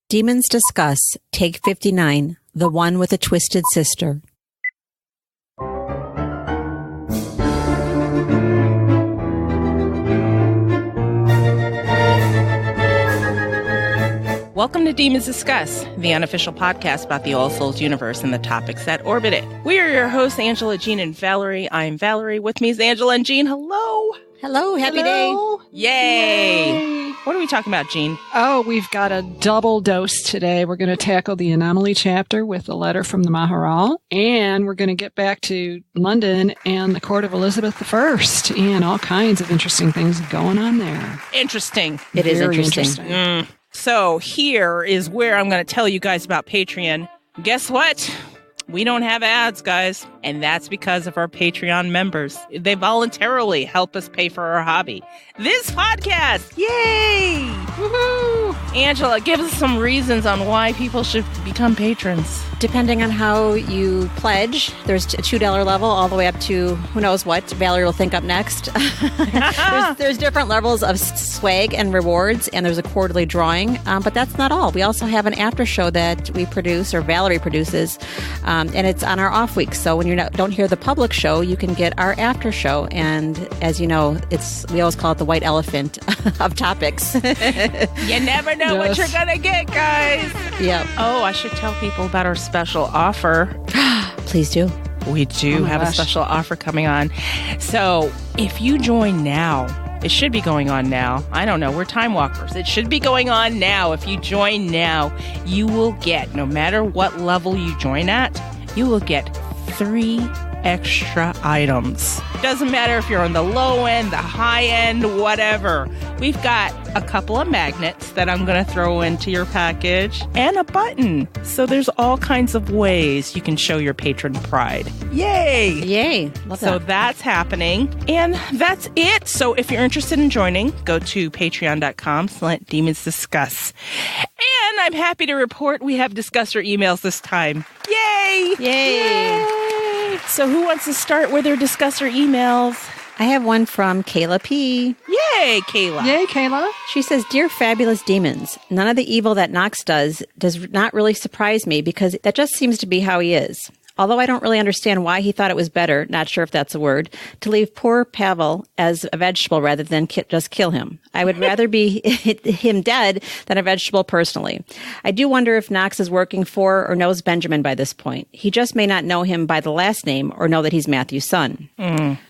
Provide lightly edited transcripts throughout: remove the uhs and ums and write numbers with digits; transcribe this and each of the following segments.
Demons Discuss, Take 59, The One with a Twisted Sister. Welcome to Demons Discuss, the unofficial podcast about the All Souls universe and the topics that orbit it. We are your hosts, Angela, Jean, and Valerie. I'm Valerie. With me is Angela and Jean. Hello. Hello. Happy day. Yay. What are we talking about, Jean? Oh, we've got a double dose today. We're going to tackle the anomaly chapter with a letter from the Maharal, and we're going to get back to London and the court of Elizabeth I, and all kinds of interesting things going on there. Interesting. It is interesting. So here is where I'm going to tell you guys about Patreon. Guess what? We don't have ads, guys. And that's because of our Patreon members. They voluntarily help us pay for our hobby. This podcast! Yay! Woohoo! Angela, give us some reasons on why people should become patrons. Depending on how you pledge, there's a $2 level all the way up to who knows what. Valerie will think up next. there's different levels of swag and rewards, and there's a quarterly drawing. But that's not all. We also have an after show that we produce, or Valerie produces, and it's on our off weeks. So when you don't hear the public show, you can get our after show. And as you know, we always call it the white elephant of topics. You never know what you're going to get, guys. Yep. Oh, I should tell people about our special offer. Please do. We do have a special offer coming on. So if you join now, it should be going on now. I don't know. We're time walkers. It should be going on now. If you join now, you will get, no matter what level you join at, you will get 3 extra items. Doesn't matter if you're on the low end, the high end, whatever. We've got a couple of magnets that I'm going to throw into your package and a button. So there's all kinds of ways you can show your patron pride. Yay! Yay. Love that. So that's happening. And that's it. So if you're interested in joining, go to patreon.com/demonsdiscuss. And I'm happy to report we have discusser emails this time. Yay! Yay! Yay! So who wants to start with their discusser emails? I have one from Kayla P. Yay, Kayla. Yay, Kayla. She says, Dear fabulous demons, none of the evil that Knox does not really surprise me because that just seems to be how he is. Although I don't really understand why he thought it was better, not sure if that's a word, to leave poor Pavel as a vegetable rather than just kill him. I would rather be him dead than a vegetable personally. I do wonder if Knox is working for or knows Benjamin by this point. He just may not know him by the last name or know that he's Matthew's son.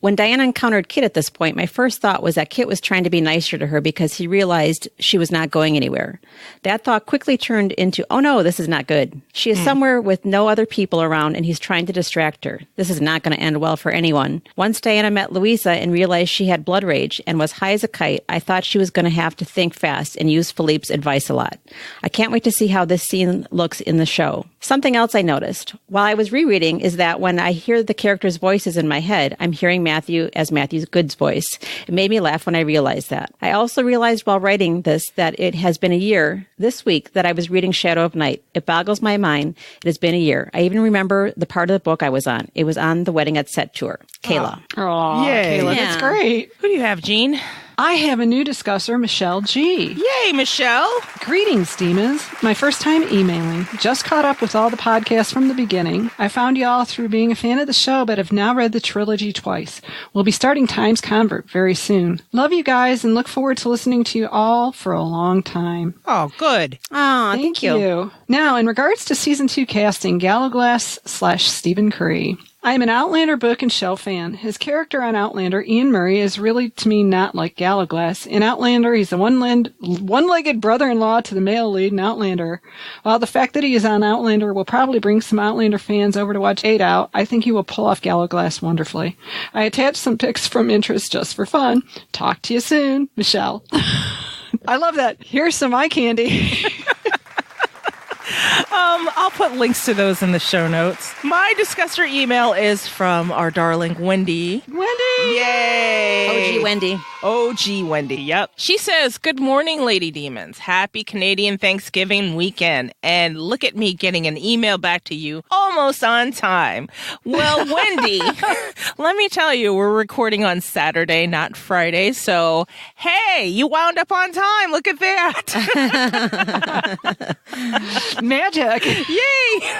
When Diana encountered Kit at this point, my first thought was that Kit was trying to be nicer to her because he realized she was not going anywhere. That thought quickly turned into, oh no, this is not good. She is somewhere with no other people around and he's trying to distract her. This is not going to end well for anyone. Once Diana met Louisa and realized she had blood rage and was high as a kite, I thought she was going to have to think fast and use Philippe's advice a lot. I can't wait to see how this scene looks in the show. Something else I noticed while I was rereading is that when I hear the characters' voices in my head, I'm hearing Matthew as Matthew Good's voice. It made me laugh when I realized that. I also realized while writing this that it has been a year this week that I was reading Shadow of Night. It boggles my mind. It has been a year. I even remember the part of the book I was on. It was on the Wedding at Set tour. Kayla. Oh, Yay. Kayla, Yeah. that's great. Who do you have, Jean? I have a new discusser, Michelle G. Yay, Michelle. Greetings, demons. My first time emailing. Just caught up with all the podcasts from the beginning. I found y'all through being a fan of the show, but have now read the trilogy twice. We'll be starting Times Convert very soon. Love you guys and look forward to listening to you all for a long time. Oh, good. Oh, thank you. Now, in regards to Season 2 casting, Gallowglass/Stephen Cree. I am an Outlander book and show fan. His character on Outlander, Ian Murray, is really, to me, not like Gallowglass. In Outlander, he's the one-legged brother-in-law to the male lead in Outlander. While the fact that he is on Outlander will probably bring some Outlander fans over to watch 8 Out, I think he will pull off Gallowglass wonderfully. I attached some pics from interest just for fun. Talk to you soon, Michelle. I love that. Here's some eye candy. I'll put links to those in the show notes. My discusser email is from our darling Wendy. Yay! OG Wendy. OG Wendy, yep. She says, good morning, Lady Demons. Happy Canadian Thanksgiving weekend. And look at me getting an email back to you almost on time. Well, Wendy, let me tell you, we're recording on Saturday, not Friday. So, hey, you wound up on time. Look at that. Magic. Yay!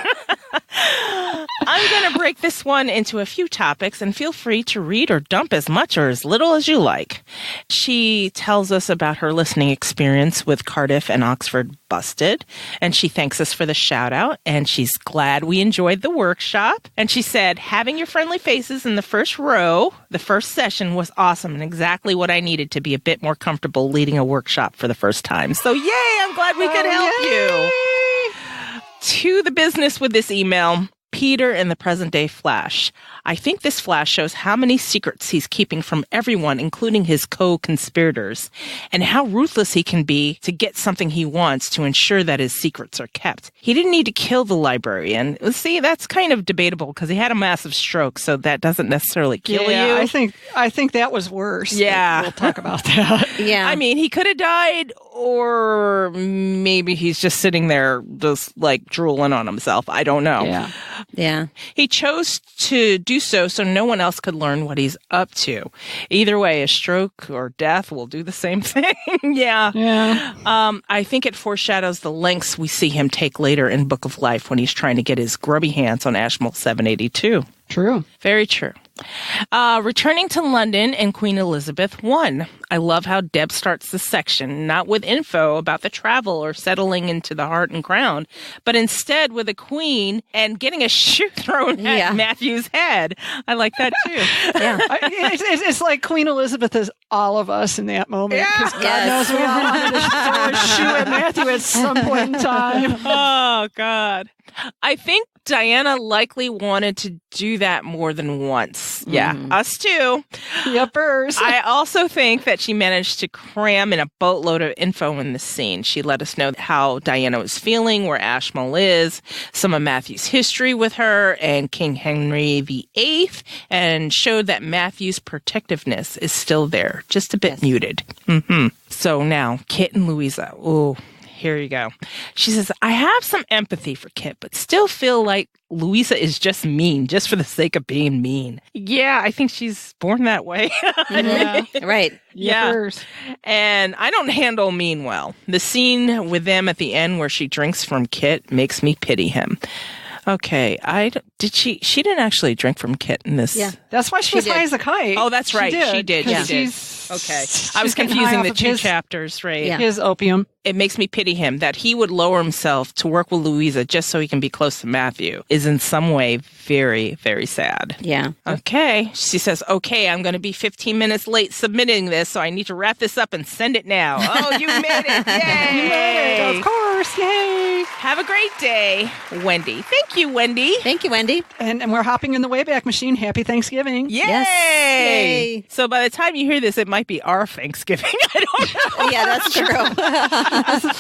I'm going to break this one into a few topics, and feel free to read or dump as much or as little as you like. She tells us about her listening experience with Cardiff and Oxford Busted, and she thanks us for the shout out, and she's glad we enjoyed the workshop. And she said, having your friendly faces in the first row, the first session was awesome and exactly what I needed to be a bit more comfortable leading a workshop for the first time. So yay, I'm glad we could help you. To the business with this email, Peter in the present day Flash. I think this Flash shows how many secrets he's keeping from everyone, including his co-conspirators, and how ruthless he can be to get something he wants to ensure that his secrets are kept. He didn't need to kill the librarian. See, that's kind of debatable because he had a massive stroke, so that doesn't necessarily kill you. I think that was worse. Yeah. We'll talk about that. Yeah. I mean, he could have died, or maybe he's just sitting there just like drooling on himself. I don't know. Yeah. He chose to do so no one else could learn what he's up to. Either way, a stroke or death will do the same thing. Yeah. I think it foreshadows the lengths we see him take later in Book of Life when he's trying to get his grubby hands on Ashmole 782. True. Very true. Returning to London and Queen Elizabeth I. I love how Deb starts the section, not with info about the travel or settling into the Heart and Crown, but instead with a queen and getting a shoe thrown at Matthew's head. I like that too. Yeah. It's like Queen Elizabeth is all of us in that moment. Because God knows we all wanted to throw a shoe at Matthew at some point in time. Oh, God. I think Diana likely wanted to do that more than once. Yeah, us too. Yuppers. I also think that she managed to cram in a boatload of info in the scene. She let us know how Diana was feeling, where Ashmole is, some of Matthew's history with her and King Henry VIII, and showed that Matthew's protectiveness is still there, just a bit muted. So now, Kit and Louisa. Ooh. Here you go. She says, I have some empathy for Kit, but still feel like Louisa is just mean, just for the sake of being mean. Yeah, I think she's born that way. Right. Yeah. Yuppers. And I don't handle mean well. The scene with them at the end where she drinks from Kit makes me pity him. Okay, she didn't actually drink from Kit in this. Yeah, that's why she was high as a kite. Oh, that's right. She did. Okay. I was confusing the two chapters, right? Yeah. His opium. It makes me pity him that he would lower himself to work with Louisa just so he can be close to Matthew is in some way very, very sad. Yeah. Okay. She says, okay, I'm going to be 15 minutes late submitting this, so I need to wrap this up and send it now. Oh, you made it. Yay. You made it. Of course. Yay. Have a great day, Wendy. Thank you, Wendy. Thank you, Wendy. And we're hopping in the Wayback Machine. Happy Thanksgiving. Yay. Yes. Yay. So by the time you hear this, it might be our Thanksgiving. I don't know. Yeah, that's true.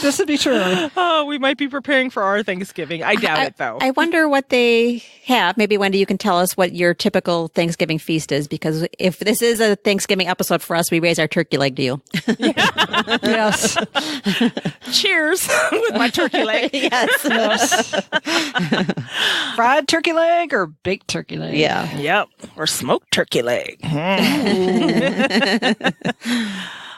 This would be true. Oh, we might be preparing for our Thanksgiving. I doubt it, though. I wonder what they have. Maybe, Wendy, you can tell us what your typical Thanksgiving feast is, because if this is a Thanksgiving episode for us, we raise our turkey leg to you. Yes. Cheers with my turkey leg. Yes. Fried turkey leg or baked turkey leg? Yeah. Yep. Or smoked turkey leg.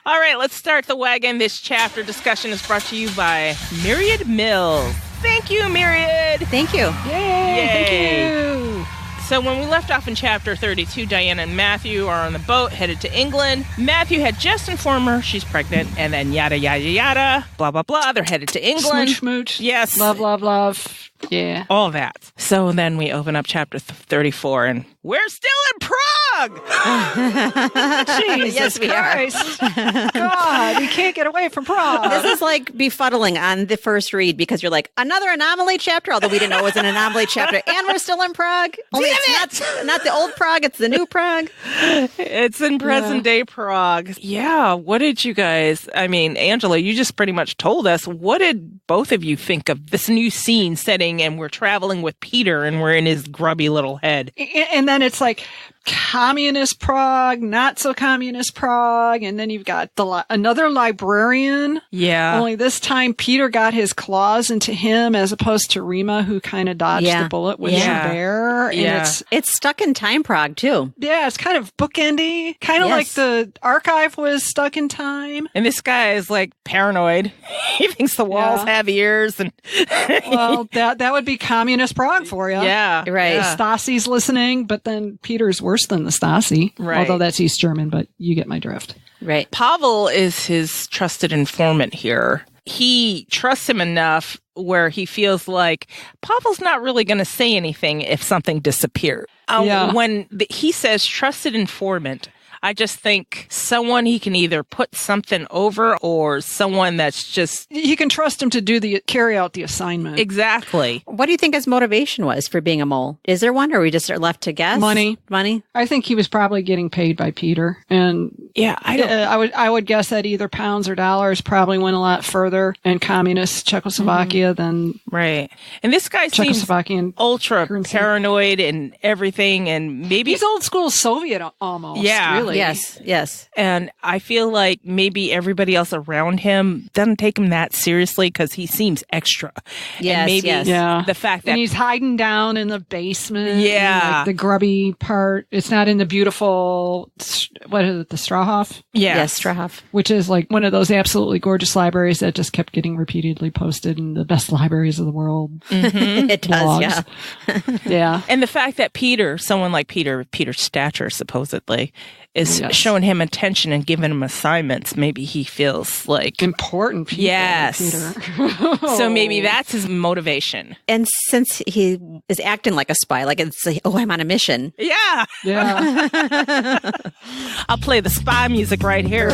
All right, let's start the wagon. This chapter discussion is brought to you by Myriad Mills. Thank you, Myriad. Thank you. Yay. Thank you. So when we left off in chapter 32, Diana and Matthew are on the boat headed to England. Matthew had just informed her she's pregnant, and then yada, yada, yada, blah, blah, blah. They're headed to England. Smooch, smooch. Yes. Love, love, love. Yeah. All that. So then we open up chapter 34, and we're still in Prague! Jesus Yes, we Christ. God, we can't get away from Prague. This is like befuddling on the first read, because you're like, another anomaly chapter, although we didn't know it was an anomaly chapter, and we're still in Prague. Only it's not the old Prague, it's the new Prague. It's in present day Prague. Yeah, what did you guys, I mean, Angela, you just pretty much told us, what did both of you think of this new scene setting, and we're traveling with Peter and we're in his grubby little head? And then it's like, communist Prague, not so communist Prague, and then you've got another librarian. Yeah. Only this time Peter got his claws into him as opposed to Rima, who kind of dodged the bullet with Gerbert. Yeah. And it's stuck in time Prague too. Yeah, it's kind of bookendy, kind of like the archive was stuck in time. And this guy is like paranoid. He thinks the walls have ears, and well, that would be communist Prague for you. Yeah, right. Yeah. Stasi's listening, but then Peter's worse than the Stasi. Right. Although that's East German, but you get my drift. Right. Pavel is his trusted informant here. He trusts him enough where he feels like Pavel's not really going to say anything if something disappears. When he says trusted informant, I just think someone he can either put something over or someone that's just... You can trust him to carry out the assignment. Exactly. What do you think his motivation was for being a mole? Is there one, or we just are left to guess? Money. I think he was probably getting paid by Peter. And I would guess that either pounds or dollars probably went a lot further in communist Czechoslovakia than... Right. And this guy seems ultra currency. Paranoid and everything, and maybe... He's old school Soviet almost. Yeah. Really. Yes. And I feel like maybe everybody else around him doesn't take him that seriously because he seems extra. Yes, and maybe the fact that... And he's hiding down in the basement. Yeah. Like the grubby part. It's not in the beautiful, what is it, the Strauhof? Yeah. Yes, Strauhof. Which is like one of those absolutely gorgeous libraries that just kept getting repeatedly posted in the best libraries of the world. Mm-hmm. It does, yeah. Yeah. And the fact that someone like Peter's stature supposedly, is showing him attention and giving him assignments, maybe he feels like... important people. Yes. Peter. So maybe that's his motivation. And since he is acting like a spy, like it's like, I'm on a mission. Yeah. Yeah. I'll play the spy music right here.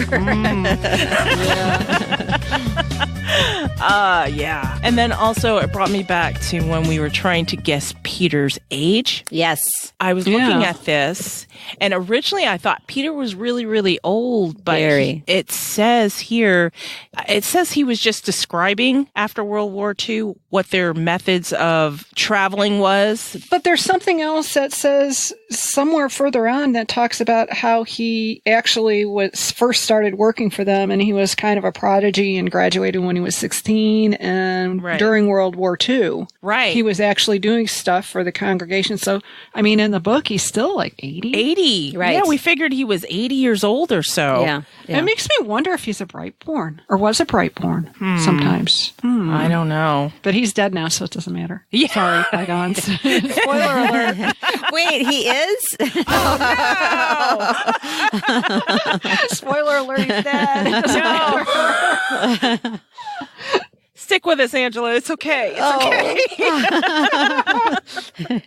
Yeah. And then also it brought me back to when we were trying to guess Peter's age. Yes. I was looking at this, and originally I thought Peter was really, really old, but it says here, he was just describing after World War II what their methods of traveling was. But there's something else that says somewhere further on that talks about how he actually first started working for them, and he was kind of a prodigy and graduated when he was 16, and during World War II. Right. He was actually doing stuff for the congregation. So, I mean, in the book, he's still like 80. 80. Right. Yeah, we figured he was 80 years old or so. Yeah. It makes me wonder if he's a Brightborn, or was a Brightborn sometimes. I don't know. But he's dead now, so it doesn't matter. Yeah. Sorry, bygones. Spoiler alert. Wait, he is? Oh, no! Spoiler alert, he's dead. No. Stick with us, Angela. It's okay. It's okay.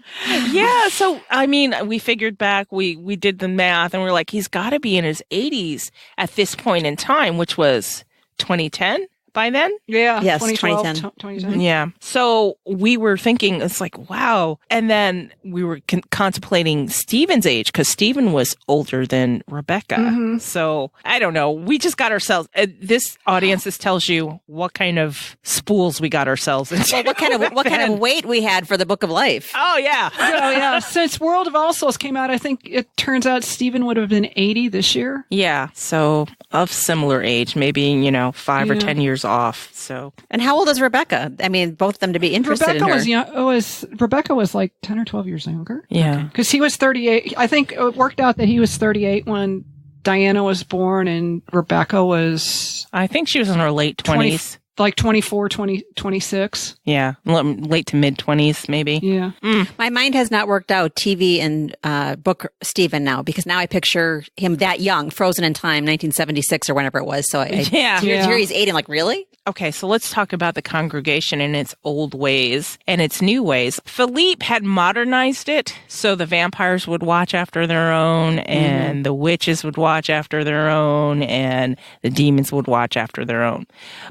Yeah. So, I mean, we figured back, we did the math, and we're like, he's got to be in his 80s at this point in time, which was 2010 by then. Yeah. Yes, 2010. Yeah. So we were thinking, it's like, wow. And then we were contemplating Stephen's age, because Stephen was older than Rebecca. Mm-hmm. So I don't know. We just got ourselves, this audience, this tells you what kind of spools we got ourselves into. Well, what kind of weight we had for the Book of Life. Oh, yeah. Oh, yeah. Since World of All Souls came out, I think it turns out Stephen would have been 80 this year. Yeah. So of similar age, maybe, 5 or 10 years off. So, and how old is Rebecca? I mean, both of them to be interested in her. Rebecca was like 10 or 12 years younger. Yeah. Because he was 38. I think it worked out that he was 38 when Diana was born, and Rebecca was... I think she was in her late 20s. Like 24, 26. Yeah. Late to mid-20s, maybe. Yeah. My mind has not worked out TV and book Stephen now, because now I picture him that young, frozen in time, 1976 or whenever it was. So here he's 8. I'm like, really? Okay, so let's talk about the congregation and its old ways and its new ways. Philippe had modernized it so the vampires would watch after their own, and the witches would watch after their own, and the demons would watch after their own.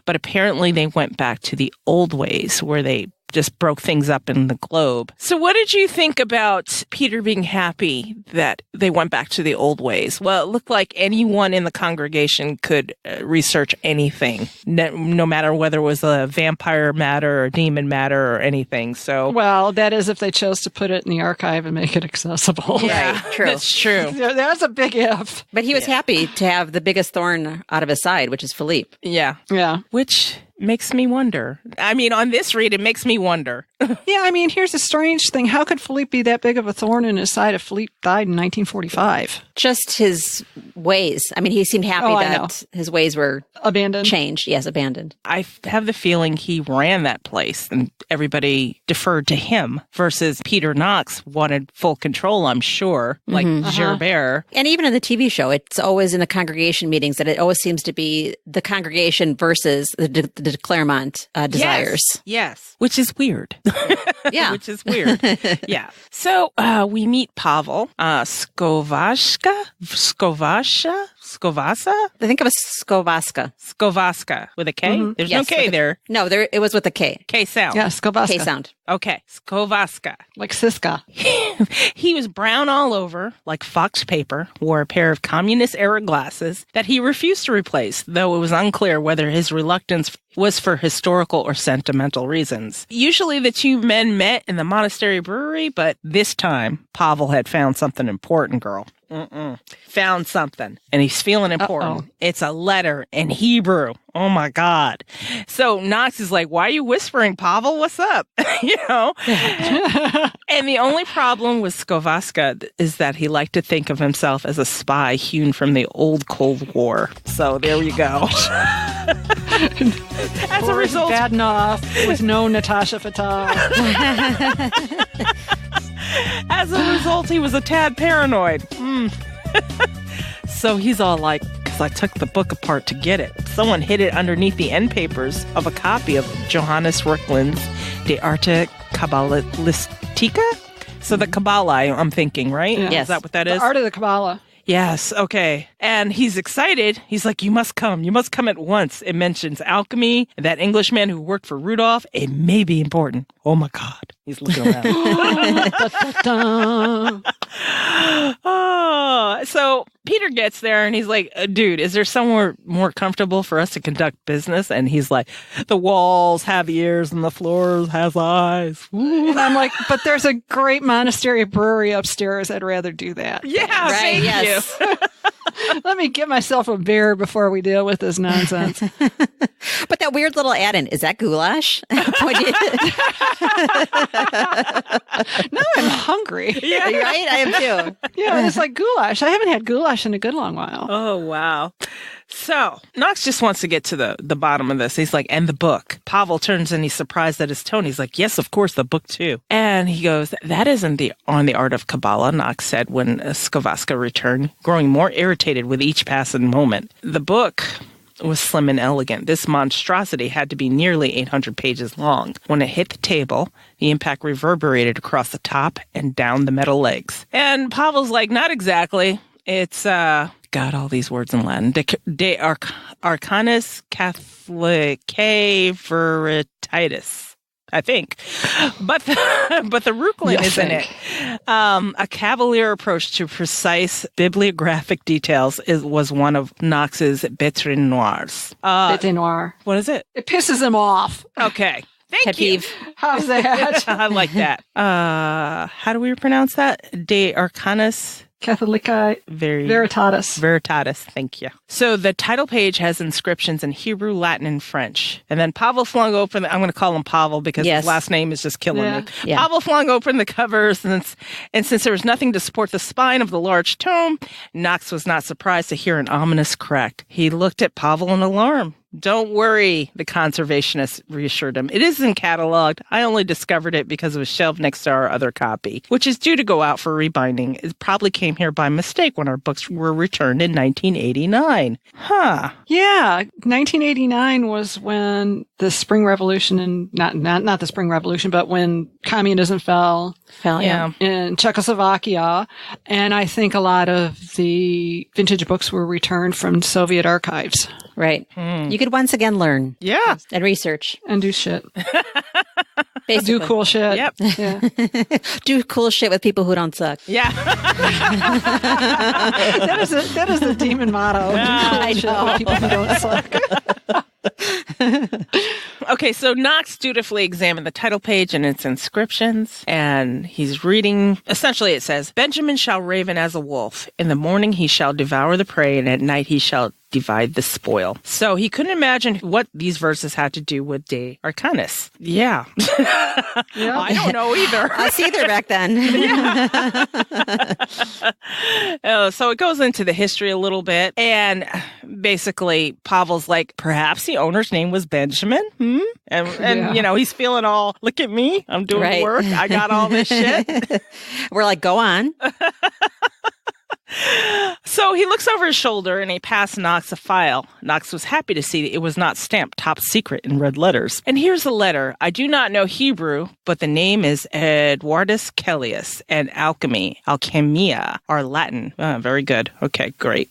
But apparently they went back to the old ways where they just broke things up in the globe. So what did you think about Peter being happy that they went back to the old ways? Well, it looked like anyone in the congregation could research anything, no matter whether it was a vampire matter or demon matter or anything. So, well, that is if they chose to put it in the archive and make it accessible. Yeah, Right, true. That's true. That's a big if. But he was happy to have the biggest thorn out of his side, which is Philippe. Yeah. Yeah. Which makes me wonder. I mean, on this read, it makes me wonder. Yeah, I mean, here's a strange thing. How could Philippe be that big of a thorn in his side if Philippe died in 1945? Just his ways. I mean, he seemed happy that his ways were abandoned. Changed. Yes, abandoned. I have the feeling he ran that place and everybody deferred to him versus Peter Knox wanted full control, I'm sure, like Gerbert. And even in the TV show, it's always in the congregation meetings that it always seems to be the congregation versus the de Clermont desires. Yes. Which is weird. Yeah. Which is weird. Yeah. So we meet Pavel, Skovasa? I think it was Skovaska. Skovaska with a K? There's no K there. No, it was with a K. K sound. Yeah, Skovaska. K sound. Okay. Skovaska. Like Siska. He was brown all over, like fox paper, wore a pair of communist-era glasses that he refused to replace, though it was unclear whether his reluctance was for historical or sentimental reasons. Usually the two men met in the monastery brewery, but this time, Pavel had found something important, girl. Found something. And he's feeling important. Uh-oh. It's a letter in Hebrew. Oh my God. So Knox is like, why are you whispering, Pavel? What's up? You know? And the only problem with Skovaska is that he liked to think of himself as a spy hewn from the old Cold War. So there you go. As a result, Badenoff with no Natasha Fatah. As a result, he was a tad paranoid. So he's all like, because I took the book apart to get it. Someone hid it underneath the end papers of a copy of Johannes Rücklund's De Arte Kabbalistica? So the Kabbalah, I'm thinking, right? Yeah. Yes. Is that what that is? The Art of the Kabbalah. Yes, okay. And he's excited. He's like, you must come. You must come at once. It mentions alchemy, that Englishman who worked for Rudolph. It may be important. Oh my God. He's looking around. Oh, so Peter gets there and he's like, dude, is there somewhere more comfortable for us to conduct business? And he's like, the walls have ears and the floors has eyes. And I'm like, but there's a great monastery brewery upstairs. I'd rather do that. Yeah, Right, thank yes. you. Let me get myself a beer before we deal with this nonsense. But that weird little add-in, is that goulash? Now I'm hungry. Yeah. Right? I am too. Yeah, it's like goulash. I haven't had goulash in a good long while. Oh, wow. So Knox just wants to get to the bottom of this. He's like, and the book. Pavel turns and he's surprised at his tone. He's like, yes, of course, the book too. And he goes, that isn't on the art of Kabbalah, Knox said when Skovaska returned, growing more irritated with each passing moment. The book was slim and elegant. This monstrosity had to be nearly 800 pages long. When it hit the table, the impact reverberated across the top and down the metal legs. And Pavel's like, not exactly. It's, God, all these words in Latin. De Arcanis Catholicae Veritatis, I think. But the Rücklund is in it. A cavalier approach to precise bibliographic details was one of Knox's bêtes noires. Bête noir. What is it? It pisses him off. Okay. Thank Pet you. peeve. How's that? I like that. How do we pronounce that? De Arcanis Catholicae Veritatis. Veritatis, thank you. So the title page has inscriptions in Hebrew, Latin, and French. And then Pavel flung open, I'm going to call him Pavel because his last name is just killing me. Yeah. Pavel flung open the covers, and since there was nothing to support the spine of the large tome, Knox was not surprised to hear an ominous crack. He looked at Pavel in alarm. Don't worry, the conservationist reassured him. It isn't cataloged. I only discovered it because it was shelved next to our other copy, which is due to go out for rebinding. It probably came here by mistake when our books were returned in 1989. Huh. Yeah, 1989 was when the Spring Revolution, and not the Spring Revolution, but when communism fell Yeah. in Czechoslovakia. And I think a lot of the vintage books were returned from Soviet archives. Right. You could once again learn Yeah. and research. And do shit. Basically. Do cool shit. Yep. Yeah. Do cool shit with people who don't suck. Yeah. That is the demon motto. Do cool shit with people who don't suck. Okay, so Knox dutifully examined the title page and its inscriptions, and he's reading. Essentially, it says, Benjamin shall raven as a wolf. In the morning he shall devour the prey, and at night he shall divide the spoil. So he couldn't imagine what these verses had to do with De Arcanis. Yeah. I don't know either. Us either back then. So it goes into the history a little bit, and basically Pavel's like, perhaps the owner's name was Benjamin? And you know, he's feeling all, look at me, I'm doing the work, I got all this shit. We're like, go on. So he looks over his shoulder and he passed Knox a file. Knox was happy to see that it was not stamped top secret in red letters. And here's the letter. I do not know Hebrew, but the name is Edwardus Kellius, and alchemia are Latin. Very good. Okay, great.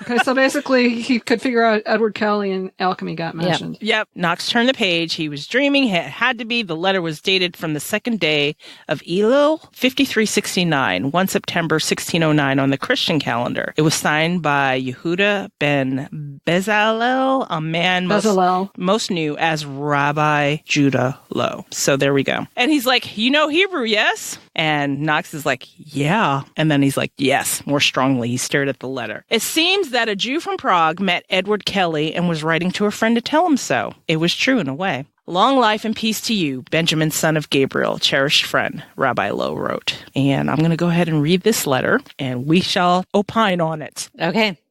Okay, so basically he could figure out Edward Kelly and alchemy got mentioned. Yep. Knox turned the page. He was dreaming. It had to be. The letter was dated from the second day of Elul, 5369, 1 September 1609 on the Christian calendar. It was signed by Yehuda ben Bezalel, a man most knew as Rabbi Judah Low. So there we go. And he's like, you know Hebrew, yes? And Knox is like, yeah. And then he's like, yes, more strongly. He stared at the letter. It seems that a Jew from Prague met Edward Kelly and was writing to a friend to tell him so. It was true in a way. Long life and peace to you, Benjamin, son of Gabriel, cherished friend, Rabbi Lowe wrote. And I'm going to go ahead and read this letter, and we shall opine on it.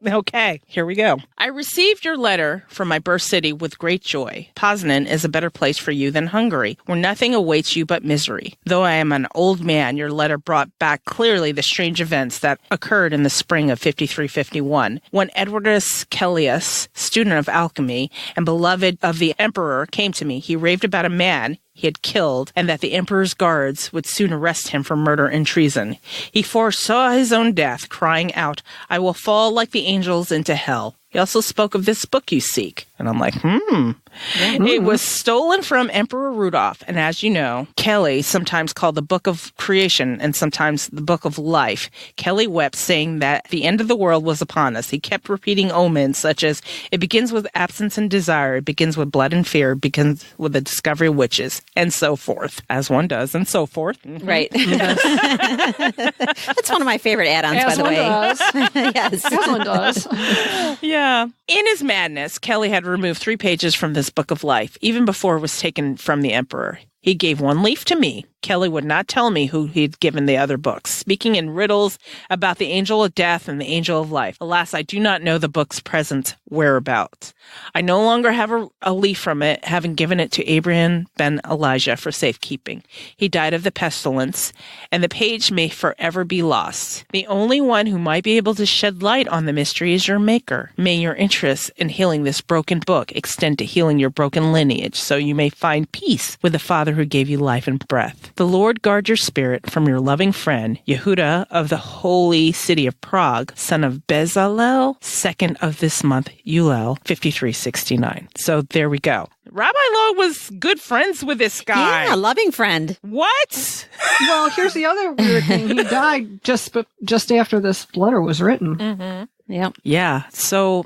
Okay, here we go. I received your letter from my birth city with great joy. Poznan is a better place for you than Hungary, where nothing awaits you but misery. Though I am an old man, your letter brought back clearly the strange events that occurred in the spring of 5351, when Edwardus Kellius, student of alchemy and beloved of the emperor, came to me. He raved about a man he had killed, and that the emperor's guards would soon arrest him for murder and treason. He foresaw his own death, crying out, I will fall like the angels into hell. He also spoke of this book you seek. And I'm like, It was stolen from Emperor Rudolph. And as you know, Kelly, sometimes called the Book of Creation and sometimes the Book of Life. Kelly wept, saying that the end of the world was upon us. He kept repeating omens such as, it begins with absence and desire, it begins with blood and fear, it begins with the discovery of witches, and so forth. As one does, and so forth. Right. That's one of my favorite add-ons, by the way. Yes. As one does. Yeah. In his madness, Kelly had removed 3 pages from this Book of Life, even before it was taken from the emperor. He gave 1 leaf to me. Kelly would not tell me who he'd given the other books, speaking in riddles about the angel of death and the angel of life. Alas, I do not know the book's present whereabouts. I no longer have a leaf from it, having given it to Abraham ben Elijah for safekeeping. He died of the pestilence, and the page may forever be lost. The only one who might be able to shed light on the mystery is your maker. May your interest in healing this broken book extend to healing your broken lineage, so you may find peace with the Father who gave you life and breath. The Lord guard your spirit from your loving friend, Yehuda of the holy city of Prague, son of Bezalel, 2nd of this month, Elul, 5369. So there we go. Rabbi Lowe was good friends with this guy. Yeah, loving friend. What? Well, here's the other weird thing. He died just after this letter was written. Mm-hmm. Yep. Yeah. So,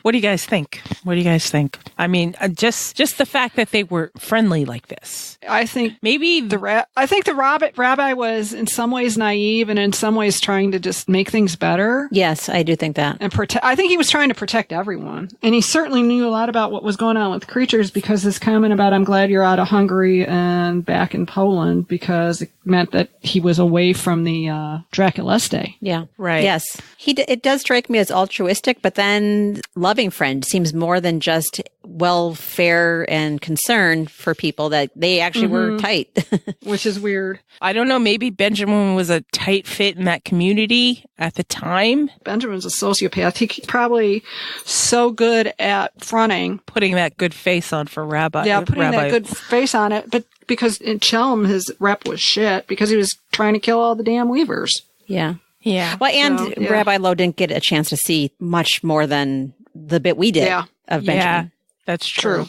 what do you guys think? What do you guys think? I mean, just the fact that they were friendly like this. I think maybe the rabbi was in some ways naive and in some ways trying to just make things better. Yes, I do think that. And I think he was trying to protect everyone. And he certainly knew a lot about what was going on with creatures, because his comment about, I'm glad you're out of Hungary and back in Poland, because it meant that he was away from the Draculeste. Yeah. Right. Yes. It does strike me as altruistic, but then loving friend seems more than just welfare and concern for people, that they actually were tight. Which is weird. I don't know. Maybe Benjamin was a tight fit in that community at the time. Benjamin's a sociopath. He's probably so good at fronting. Putting that good face on for Rabbi. Yeah, putting that good face on it. But because in Chelm, his rep was shit because he was trying to kill all the damn weavers. Yeah. Yeah. Well, and Rabbi Lowe didn't get a chance to see much more than the bit we did of Benjamin. Yeah, that's true.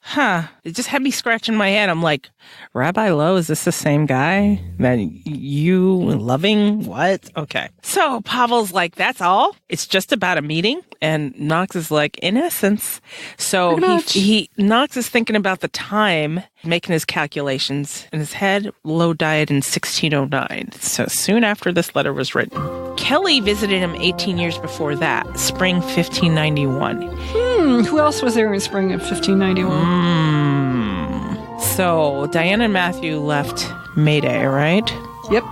It just had me scratching my head. I'm like, Rabbi Lowe, is this the same guy that you loving? What? Okay. So Pavel's like, that's all? It's just about a meeting? And Knox is like, in essence. So Knox is thinking about the time, making his calculations in his head. Lowe died in 1609. So soon after this letter was written. Kelly visited him 18 years before that, spring 1591. Who else was there in spring of 1591? So Diana and Matthew left May Day, right? Yep.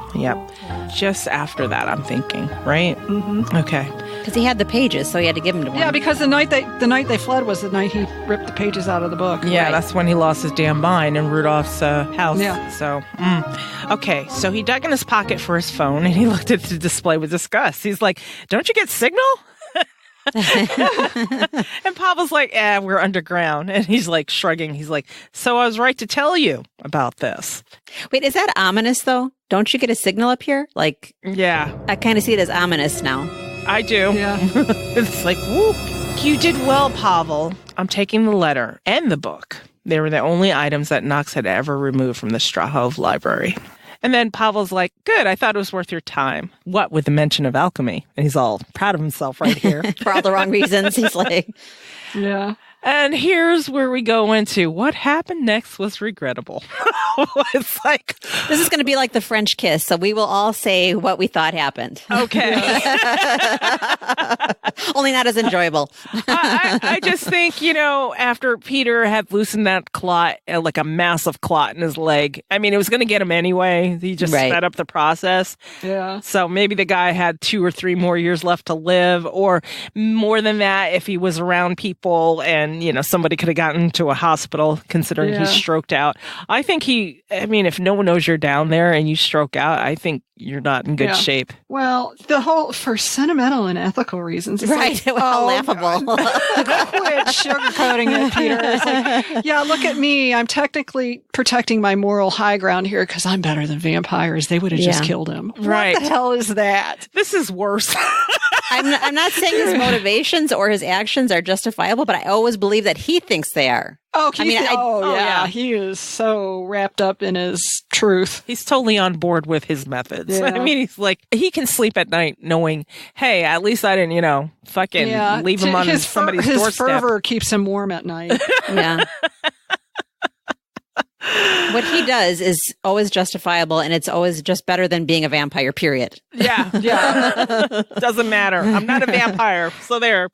Just after that, I'm thinking, right? Mm-hmm. Okay. Because he had the pages, so he had to give them to one. Yeah, because the night they fled was the night he ripped the pages out of the book. Yeah, that's when he lost his damn mind in Rudolph's house. Yeah. So, okay. So he dug in his pocket for his phone, and he looked at the display with disgust. He's like, don't you get signal? And Pavel's like, we're underground. And he's like shrugging. He's like, so I was right to tell you about this. Wait, is that ominous, though? Don't you get a signal up here? Like, yeah. I kind of see it as ominous now. I do. Yeah. It's like, whoop. You did well, Pavel. I'm taking the letter and the book. They were the only items that Knox had ever removed from the Strahov library. And then Pavel's like, good, I thought it was worth your time. What with the mention of alchemy? And he's all proud of himself right here. For all the wrong reasons. He's like, yeah. And here's where we go into what happened next was regrettable. It's like, this is going to be like the French kiss. So we will all say what we thought happened. Okay. Only not as enjoyable. I just think, after Peter had loosened that clot, like a massive clot in his leg, I mean, it was going to get him anyway. He just sped up the process. Yeah. So maybe the guy had 2 or 3 more years left to live, or more than that if he was around people and, somebody could have gotten to a hospital considering he stroked out. I think if no one knows you're down there and you stroke out, I think you're not in good shape. Well, for sentimental and ethical reasons. It's right. Like, laughable. Quit sugarcoating it, Peter. It's like, yeah, look at me. I'm technically protecting my moral high ground here because I'm better than vampires. They would have just killed him. Right. What the hell is that? This is worse. I'm not saying his motivations or his actions are justifiable, but I always believe that he thinks they are. Oh, he is so wrapped up in his truth. He's totally on board with his methods. Yeah. I mean, he's like, he can sleep at night knowing, hey, at least I didn't, fucking leave him on somebody's doorstep. His fervor keeps him warm at night. Yeah. What he does is always justifiable, and it's always just better than being a vampire, period. Yeah. Doesn't matter. I'm not a vampire. So there.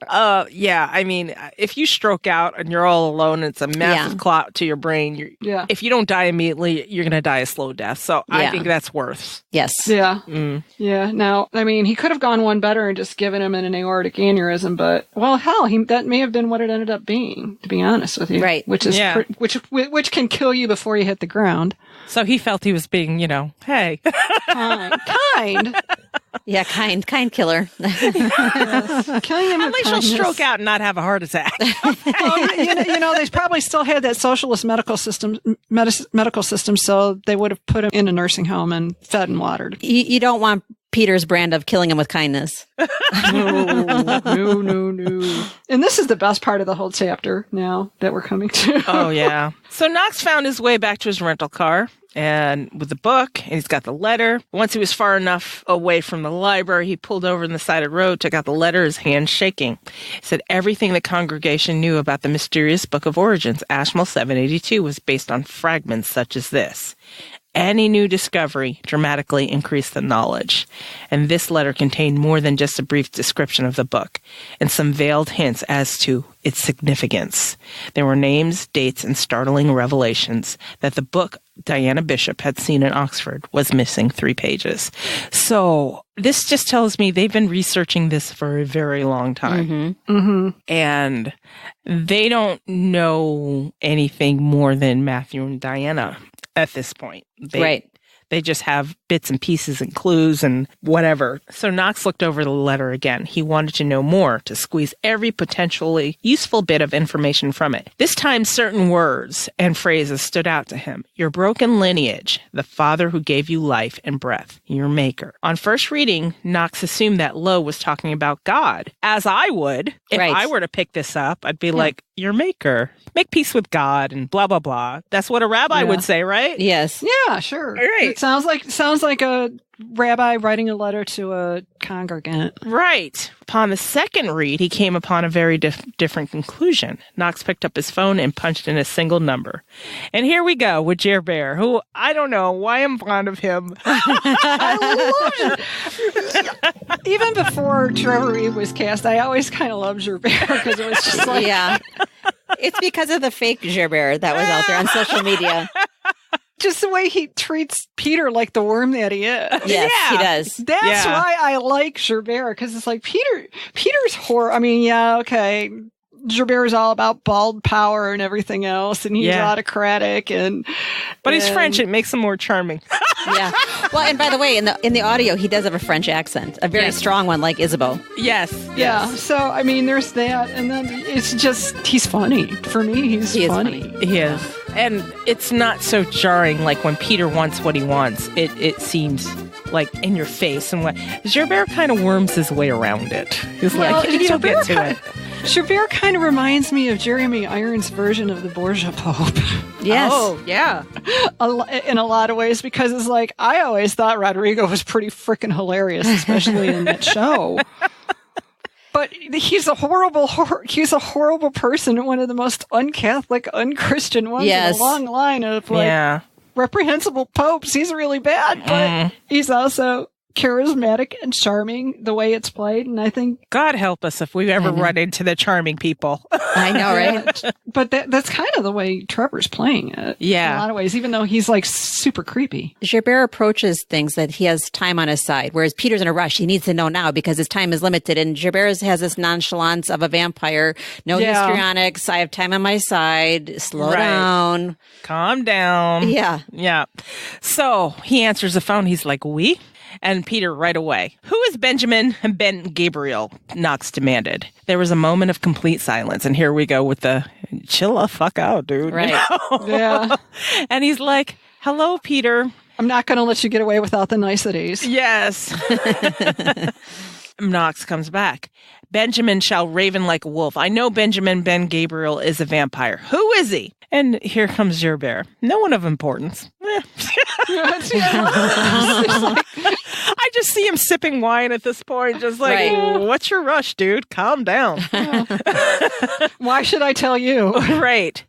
I mean, if you stroke out and you're all alone, it's a massive clot to your brain. If you don't die immediately, you're going to die a slow death. So I think that's worse. Yes. Yeah. Yeah. Now, I mean, he could have gone one better and just given him an aortic aneurysm, but, well, hell, that may have been what it ended up being, to be honest with you. Right. Which is, which can kill you before you hit the ground. So he felt he was being, hey. Kind. Yeah, kind killer. Yes. Killing him at least you'll stroke out and not have a heart attack. Well, they probably still had that socialist medical system, so they would have put him in a nursing home and fed and watered. You don't want Peter's brand of killing him with kindness. No. And this is the best part of the whole chapter now that we're coming to. Oh, yeah. So Knox found his way back to his rental car and with the book, and he's got the letter. Once he was far enough away from the library, he pulled over in the side of the road, took out the letter, his hand shaking. He said everything the congregation knew about the mysterious Book of Origins, Ashmole 782, was based on fragments such as this. Any new discovery dramatically increased the knowledge. And this letter contained more than just a brief description of the book and some veiled hints as to its significance. There were names, dates, and startling revelations that the book Diana Bishop had seen in Oxford was missing 3 pages. So this just tells me they've been researching this for a very long time. Mm-hmm. Mm-hmm. And they don't know anything more than Matthew and Diana at this point. They just have bits and pieces and clues and whatever. So Knox looked over the letter again. He wanted to know more, to squeeze every potentially useful bit of information from it. This time, certain words and phrases stood out to him. Your broken lineage, the father who gave you life and breath, your maker. On first reading, Knox assumed that Lowe was talking about God, as I would. If I were to pick this up, I'd be like, your maker. Make peace with God and blah, blah, blah. That's what a rabbi would say, right? Yes. Yeah, sure. Right. It sounds like a rabbi writing a letter to a congregant. Right. Upon the second read, he came upon a very different conclusion. Knox picked up his phone and punched in a single number. And here we go with Gerbert, who I don't know why I'm fond of him. I love it. Even before Trevor Reed was cast, I always kind of loved Gerbert because it was just like... Yeah. It's because of the fake Gerbert that was out there on social media. Just the way he treats Peter like the worm that he is. Yes, he does. That's why I like Gerbert, because it's like Peter's horror. I mean, yeah, okay. Gerbert's all about bald power and everything else, and he's autocratic, but he's French. It makes him more charming. Yeah. Well, and by the way, in the audio, he does have a French accent, a very strong one, like Isabeau. Yes. Yeah. So I mean, there's that, and then it's just he's funny. For me, he's funny. He is, and it's not so jarring like when Peter wants what he wants. It seems like in your face, and what Gerbert kind of worms his way around it. He's like, he'll get to it. Gerbert kind of reminds me of Jeremy Irons' version of the Borgia Pope. Yes. Oh, yeah. In a lot of ways, because it's like, I always thought Rodrigo was pretty freaking hilarious, especially in that show. But he's a horrible person, and one of the most un-Catholic, un-Christian ones in a long line of reprehensible popes. He's really bad, but he's also charismatic and charming the way it's played, and I think God help us if we've ever run into the charming people. I know, right? But that's kind of the way Trevor's playing it. Yeah, in a lot of ways, even though he's like super creepy. Gerbert approaches things that he has time on his side, whereas Peter's in a rush. He needs to know now because his time is limited, and Gerbert has this nonchalance of a vampire. No histrionics. I have time on my side. Slow down. Calm down. Yeah. So he answers the phone. He's like, "Oui?" And Peter right away. "Who is Benjamin Ben Gabriel?" Knox demanded. There was a moment of complete silence. And here we go with the chill the fuck out, dude. Right. You know? Yeah. And he's like, "Hello, Peter. I'm not going to let you get away without the niceties." Yes. Knox comes back. "Benjamin shall raven like a wolf. I know Benjamin Ben Gabriel is a vampire. Who is he?" And here comes Gerbert. "No one of importance." I just see him sipping wine at this point, just like, what's your rush, dude? Calm down. Why should I tell you? Right.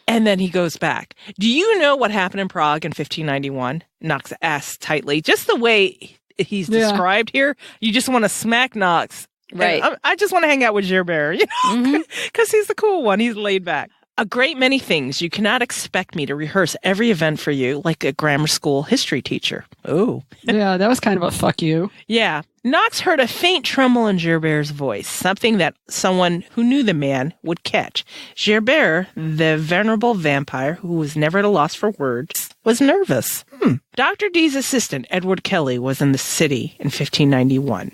And then he goes back. "Do you know what happened in Prague in 1591? Knox asks tightly. Just the way he's described here, you just want to smack Knox. Right. I just want to hang out with Gerbert, you know, because he's the cool one. He's laid back. "A great many things. You cannot expect me to rehearse every event for you like a grammar school history teacher." Oh. Yeah, that was kind of a fuck you. Yeah. Knox heard a faint tremble in Gerbert's voice, something that someone who knew the man would catch. Gerbert, the venerable vampire who was never at a loss for words, was nervous. Dr. D's assistant, Edward Kelly, was in the city in 1591.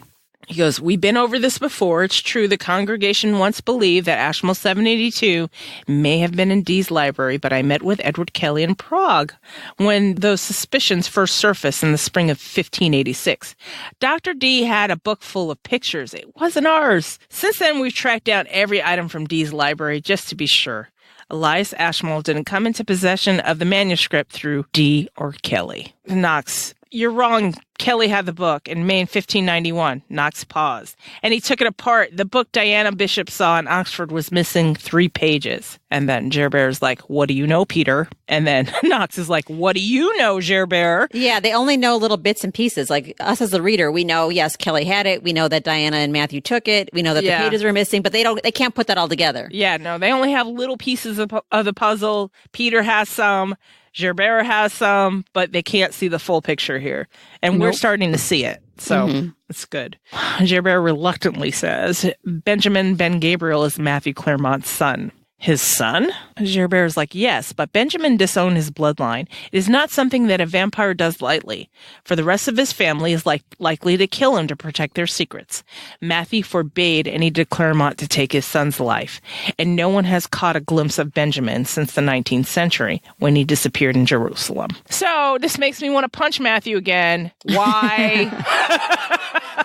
He goes, "We've been over this before. It's true the congregation once believed that Ashmole 782 may have been in Dee's library, but I met with Edward Kelly in Prague when those suspicions first surfaced in the spring of 1586. Dr. D had a book full of pictures. It wasn't ours. Since then, we've tracked down every item from Dee's library just to be sure. Elias Ashmole didn't come into possession of the manuscript through D or Kelly." Knox, "You're wrong. Kelly had the book in May 1591. Knox paused. "And he took it apart. The book Diana Bishop saw in Oxford was missing 3 pages. And then Gerbert's like, "What do you know, Peter?" And then Knox is like, "What do you know, Gerbert?" Yeah, they only know little bits and pieces. Like us as the reader, we know, yes, Kelly had it. We know that Diana and Matthew took it. We know that the pages were missing, but they can't put that all together. Yeah, no, they only have little pieces of the puzzle. Peter has some. Gerbert has some, but they can't see the full picture here. And we're starting to see it. So it's good. Gerbert reluctantly says, "Benjamin Ben Gabriel is Matthew Clairmont's son." "His son?" Gerbert is like, "Yes, but Benjamin disowned his bloodline. It is not something that a vampire does lightly. For the rest of his family is likely to kill him to protect their secrets. Matthew forbade any de Clermont to take his son's life, and no one has caught a glimpse of Benjamin since the 19th century when he disappeared in Jerusalem." So this makes me want to punch Matthew again. Why?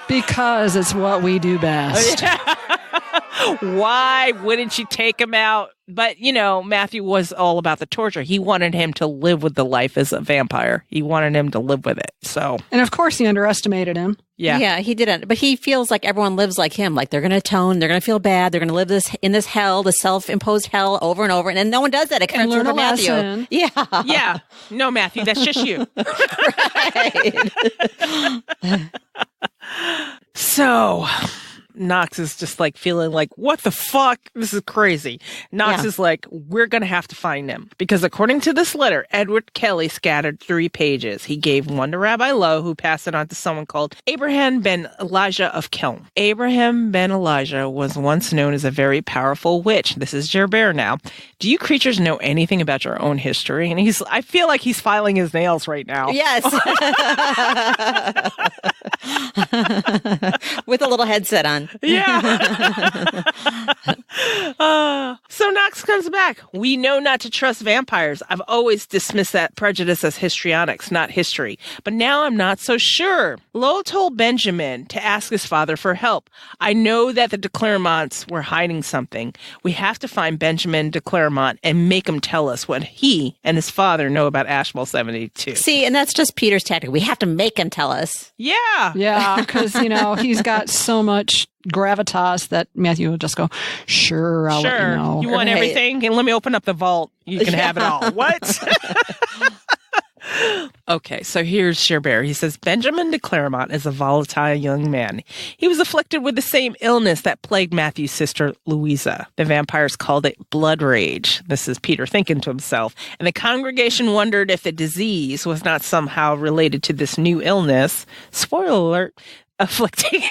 Because it's what we do best. Why wouldn't you take him out? But, Matthew was all about the torture. He wanted him to live with the life as a vampire. He wanted him to live with it. So, and of course he underestimated him. Yeah. Yeah, he didn't. But he feels like everyone lives like him. Like they're going to atone. They're going to feel bad. They're going to live in this hell, the self-imposed hell over and over. And then no one does that except for Matthew. Lesson. Yeah. Yeah. No, Matthew, that's just you. Right. So Knox is just like feeling like, what the fuck? This is crazy. Knox is like, we're going to have to find him. Because according to this letter, Edward Kelly scattered 3 pages. He gave one to Rabbi Lowe, who passed it on to someone called Abraham ben Elijah of Kelm. Abraham ben Elijah was once known as a very powerful witch. This is Gerbert now. Do you creatures know anything about your own history? And I feel like he's filing his nails right now. Yes. With a little headset on. Yeah. So Knox comes back. We know not to trust vampires. I've always dismissed that prejudice as histrionics, not history. But now I'm not so sure. Lowell told Benjamin to ask his father for help. I know that the de Clermonts were hiding something. We have to find Benjamin de Clermont and make him tell us what he and his father know about Ashmole 72. See, and that's just Peter's tactic. We have to make him tell us. Yeah. Yeah, because, he's got so much gravitas that Matthew will just go, sure, I'll let you know. You want Right. everything? And let me open up the vault. You can have it all. What? Okay, so here's Gerbert. He says, Benjamin de Clermont is a volatile young man. He was afflicted with the same illness that plagued Matthew's sister, Louisa. The vampires called it blood rage. This is Peter thinking to himself. And the congregation wondered if the disease was not somehow related to this new illness. Spoiler alert. Afflicting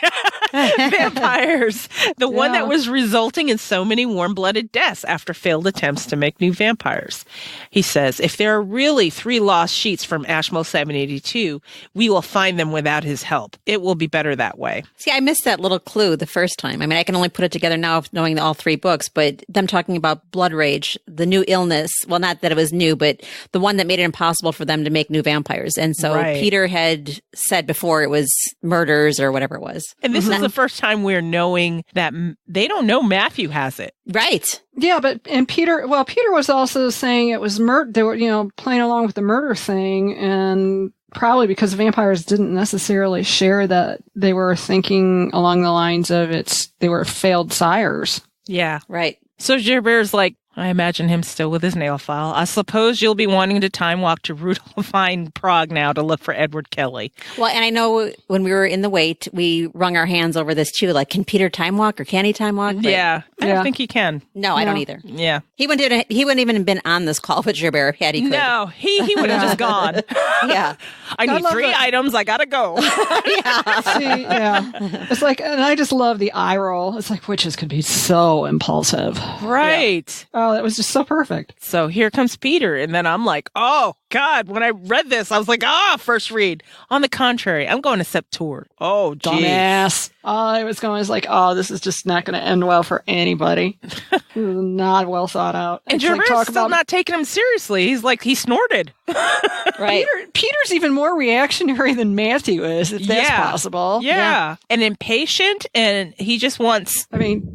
vampires. The one that was resulting in so many warm-blooded deaths after failed attempts to make new vampires. He says, if there are really 3 lost sheets from Ashmole 782, we will find them without his help. It will be better that way. See, I missed that little clue the first time. I mean, I can only put it together now knowing all 3 books, but them talking about blood rage, the new illness, well, not that it was new, but the one that made it impossible for them to make new vampires. And so Peter had said before it was murders or whatever it was. And this is the first time we're knowing that they don't know Matthew has it. Right. Yeah, Peter was also saying it was murder. They were, playing along with the murder thing, and probably because vampires didn't necessarily share that, they were thinking along the lines of they were failed sires. Yeah. Right. So Gerbert's like, I imagine him still with his nail file. I suppose you'll be wanting to time walk to Rudolphine, Prague now to look for Edward Kelly. Well, and I know when we were in the wait, we wrung our hands over this too. Like, can Peter time walk or can he time walk? But I don't think he can. No, I don't either. Yeah. He wouldn't even have been on this call with Gerbert had he could. No, he would have just gone. Yeah. I need 3 items. I gotta go. Yeah. See, yeah. It's like, and I just love the eye roll. It's like witches could be so impulsive. Right. Yeah. Oh, that was just so perfect. So here comes Peter. And then I'm like, oh, God, when I read this, I was like, first read. On the contrary, I'm going to Septour. Oh, geez. Dumbass. I was like, this is just not going to end well for anybody. Not well thought out. And Gerbert's still not taking him seriously. He's like, he snorted. Right. Peter's even more reactionary than Matthew is, if that's possible. Yeah. And impatient, and he just wants...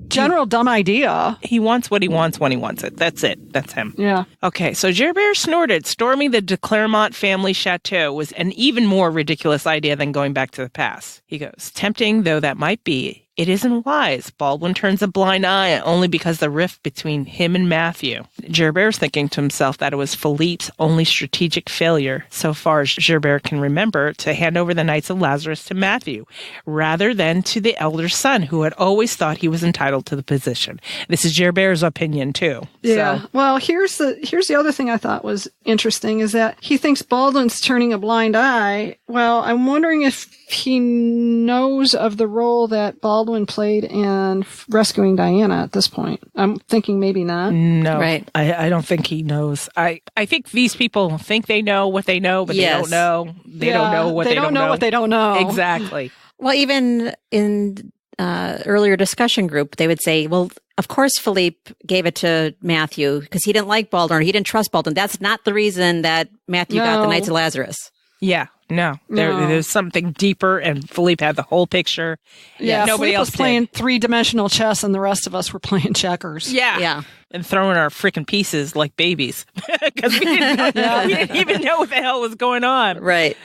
general dumb idea. He wants what he wants when he wants it. That's it. That's him. Yeah. Okay, so Gerbert snorted. Storming the de Clermont family chateau was an even more ridiculous idea than going back to the past. He goes, tempting though that might be, it isn't wise. Baldwin turns a blind eye only because the rift between him and Matthew. Gerbert's thinking to himself that it was Philippe's only strategic failure, so far as Gerbert can remember, to hand over the Knights of Lazarus to Matthew, rather than to the elder son, who had always thought he was entitled to the position. This is Gerbert's opinion, too. Yeah. So. Well, here's the other thing I thought was interesting, is that he thinks Baldwin's turning a blind eye. Well, I'm wondering if he knows of the role that Baldwin played in rescuing Diana at this point. I'm thinking maybe not. No, right. I don't think he knows. I think these people think they know what they know, but they don't know. They don't know what they don't know. What they don't know. Exactly. Well, even in earlier discussion group, they would say, well, of course Philippe gave it to Matthew because he didn't like Baldwin. He didn't trust Baldwin. That's not the reason that Matthew got the Knights of Lazarus. Yeah. There's something deeper, and Philippe had the whole picture. Yeah, nobody Philippe else was playing did. three-dimensional chess, and the rest of us were playing checkers. Yeah. And throwing our freaking pieces like babies because we didn't even know what the hell was going on. Right.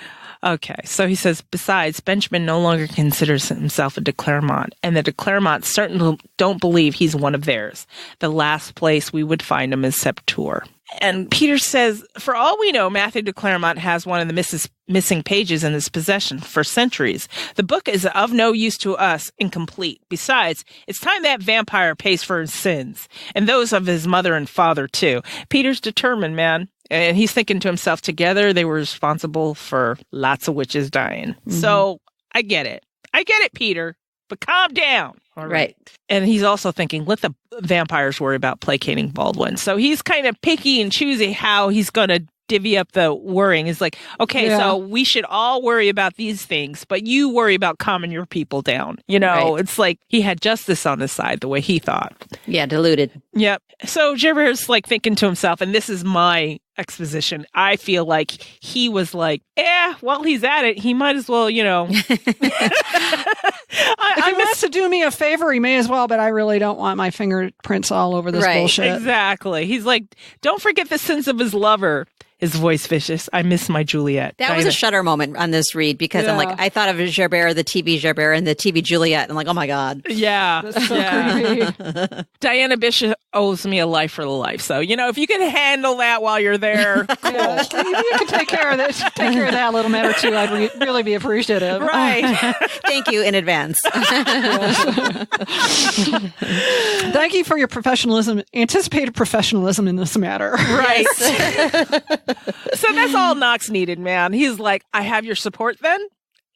Okay, so he says, besides, Benjamin no longer considers himself a de Clermont, and the de Clermonts certainly don't believe he's one of theirs. The last place we would find him is Septour. And Peter says, for all we know, Matthew de Clermont has one of the missing pages in his possession for centuries. The book is of no use to us, incomplete. Besides, it's time that vampire pays for his sins, and those of his mother and father, too. Peter's determined, man. And he's thinking to himself, together they were responsible for lots of witches dying. Mm-hmm. So I get it. Peter. But calm down. All right. And he's also thinking, let the vampires worry about placating Baldwin. So he's kind of picky and choosy how he's going to divvy up the worrying. He's like, okay, so we should all worry about these things, but you worry about calming your people down. It's like he had justice on his side the way he thought. Yeah, deluded. Yep. So Gerbert's like thinking to himself, and this is my exposition. I feel like he was like, while he's at it, he might as well, If he wants to do me a favor, he may as well, but I really don't want my fingerprints all over this bullshit. Exactly. He's like, don't forget the sins of his lover. His voice vicious. I miss my Juliet. That was a shudder moment on this read because I'm like, I thought of Gerbert, the TV Gerbert, and the TV Juliet. And I'm like, oh my God. Yeah. That's so creepy. Diana Bishop owes me a life for the life. So, if you can handle that while you're there, cool. Yeah, if you can take care of that little matter too, I'd really be appreciative. Right. Thank you in advance. Thank you for your anticipated professionalism in this matter. Right. So that's all Knox needed, man. He's like, I have your support then?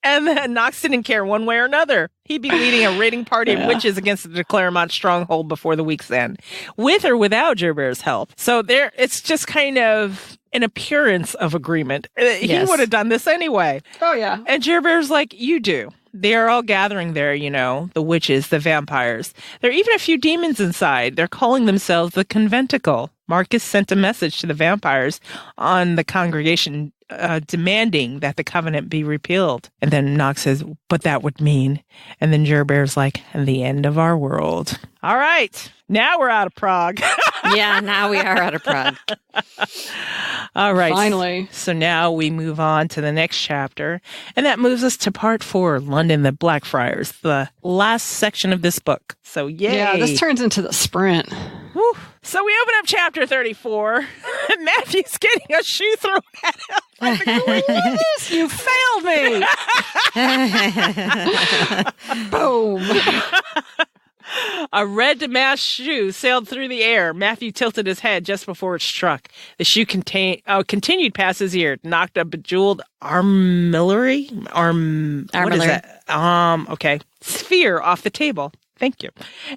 And then Knox didn't care one way or another. He'd be leading a raiding party of witches against the de Clermont stronghold before the week's end, with or without Gerbert's help. So it's just kind of an appearance of agreement. He would have done this anyway. Oh, yeah. And Gerbert's like, you do. They are all gathering there, the witches, the vampires. There are even a few demons inside. They're calling themselves the Conventicle. Marcus sent a message to the vampires on the congregation demanding that the covenant be repealed. And then Knox says, but that would mean. And then Gerbert's like, the end of our world. All right. Now we're out of Prague. Yeah, now we are out of Prague. All right. Finally. So now we move on to the next chapter. And that moves us to part 4, London, the Blackfriars, the last section of this book. So yay. Yeah, this turns into the sprint. Whew. So we open up chapter 34, and Matthew's getting a shoe thrown at him. By the queen. You failed me. Boom. A red damask shoe sailed through the air. Matthew tilted his head just before it struck. The shoe continued past his ear, knocked a bejeweled armillary? What is that? Okay. Sphere off the table. Thank you.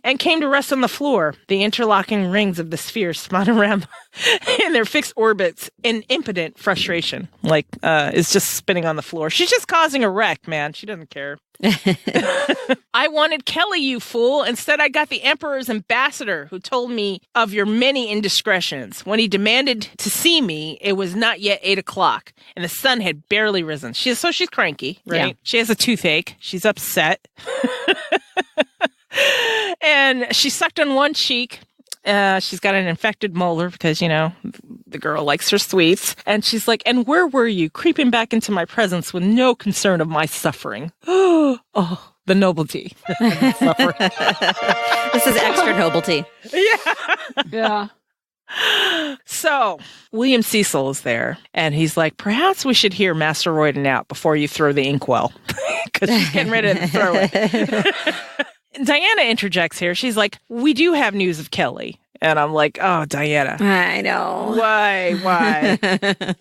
And came to rest on the floor. The interlocking rings of the sphere spun around in their fixed orbits in impotent frustration. Like, is just spinning on the floor. She's just causing a wreck, man. She doesn't care. I wanted Kelly, you fool. Instead, I got the Emperor's ambassador who told me of your many indiscretions. When he demanded to see me, it was not yet 8 o'clock, and the sun had barely risen. She's cranky, right? Yeah. She has a toothache. She's upset. And she sucked on one cheek. She's got an infected molar because, the girl likes her sweets. And she's like, and where were you, creeping back into my presence with no concern of my suffering? Oh, the nobility. Suffering. This is extra nobility. Yeah. So, William Cecil is there, and he's like, perhaps we should hear Master Royden out before you throw the inkwell. Because she's getting ready to throw it. Diana interjects here. She's like, we do have news of Kelly. And I'm like, oh, Diana. I know. Why?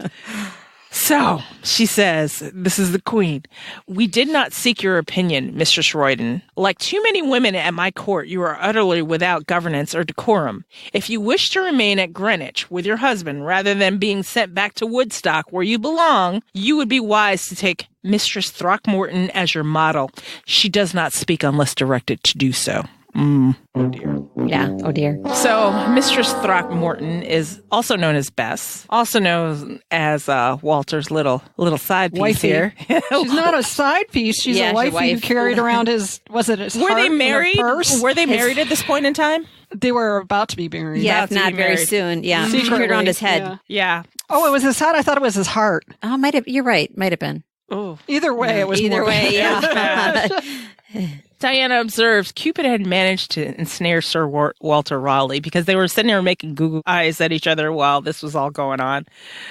So, she says, this is the queen. We did not seek your opinion, Mistress Royden. Like too many women at my court, you are utterly without governance or decorum. If you wish to remain at Greenwich with your husband rather than being sent back to Woodstock where you belong, you would be wise to take Mistress Throckmorton as your model. She does not speak unless directed to do so. Oh, dear. Yeah. Oh, dear. So, Mistress Throckmorton is also known as Bess, also known as Walter's little side piece Wifey. here. She's not a side piece. She's Yeah, a she's wifey wife. who carried around his Were heart they in her married? purse. Were they married at this point in time? They were about to be married. Yeah, About if to not be very married. soon. Yeah. She Secretly, carried around his head. yeah. Yeah. Oh, it was his head? I thought it was his heart. Oh, might have. You're right. Might have been. Oh. Either way, it was Either more way, bad. yeah. Diana observes Cupid had managed to ensnare Sir Walter Raleigh because they were sitting there making Google eyes at each other while this was all going on.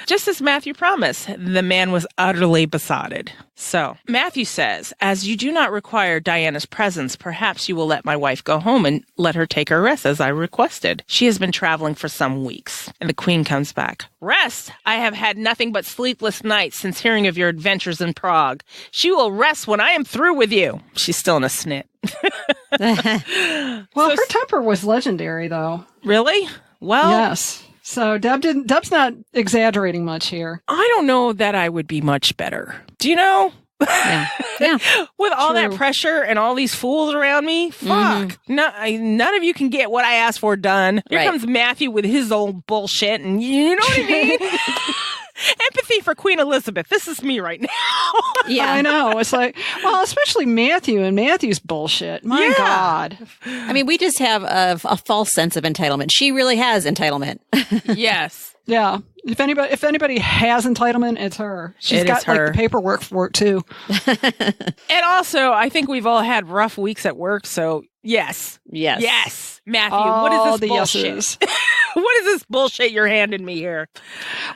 Just as Matthew promised, the man was utterly besotted. So, Matthew says, as you do not require Diana's presence, perhaps you will let my wife go home and let her take her rest as I requested. She has been traveling for some weeks. And the queen comes back. Rest? I have had nothing but sleepless nights since hearing of your adventures in Prague. She will rest when I am through with you. She's still in a snit. Well, her temper was legendary, though. Really? Well, Yes. So Deb's not exaggerating much here. I don't know that I would be much better. Do you know? Yeah. Yeah. With all that True. pressure and all these fools around me, fuck. None of you can get what I asked for done. Here Right. comes Matthew with his old bullshit, and you know what I mean? Empathy for Queen Elizabeth. This is me right now. Yeah. I know. It's like, well, especially Matthew and Matthew's bullshit. My Yeah. God. I mean, we just have a false sense of entitlement. She really has entitlement. Yes. Yeah. If anybody has entitlement, it's her. She's It is got her. like the paperwork for it too. And also, I think we've all had rough weeks at work, so yes. Yes. Yes. Matthew, All what is the this bullshit? yeses. What is this bullshit you're handing me here?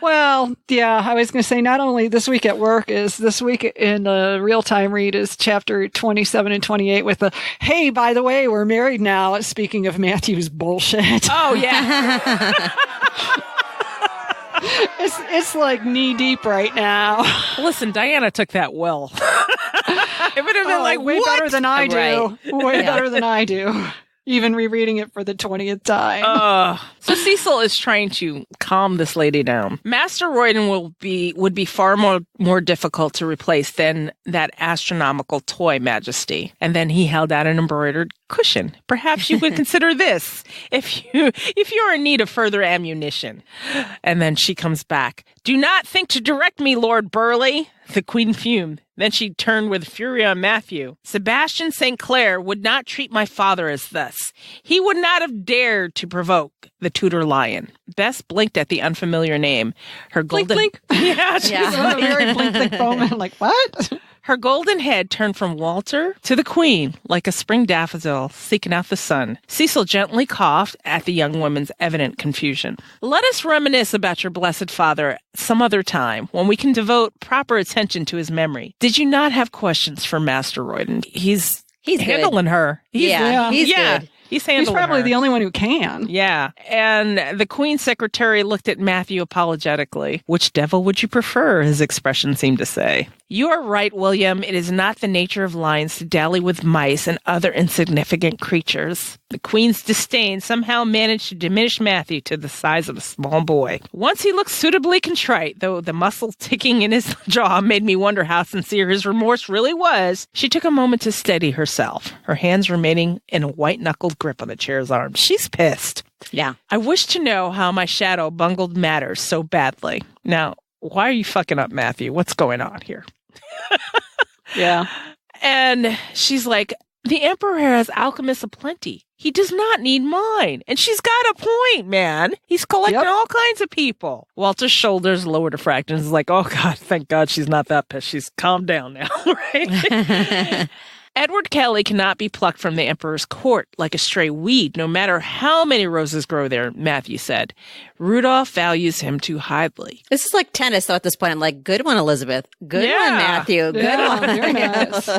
Well, yeah, I was going to say not only this week at work is this week in the real time read is chapter 27 and 28 with the, hey, by the way, we're married now. Speaking of Matthew's bullshit. Oh, yeah. It's like knee deep right now. Listen, Diana took that well. It would have been like, way what? better than I do. Right. Way better than I do. Even rereading it for the 20th time. So Cecil is trying to calm this lady down. Master Royden would be far more difficult to replace than that astronomical toy Majesty. And then he held out an embroidered cushion. Perhaps you would consider this if you are in need of further ammunition. And then she comes back. Do not think to direct me, Lord Burleigh. The queen fumed. Then she turned with fury on Matthew. Sebastian St. Clair would not treat my father as thus. He would not have dared to provoke the Tudor lion. Bess blinked at the unfamiliar name. Her golden blink. Yeah, she's Yeah. Very blink, blink, moment. Like, what? Her golden head turned from Walter to the queen, like a spring daffodil seeking out the sun. Cecil gently coughed at the young woman's evident confusion. Let us reminisce about your blessed father some other time, when we can devote proper attention to his memory. Did you not have questions for Master Royden? He's He's handling her. He's He's good. He's handling He's probably her. the only one who can. Yeah. And the Queen's secretary looked at Matthew apologetically. Which devil would you prefer? His expression seemed to say. You are right, William. It is not the nature of lions to dally with mice and other insignificant creatures. The Queen's disdain somehow managed to diminish Matthew to the size of a small boy. Once he looked suitably contrite, though the muscle ticking in his jaw made me wonder how sincere his remorse really was. She took a moment to steady herself, her hands remaining in a white-knuckled grip on the chair's arm. She's pissed. Yeah. I wish to know how my shadow bungled matters so badly. Now, why are you fucking up, Matthew? What's going on here? Yeah. And she's like, the emperor has alchemists aplenty. He does not need mine. And she's got a point, man. He's collecting all kinds of people. Walter's shoulders lowered a fraction. He's like, oh, God, thank God she's not that pissed. She's calmed down now, right? Edward Kelly cannot be plucked from the emperor's court like a stray weed, no matter how many roses grow there, Matthew said. Rudolph values him too highly. This is like tennis, though, at this point. I'm like, good one, Elizabeth. Good one, Matthew. Good Yeah, one. very nice.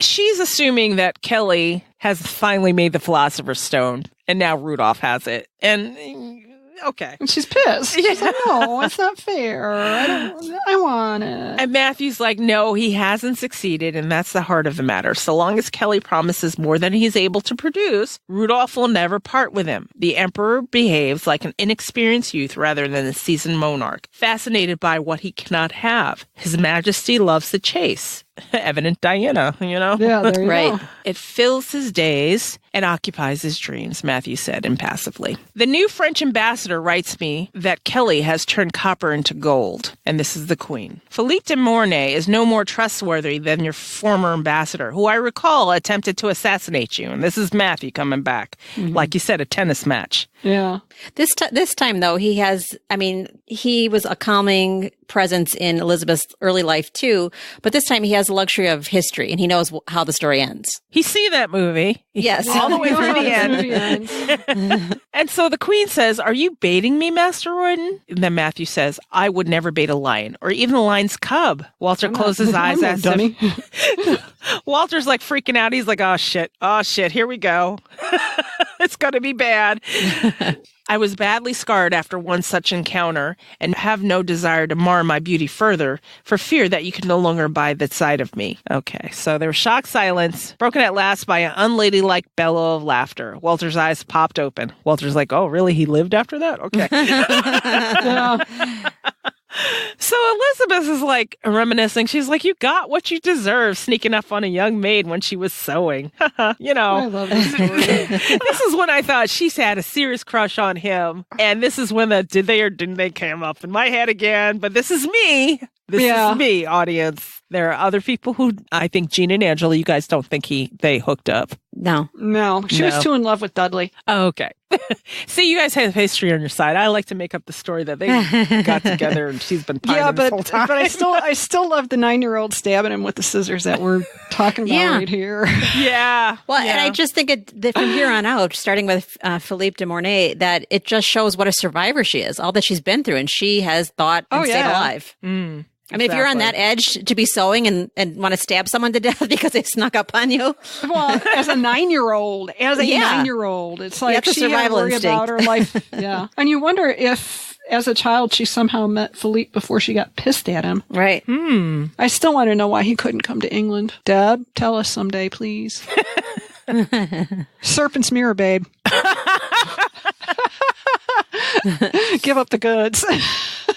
She's assuming that Kelly has finally made the Philosopher's Stone, and now Rudolph has it. And, okay. And she's pissed. She's like, no, it's not fair. I want it. And Matthew's like, no, he hasn't succeeded, and that's the heart of the matter. So long as Kelly promises more than he's able to produce, Rudolph will never part with him. The emperor behaves like an inexperienced youth rather than a seasoned monarch, fascinated by what he cannot have. His Majesty loves the chase. evident Diana, Yeah, there you Right. go. It fills his days and occupies his dreams, Matthew said impassively. The new French ambassador writes me that Kelly has turned copper into gold, and this is the Queen. Philippe de Mornay is no more trustworthy than your former ambassador, who I recall attempted to assassinate you. And this is Matthew coming back. Like you said, a tennis match. Yeah. This time, though, he was a calming presence in Elizabeth's early life, too. But this time he has the luxury of history, and he knows how the story ends. He's seen that movie. Yes. All the way through the end. Movie ends. And so the Queen says, "Are you baiting me, Master Royden?" And then Matthew says, "I would never bait a lion, or even a lion's cub." Walter closes his eyes I'm no dummy. Walter's like freaking out. He's like, oh shit, here we go. It's going to be bad. I was badly scarred after one such encounter and have no desire to mar my beauty further for fear that you can no longer abide the sight of me. Okay, so there was shocked silence, broken at last by an unladylike bellow of laughter. Walter's eyes popped open. Walter's like, oh, really? He lived after that? Okay. Yeah. So Elizabeth is like reminiscing. She's like, you got what you deserve, sneaking up on a young maid when she was sewing. I love this story. This is when I thought she's had a serious crush on him. And this is when the did they or didn't they came up in my head again. But this is me. This is me, audience. There are other people who I think Gene and Angela, you guys don't think they hooked up. No. No, she was too in love with Dudley. Oh, okay. See, you guys have history on your side. I like to make up the story that they got together and she's been pining this whole time. But I still love the 9-year-old stabbing him with the scissors that we're talking about right here. Yeah. Well, and I just think that from here on out, starting with Philippe de Mornay, that it just shows what a survivor she is, all that she's been through, and she has thought and stayed alive. I mean, if you're on that edge to be sewing and want to stab someone to death because they snuck up on you. Well, as a 9-year-old, it's like the she had to survival worry instinct. about her life. Yeah. And you wonder if, as a child, she somehow met Philippe before she got pissed at him. Right. I still want to know why he couldn't come to England. Deb, tell us someday, please. Serpent's mirror, babe. Give up the goods.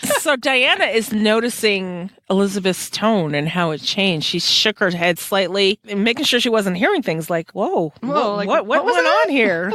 So Diana is noticing Elizabeth's tone and how it changed. She shook her head slightly and making sure she wasn't hearing things like, whoa, like, what went on here?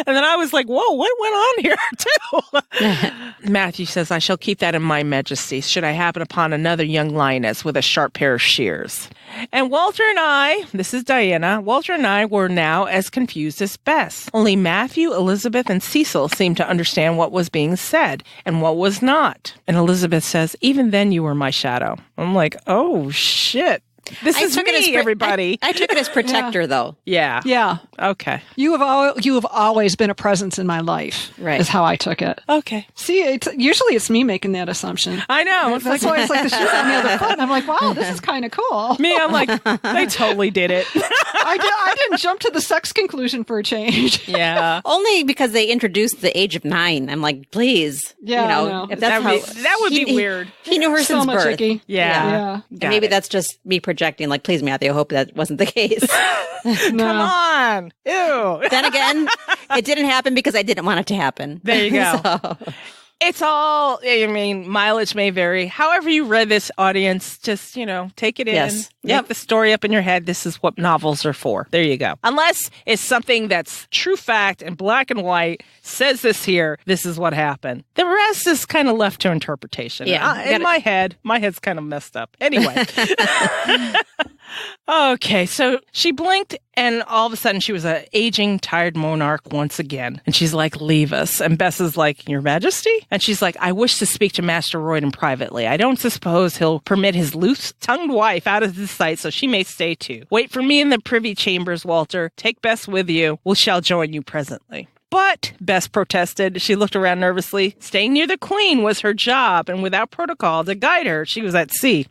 And then I was like, whoa, what went on here too? Matthew says, I shall keep that in mind, Majesty, should I happen upon another young lioness with a sharp pair of shears. And Walter and I, this is Diana, Walter and I were now as confused as Bess. Only Matthew, Elizabeth, and Cecil seemed to understand what was being said and what was not. And Elizabeth says, even then you were my shadow. I'm like, oh, shit. This is me, everybody. I took it as protector, though. Yeah. Yeah. Okay. You have always been a presence in my life. Right. Is how I took it. Okay. See, usually it's me making that assumption. I know. That's why it's like the shoe on the other foot. And I'm like, wow, this is kind of cool. Me, I'm like, they totally did it. I didn't jump to the sex conclusion for a change. Yeah. Only because they introduced the age of 9. I'm like, please. Yeah, you know, I know. if that's that would be weird. He knew her So since much birth. icky. Yeah. And maybe that's just me projecting. Like, please, Matthew, I hope that wasn't the case. Come on. Ew. Then again, it didn't happen because I didn't want it to happen. There you go. So, It's all, I mean, mileage may vary. However you read this, audience, just, take it in. Yes. Make the story up in your head. This is what novels are for. There you go. Unless it's something that's true fact and black and white, says this here, this is what happened. The rest is kind of left to interpretation. Yeah. In my head's kind of messed up. Anyway. Okay, so she blinked and all of a sudden she was an aging, tired monarch once again. And she's like, leave us. And Bess is like, Your Majesty? And she's like, I wish to speak to Master Royden privately. I don't suppose he'll permit his loose-tongued wife out of his sight, so she may stay too. Wait for me in the privy chambers, Walter. Take Bess with you. We shall join you presently. But, Bess protested. She looked around nervously. Staying near the Queen was her job, and without protocol to guide her, she was at sea.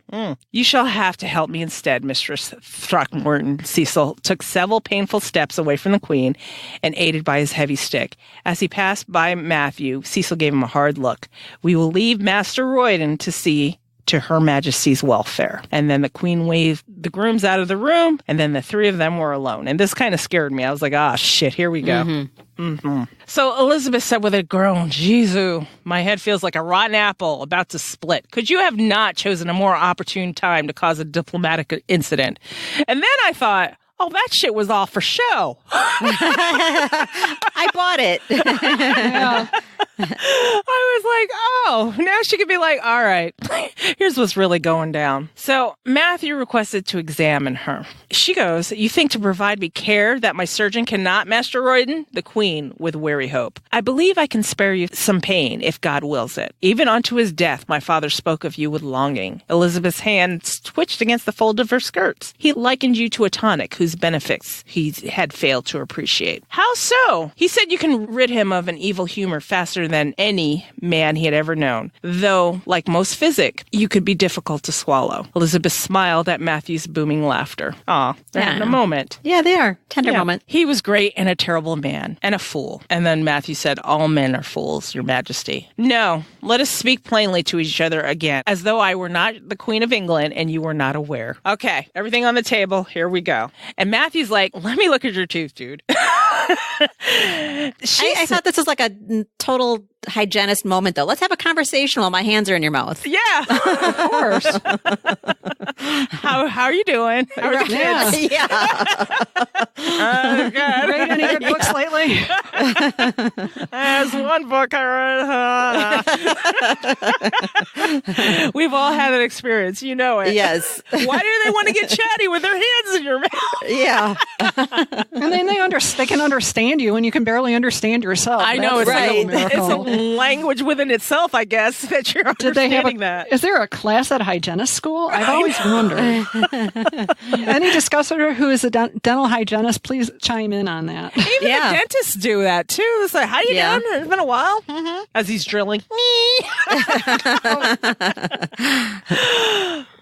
You shall have to help me instead, Mistress Throckmorton. Cecil took several painful steps away from the Queen and aided by his heavy stick. As he passed by Matthew, Cecil gave him a hard look. We will leave Master Royden to see to Her Majesty's welfare. And then the Queen waved the grooms out of the room, and then the three of them were alone. And this kind of scared me. I was like, shit, here we go. So Elizabeth said with a groan, "Jesus, my head feels like a rotten apple about to split. Could you have not chosen a more opportune time to cause a diplomatic incident?" And then I thought, oh, that shit was all for show. I bought it. Yeah. I was like, oh, now she could be like, all right, here's what's really going down. So Matthew requested to examine her. She goes, "You think to provide me care that my surgeon cannot, Master Royden?" The Queen with weary hope. "I believe I can spare you some pain if God wills it. Even unto his death, my father spoke of you with longing." Elizabeth's hands twitched against the fold of her skirts. "He likened you to a tonic whose benefits he had failed to appreciate." "How so?" "He said you can rid him of an evil humor faster than any man he had ever known, though, like most physic, you could be difficult to swallow." Elizabeth smiled at Matthew's booming laughter. Aw, they're having a moment. Yeah, they are. Tender moment. "He was great and a terrible man, and a fool." And then Matthew said, "All men are fools, Your Majesty. No, let us speak plainly to each other again, as though I were not the Queen of England and you were not aware. Okay, everything on the table, here we go." And Matthew's like, "Let me look at your tooth, dude." I thought this was like a total hygienist moment, though. Let's have a conversation while my hands are in your mouth. Yeah, of course. How are you doing? How are the kids? Yeah. Good. Read any good books lately? There's one book I read. We've all had that experience. You know it. Yes. Why do they want to get chatty with their hands in your mouth? Yeah. And then they can understand you, and you can barely understand yourself. I know, That's it's a real right. It's a miracle. language within itself, I guess, that you're understanding that. Is there a class at hygienist school? I've always wondered. Any discusser who is a dental hygienist, please chime in on that. Even the dentists do that too. It's like, "How you doing? It's been a while." Mm-hmm. As he's drilling.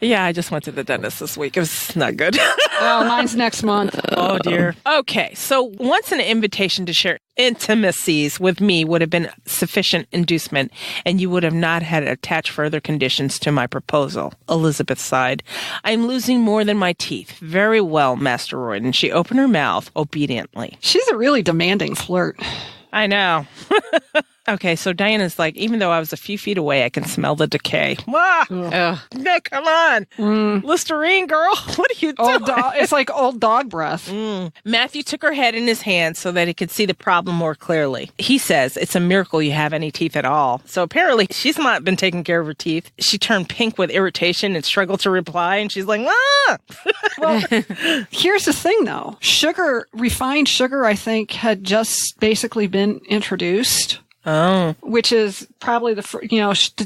Yeah, I just went to the dentist this week. It was not good. Well, mine's next month. Oh, dear. Okay, so once an invitation to share intimacies with me would have been sufficient inducement, and you would have not had to attach further conditions to my proposal. Elizabeth sighed. "I am losing more than my teeth." "Very well, Master Royden." She opened her mouth obediently. She's a really demanding flirt. I know. Okay, so Diana's like, "Even though I was a few feet away, I can smell the decay." Ah! No, come on. Listerine, girl. What are you doing? It's like old dog breath. Matthew took her head in his hands so that he could see the problem more clearly. He says, "It's a miracle you have any teeth at all." So apparently she's not been taking care of her teeth. She turned pink with irritation and struggled to reply. And she's like, "Ah!" Well, here's the thing, though. Refined sugar, I think, had just basically been introduced. Oh. Which is probably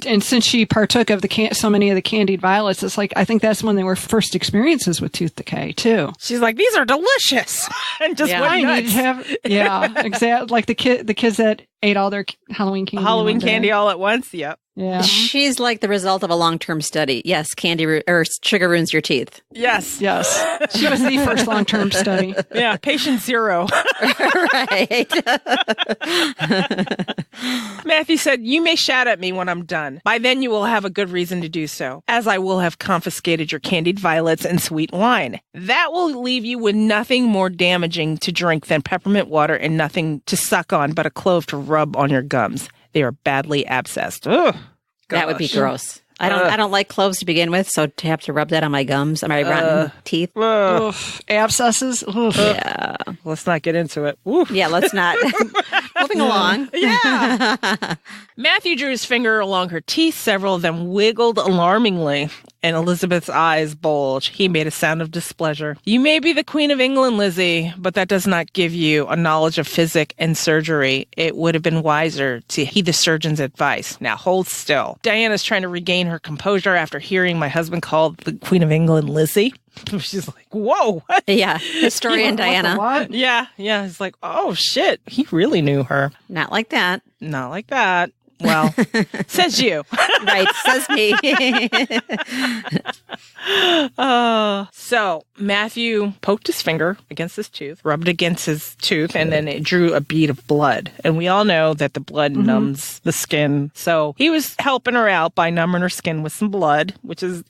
and since she partook of so many of the candied violets, it's like, I think that's when they were first experiences with tooth decay, too. She's like, "These are delicious." And just went nuts. Exactly. Like the kids that ate all their Halloween candy. Halloween candy all at once. Yep. Yeah. She's like the result of a long-term study. Yes, or sugar ruins your teeth. Yes. She was the first long-term study. Yeah, patient zero. Right. Matthew said, "You may shout at me when I'm done. By then you will have a good reason to do so, as I will have confiscated your candied violets and sweet wine. That will leave you with nothing more damaging to drink than peppermint water, and nothing to suck on but a clove to rub on your gums. They are badly abscessed." Ugh. That would be gross. I don't like cloves to begin with, so to have to rub that on my gums, on my rotten teeth. Abscesses. Yeah. Let's not get into it. Oof. Yeah, let's not. Moving along. Yeah. Matthew drew his finger along her teeth. Several of them wiggled alarmingly, and Elizabeth's eyes bulged. He made a sound of displeasure. "You may be the Queen of England, Lizzie, but that does not give you a knowledge of physic and surgery. It would have been wiser to heed the surgeon's advice. Now hold still." Diana's trying to regain her composure after hearing my husband called the Queen of England Lizzie. She's like, "Whoa, what?" Yeah, historian Diana. What? Yeah. It's like, oh shit, he really knew her. Not like that. Not like that. Well, says you. Right, says me. So Matthew poked his finger against his tooth, rubbed against his tooth, and then it drew a bead of blood. And we all know that the blood numbs the skin. So he was helping her out by numbing her skin with some blood, which is,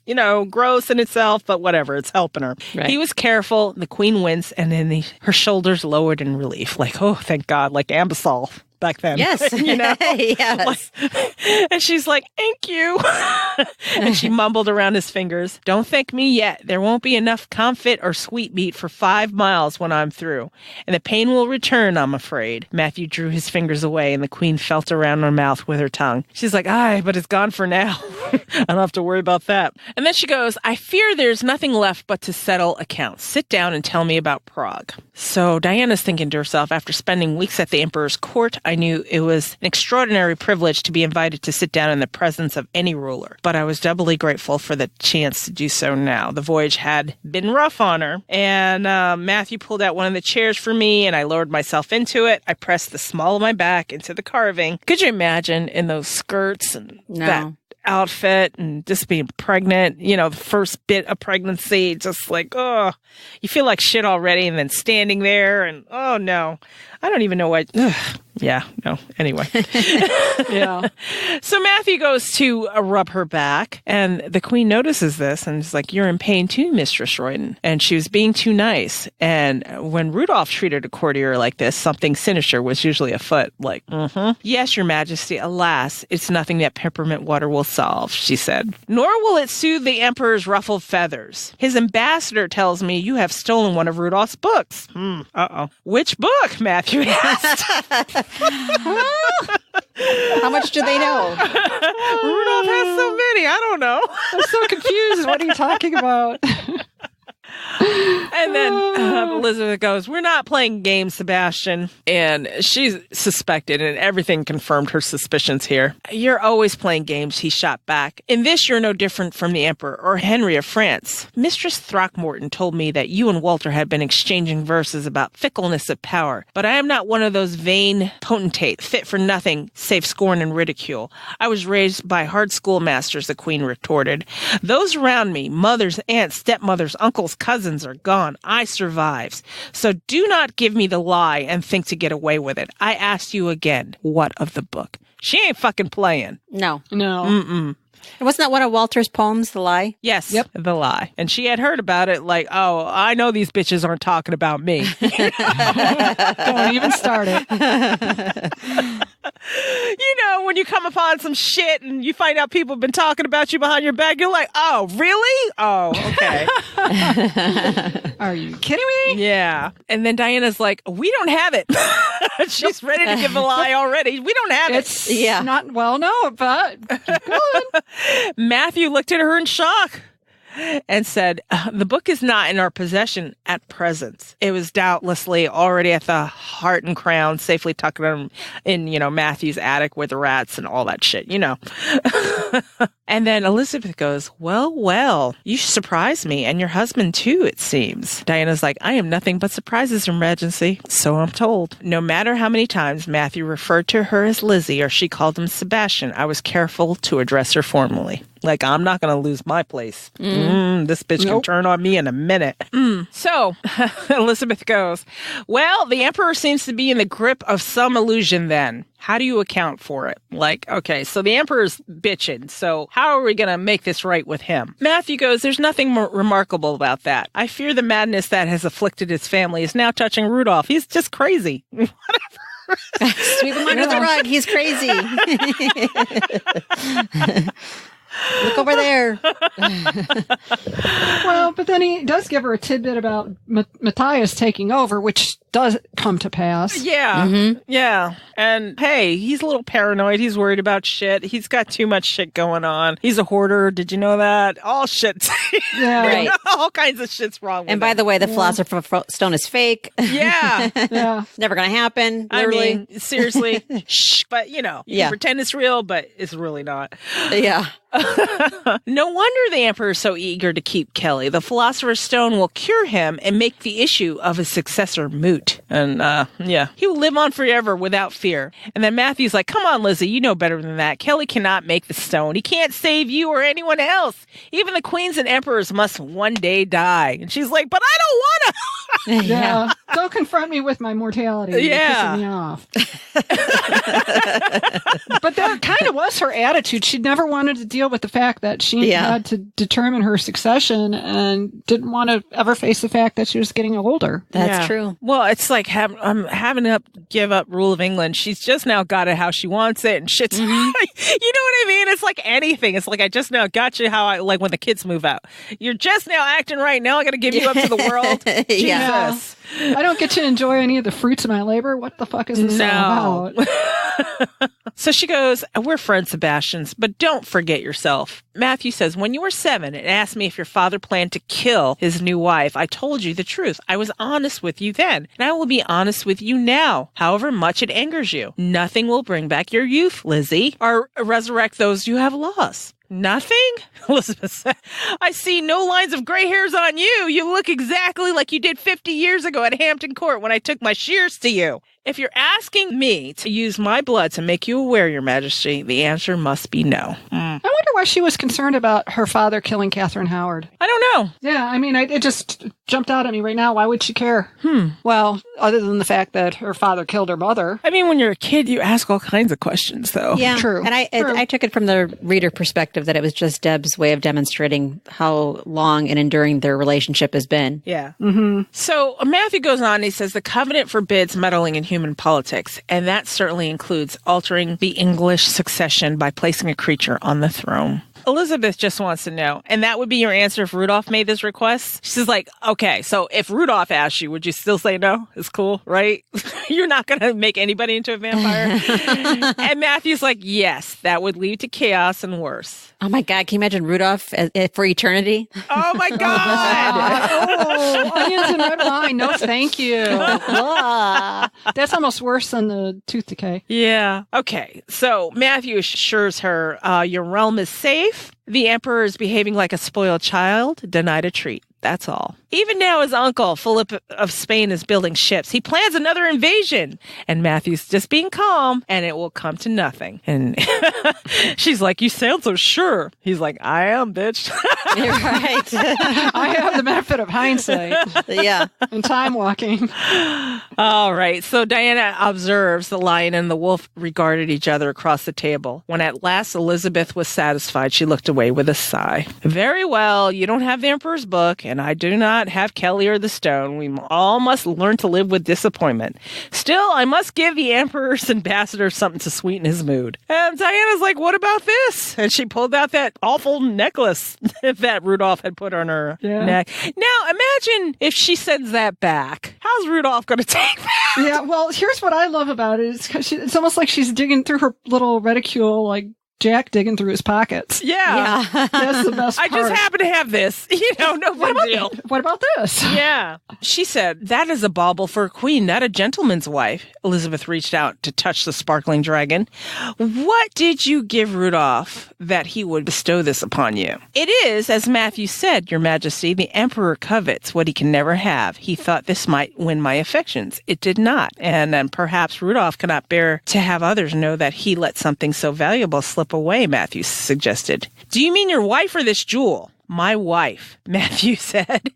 gross in itself, but whatever, it's helping her. Right. He was careful. The queen winced, and then her shoulders lowered in relief. Like, oh, thank God, like Ambisol back then. Yes. Yes. And she's like, thank you. And she mumbled around his fingers, don't thank me yet. There won't be enough comfit or sweetmeat for 5 miles when I'm through. And the pain will return, I'm afraid. Matthew drew his fingers away, and the queen felt around her mouth with her tongue. She's like, aye, but it's gone for now. I don't have to worry about that. And then she goes, I fear there's nothing left but to settle accounts. Sit down and tell me about Prague. So Diana's thinking to herself, after spending weeks at the emperor's court, I knew it was an extraordinary privilege to be invited to sit down in the presence of any ruler. But I was doubly grateful for the chance to do so now. The voyage had been rough on her, and Matthew pulled out one of the chairs for me, and I lowered myself into it. I pressed the small of my back into the carving. Could you imagine in those skirts and that outfit and just being pregnant, the first bit of pregnancy, just like, oh, you feel like shit already, and then standing there and, oh no, I don't even know what. Yeah, no. Anyway. Yeah. So Matthew goes to rub her back, and the queen notices this and is like, you're in pain too, Mistress Royden. And she was being too nice. And when Rudolph treated a courtier like this, something sinister was usually afoot. Like, yes, Your Majesty, alas, it's nothing that peppermint water will solve, she said. Nor will it soothe the emperor's ruffled feathers. His ambassador tells me you have stolen one of Rudolph's books. Uh-oh. Which book? Matthew asked. How much do they know? Rudolph has so many. I don't know. I'm so confused. What are you talking about? And then Elizabeth goes, we're not playing games, Sebastian. And she's suspected, and everything confirmed her suspicions here. You're always playing games, he shot back. In this, you're no different from the Emperor or Henry of France. Mistress Throckmorton told me that you and Walter had been exchanging verses about fickleness of power. But I am not one of those vain potentates, fit for nothing save scorn and ridicule. I was raised by hard schoolmasters, the queen retorted. Those around me, mothers, aunts, stepmothers, uncles, cousins are gone. I survives. So do not give me the lie and think to get away with it. I asked you again, what of the book? She ain't fucking playing. No. Mm-mm. Wasn't that one of Walter's poems, The Lie? Yes. Yep. The Lie. And she had heard about it like, oh, I know these bitches aren't talking about me. Don't even start it. When you come upon some shit and you find out people have been talking about you behind your back, you're like, oh, really? Oh, okay. Are you kidding me? Yeah. And then Diana's like, we don't have it. She's ready to give the lie already. We don't have It's it. not, well, no, but keep going. Matthew looked at her in shock and said, the book is not in our possession at present. It was doubtlessly already at the Heart and Crown, safely tucked in, Matthew's attic with the rats and all that shit, And then Elizabeth goes, well, you surprised me, and your husband too, it seems. Diana's like, I am nothing but surprises, Your Majesty. So I'm told. No matter how many times Matthew referred to her as Lizzie or she called him Sebastian, I was careful to address her formally. Like, I'm not going to lose my place. This bitch can turn on me in a minute. So, Elizabeth goes, well, the emperor seems to be in the grip of some illusion then. How do you account for it? Like, okay, so the emperor's bitching. So how are we going to make this right with him? Matthew goes, there's nothing more remarkable about that. I fear the madness that has afflicted his family is now touching Rudolph. He's just crazy. Whatever. Sweep him under the rug. He's crazy. Look over there. Well, but then he does give her a tidbit about Matthias taking over, which does come to pass. Yeah. Mm-hmm. Yeah. And hey, he's a little paranoid. He's worried about shit. He's got too much shit going on. He's a hoarder. Did you know that? All shit. Yeah. Right. All kinds of shit's wrong with And by the way, the Philosopher's Stone is fake. Yeah. Yeah. Never going to happen. Literally. I mean, seriously. Shh. But, you can pretend it's real, but it's really not. Yeah. No wonder the emperor is so eager to keep Kelly. The Philosopher's Stone will cure him and make the issue of his successor moot. cute. And he will live on forever without fear. And then Matthew's like, come on, Lizzie, you know better than that. Kelly cannot make the stone. He can't save you or anyone else. Even the queens and emperors must one day die. And she's like, but I don't want to. Yeah. Don't confront me with my mortality. You're pissing me off. But that kind of was her attitude. She never wanted to deal with the fact that she had to determine her succession and didn't want to ever face the fact that she was getting older. That's true. Well, it's like I'm having to give up rule of England. She's just now got it how she wants it, and shit's. You know what I mean? It's like anything. It's like I just now got you how I like when the kids move out. You're just now acting right. Now I got to give you up to the world. Jesus. I don't get to enjoy any of the fruits of my labor. What the fuck is this all about? So she goes, we're friends, Sebastians, but don't forget yourself. Matthew says, when you were 7 and asked me if your father planned to kill his new wife, I told you the truth. I was honest with you then, and I will be honest with you now, however much it angers you. Nothing will bring back your youth, Lizzie, or resurrect those you have lost. Nothing? Elizabeth said, I see no lines of gray hairs on you. You look exactly like you did 50 years ago at Hampton Court when I took my shears to you. If you're asking me to use my blood to make you aware, Your Majesty, the answer must be no. I wonder why she was concerned about her father killing Catherine Howard. I don't know. Yeah, I mean, it just jumped out at me right now. Why would she care? Well, other than the fact that her father killed her mother. I mean, when you're a kid, you ask all kinds of questions, though. Yeah, True. And I took it from the reader perspective that it was just Deb's way of demonstrating how long and enduring their relationship has been. Yeah. So Matthew goes on and he says, the covenant forbids meddling in human politics, and that certainly includes altering the English succession by placing a creature on the throne. Elizabeth just wants to know, and that would be your answer if Rudolph made this request? She's like, okay, so if Rudolph asked you, would you still say no? It's cool, right? You're not going to make anybody into a vampire? And Matthew's like, yes, that would lead to chaos and worse. Oh my God, can you imagine Rudolph for eternity? Oh my God! Onions and red wine. No, thank you. That's almost worse than the tooth decay. Yeah. Okay. So Matthew assures her, your realm is safe. The emperor is behaving like a spoiled child, denied a treat. That's all. Even now, his uncle, Philip of Spain, is building ships. He plans another invasion. And Matthew's just being calm, and it will come to nothing. And she's like, you sound so sure. He's like, I am, bitch. You're right. I have the benefit of hindsight. Yeah. And time walking. All right. So Diana observes the lion and the wolf regarded each other across the table. When at last Elizabeth was satisfied, she looked away with a sigh. Very well. You don't have the Emperor's book, and I do not have Kelly or the stone. We all must learn to live with disappointment. Still, I must give the Emperor's ambassador something to sweeten his mood. And Diana's like, what about this? And she pulled out that awful necklace that Rudolph had put on her neck. Now, imagine if she sends that back. How's Rudolph going to take that? Yeah, well, here's what I love about it. It's almost like she's digging through her little reticule, like Jack digging through his pockets. Yeah. That's the best part. I just happen to have this. No big deal. What about this? Yeah. She said, that is a bauble for a queen, not a gentleman's wife. Elizabeth reached out to touch the sparkling dragon. What did you give Rudolph that he would bestow this upon you? It is, as Matthew said, Your Majesty, the Emperor covets what he can never have. He thought this might win my affections. It did not. And perhaps Rudolph cannot bear to have others know that he let something so valuable slip away, Matthew suggested. Do you mean your wife or this jewel? My wife, Matthew said.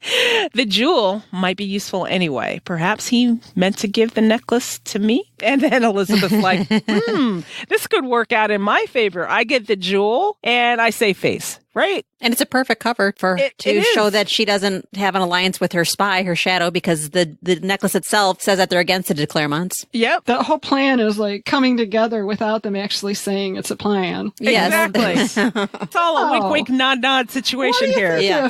The jewel might be useful anyway. Perhaps he meant to give the necklace to me? And then Elizabeth's like, this could work out in my favor. I get the jewel and I save face, right? And it's a perfect cover to show that she doesn't have an alliance with her spy, her shadow, because the necklace itself says that they're against the de Clermonts. Yep. The whole plan is like coming together without them actually saying it's a plan. Yes. Exactly. It's all a wink, wink, nod, nod situation here. Yeah.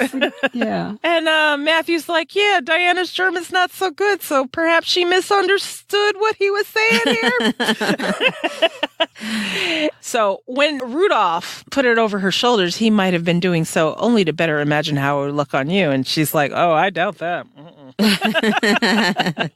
And Matthew's like, yeah, Diana's German's not so good, so perhaps she misunderstood what he was saying here. So when Rudolph put it over her shoulders, he might have been doing so only to better imagine how it would look on you. And she's like, oh, I doubt that. If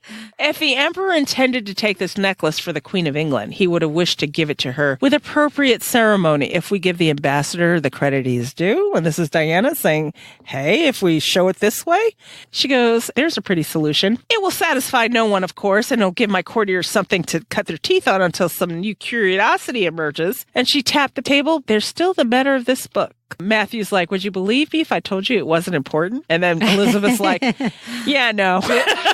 the emperor intended to take this necklace for the Queen of England, he would have wished to give it to her with appropriate ceremony. If we give the ambassador the credit he is due, and this is Diana saying, hey, if we show it this way, she goes, there's a pretty solution. It will satisfy no one, of course, and it'll give my courtiers something to cut their teeth on until some new curiosity emerges. And she tapped the table. There's still the matter of this book. Matthew's like, would you believe me if I told you it wasn't important? And then Elizabeth's like, yeah, no.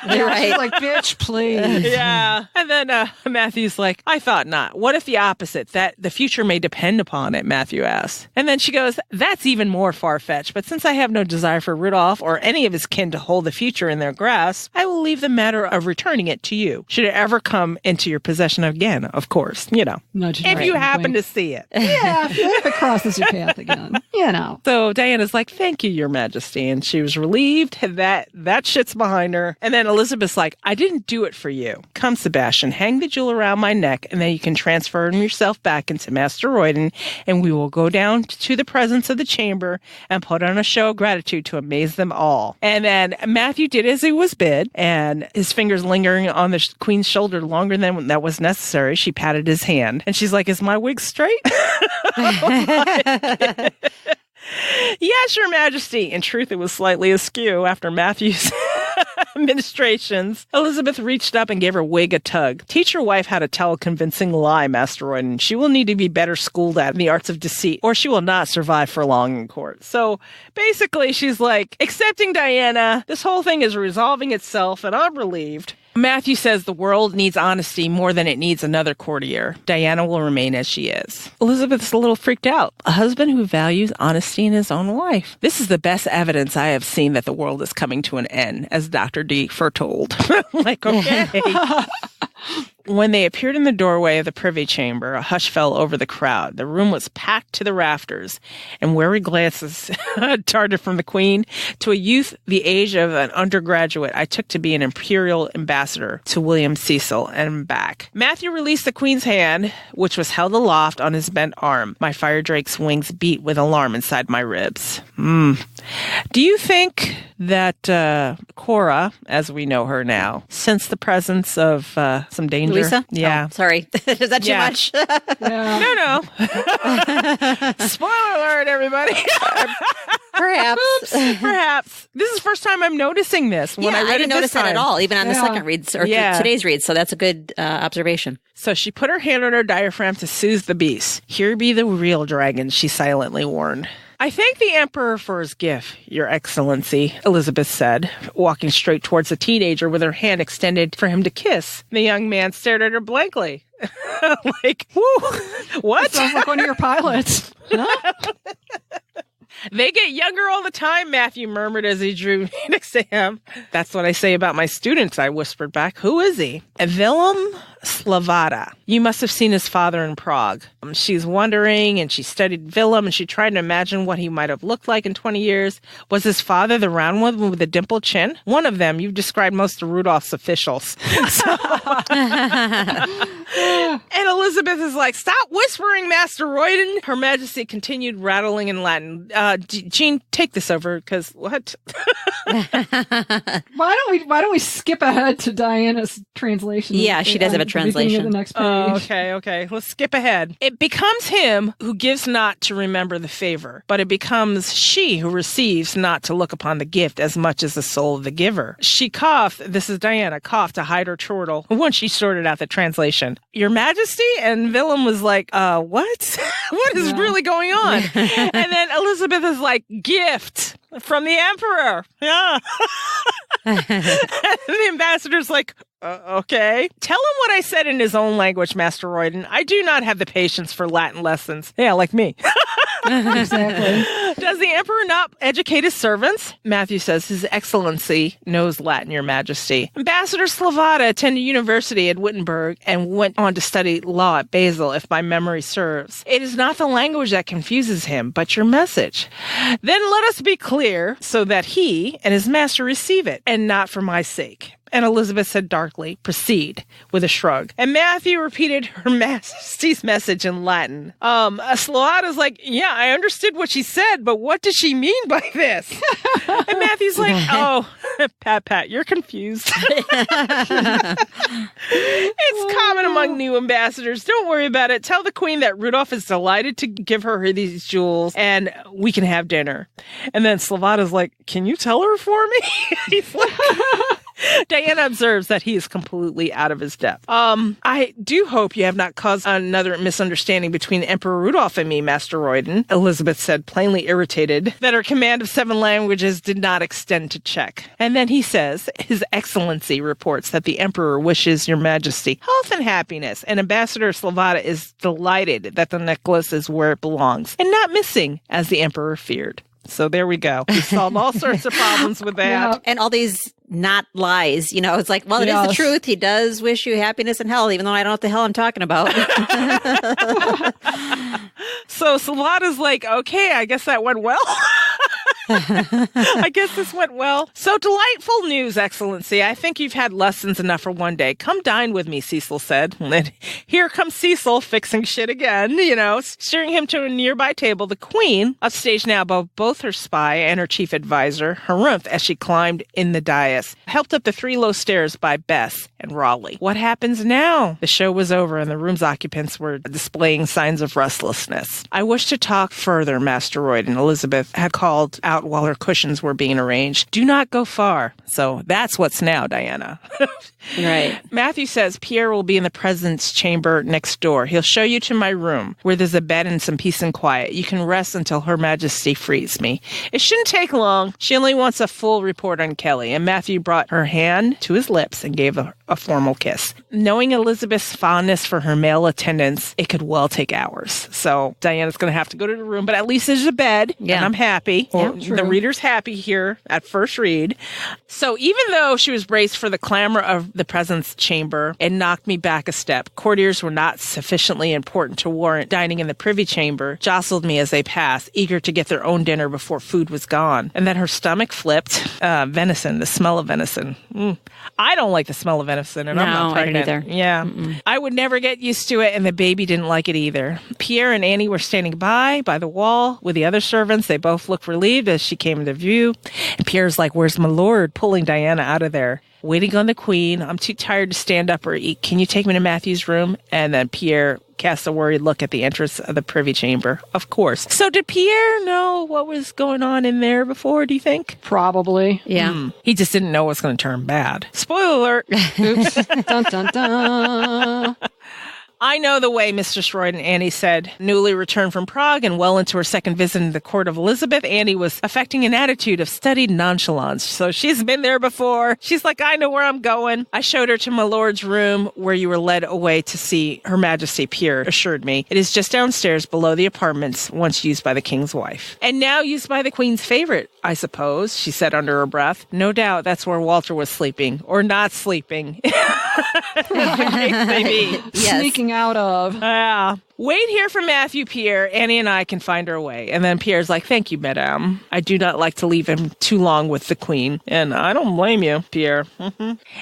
You're right. She's like, bitch, please. Yeah. And then Matthew's like, I thought not. What if the opposite, that the future may depend upon it, Matthew asks. And then she goes, that's even more far-fetched. But since I have no desire for Rudolph or any of his kin to hold the future in their grasp, I will leave the matter of returning it to you. Should it ever come into your possession again, of course, you know. If you happen to see it. Yeah, if it crosses your path again. You know. So Diana's like, thank you, Your Majesty. And she was relieved that shit's behind her. And then Elizabeth's like, I didn't do it for you. Come, Sebastian, hang the jewel around my neck, and then you can transfer yourself back into Master Royden, and we will go down to the presence of the chamber and put on a show of gratitude to amaze them all. And then Matthew did as he was bid, and his fingers lingering on the queen's shoulder longer than that was necessary. She patted his hand, and she's like, is my wig straight? Yes, Your Majesty. In truth, it was slightly askew after Matthew's administrations. Elizabeth reached up and gave her wig a tug. Teach your wife how to tell a convincing lie, Master Royden. She will need to be better schooled at the arts of deceit, or she will not survive for long in court. So basically, she's like, accepting Diana, this whole thing is resolving itself, and I'm relieved. Matthew says the world needs honesty more than it needs another courtier. Diana will remain as she is. Elizabeth's a little freaked out. A husband who values honesty in his own wife. This is the best evidence I have seen that the world is coming to an end, as Dr. D foretold. Like, okay. When they appeared in the doorway of the privy chamber, a hush fell over the crowd. The room was packed to the rafters, and wary glances darted from the queen to a youth the age of an undergraduate I took to be an imperial ambassador to William Cecil and back. Matthew released the queen's hand, which was held aloft on his bent arm. My fire drake's wings beat with alarm inside my ribs. Do you think that Cora, as we know her now, sensed the presence of some danger? Louisa? Yeah. Oh, sorry. Is that too much? No. Spoiler alert, everybody. Perhaps. Perhaps. This is the first time I'm noticing this. When I read didn't notice it at all, even on the second read, or today's read. So that's a good observation. So she put her hand on her diaphragm to soothe the beast. Here be the real dragons, she silently warned. I thank the Emperor for his gift, Your Excellency, Elizabeth said, walking straight towards the teenager with her hand extended for him to kiss. The young man stared at her blankly. Like, whoo, what? Sounds like one of your pilots. Huh? They get younger all the time, Matthew murmured as he drew next to him. That's what I say about my students, I whispered back. Who is he? Willem Slavata. You must have seen his father in Prague. She's wondering, and she studied Willem, and she tried to imagine what he might have looked like in 20 years. Was his father the round one with the dimpled chin? One of them. You've described most of Rudolph's officials. And Elizabeth is like, stop whispering, Master Royden. Her Majesty continued rattling in Latin. Jean, take this over, because what? Why don't we skip ahead to Diana's translation? Yeah, she does have a translation. The next page. Okay. Let's skip ahead. It becomes him who gives not to remember the favor, but it becomes she who receives not to look upon the gift as much as the soul of the giver. She coughed, this is Diana, coughed to hide her chortle when she sorted out the translation. Your Majesty? And Willem was like, what? What is really going on? And then Elizabeth is like, gift from the Emperor. Yeah. And the ambassador's like, okay. Tell him what I said in his own language, Master Royden. I do not have the patience for Latin lessons. Yeah, like me. Exactly. Does the emperor not educate his servants? Matthew says, His Excellency knows Latin, Your Majesty. Ambassador Slavata attended university at Wittenberg and went on to study law at Basel, if my memory serves. It is not the language that confuses him, but your message. Then let us be clear so that he and his master receive it, and not for my sake. And Elizabeth said darkly, proceed, with a shrug. And Matthew repeated Her Majesty's message in Latin. Sloata's like, yeah, I understood what she said, but what does she mean by this? And Matthew's like, oh, Pat, you're confused. It's common among new ambassadors. Don't worry about it. Tell the queen that Rudolph is delighted to give her these jewels and we can have dinner. And then Sloata's like, can you tell her for me? He's like... Diana observes that he is completely out of his depth. I do hope you have not caused another misunderstanding between Emperor Rudolph and me, Master Royden, Elizabeth said, plainly irritated that her command of 7 languages did not extend to Czech. And then he says, His Excellency reports that the Emperor wishes Your Majesty health and happiness, and Ambassador Slovata is delighted that the necklace is where it belongs, and not missing, as the Emperor feared. So there we go. We solved all sorts of problems with that. Yeah. And all these not lies, it's like, well, it is the truth. He does wish you happiness and health, even though I don't know what the hell I'm talking about. So Slovata's like, okay, I guess that went well. I guess this went well. So delightful news, Excellency. I think you've had lessons enough for one day. Come dine with me, Cecil said. And here comes Cecil fixing shit again, steering him to a nearby table. The queen, upstage now above both her spy and her chief advisor, harumphed as she climbed in the dais, helped up the 3 low stairs by Bess and Raleigh. What happens now? The show was over and the room's occupants were displaying signs of restlessness. I wish to talk further, Master Royden, Elizabeth had called out while her cushions were being arranged. Do not go far. So that's what's now, Diana. Right. Matthew says Pierre will be in the presence chamber next door. He'll show you to my room where there's a bed and some peace and quiet. You can rest until Her Majesty frees me. It shouldn't take long. She only wants a full report on Kelly. And Matthew brought her hand to his lips and gave a formal kiss. Knowing Elizabeth's fondness for her male attendants, it could well take hours. So Diana's going to have to go to the room, but at least there's a bed. Yeah. And I'm happy. Yeah, the reader's happy here at first read. So even though she was braced for the clamor of the presence chamber, it knocked me back a step. Courtiers were not sufficiently important to warrant dining in the privy chamber, jostled me as they passed, eager to get their own dinner before food was gone. And then her stomach flipped. Venison, the smell of venison. I don't like the smell of venison, and I'm not pregnant. I don't either. Yeah. I would never get used to it, and the baby didn't like it either. Pierre and Annie were standing by the wall with the other servants. They both looked relieved as she came into view. And Pierre's like, where's my lord? Pulling Diana out of there. Waiting on the queen. I'm too tired to stand up or eat. Can you take me to Matthew's room? And then Pierre cast a worried look at the entrance of the privy chamber. Of course. So did Pierre know what was going on in there before, do you think? Probably. Yeah. He just didn't know it was going to turn bad. Spoiler alert. Oops. Dun, dun, dun. I know the way, Mistress Royden, Annie said. Newly returned from Prague and well into her second visit in the court of Elizabeth, Annie was affecting an attitude of studied nonchalance. So she's been there before. She's like, I know where I'm going. I showed her to my lord's room where you were led away to see Her Majesty, Pierre assured me. It is just downstairs below the apartments once used by the king's wife. And now used by the queen's favorite, I suppose, she said under her breath. No doubt that's where Walter was sleeping. Or not sleeping. Maybe. Yes. Sneaking out of. Yeah. Wait here for Matthew, Pierre. Annie and I can find our way. And then Pierre's like, thank you, madame. I do not like to leave him too long with the queen. And I don't blame you, Pierre.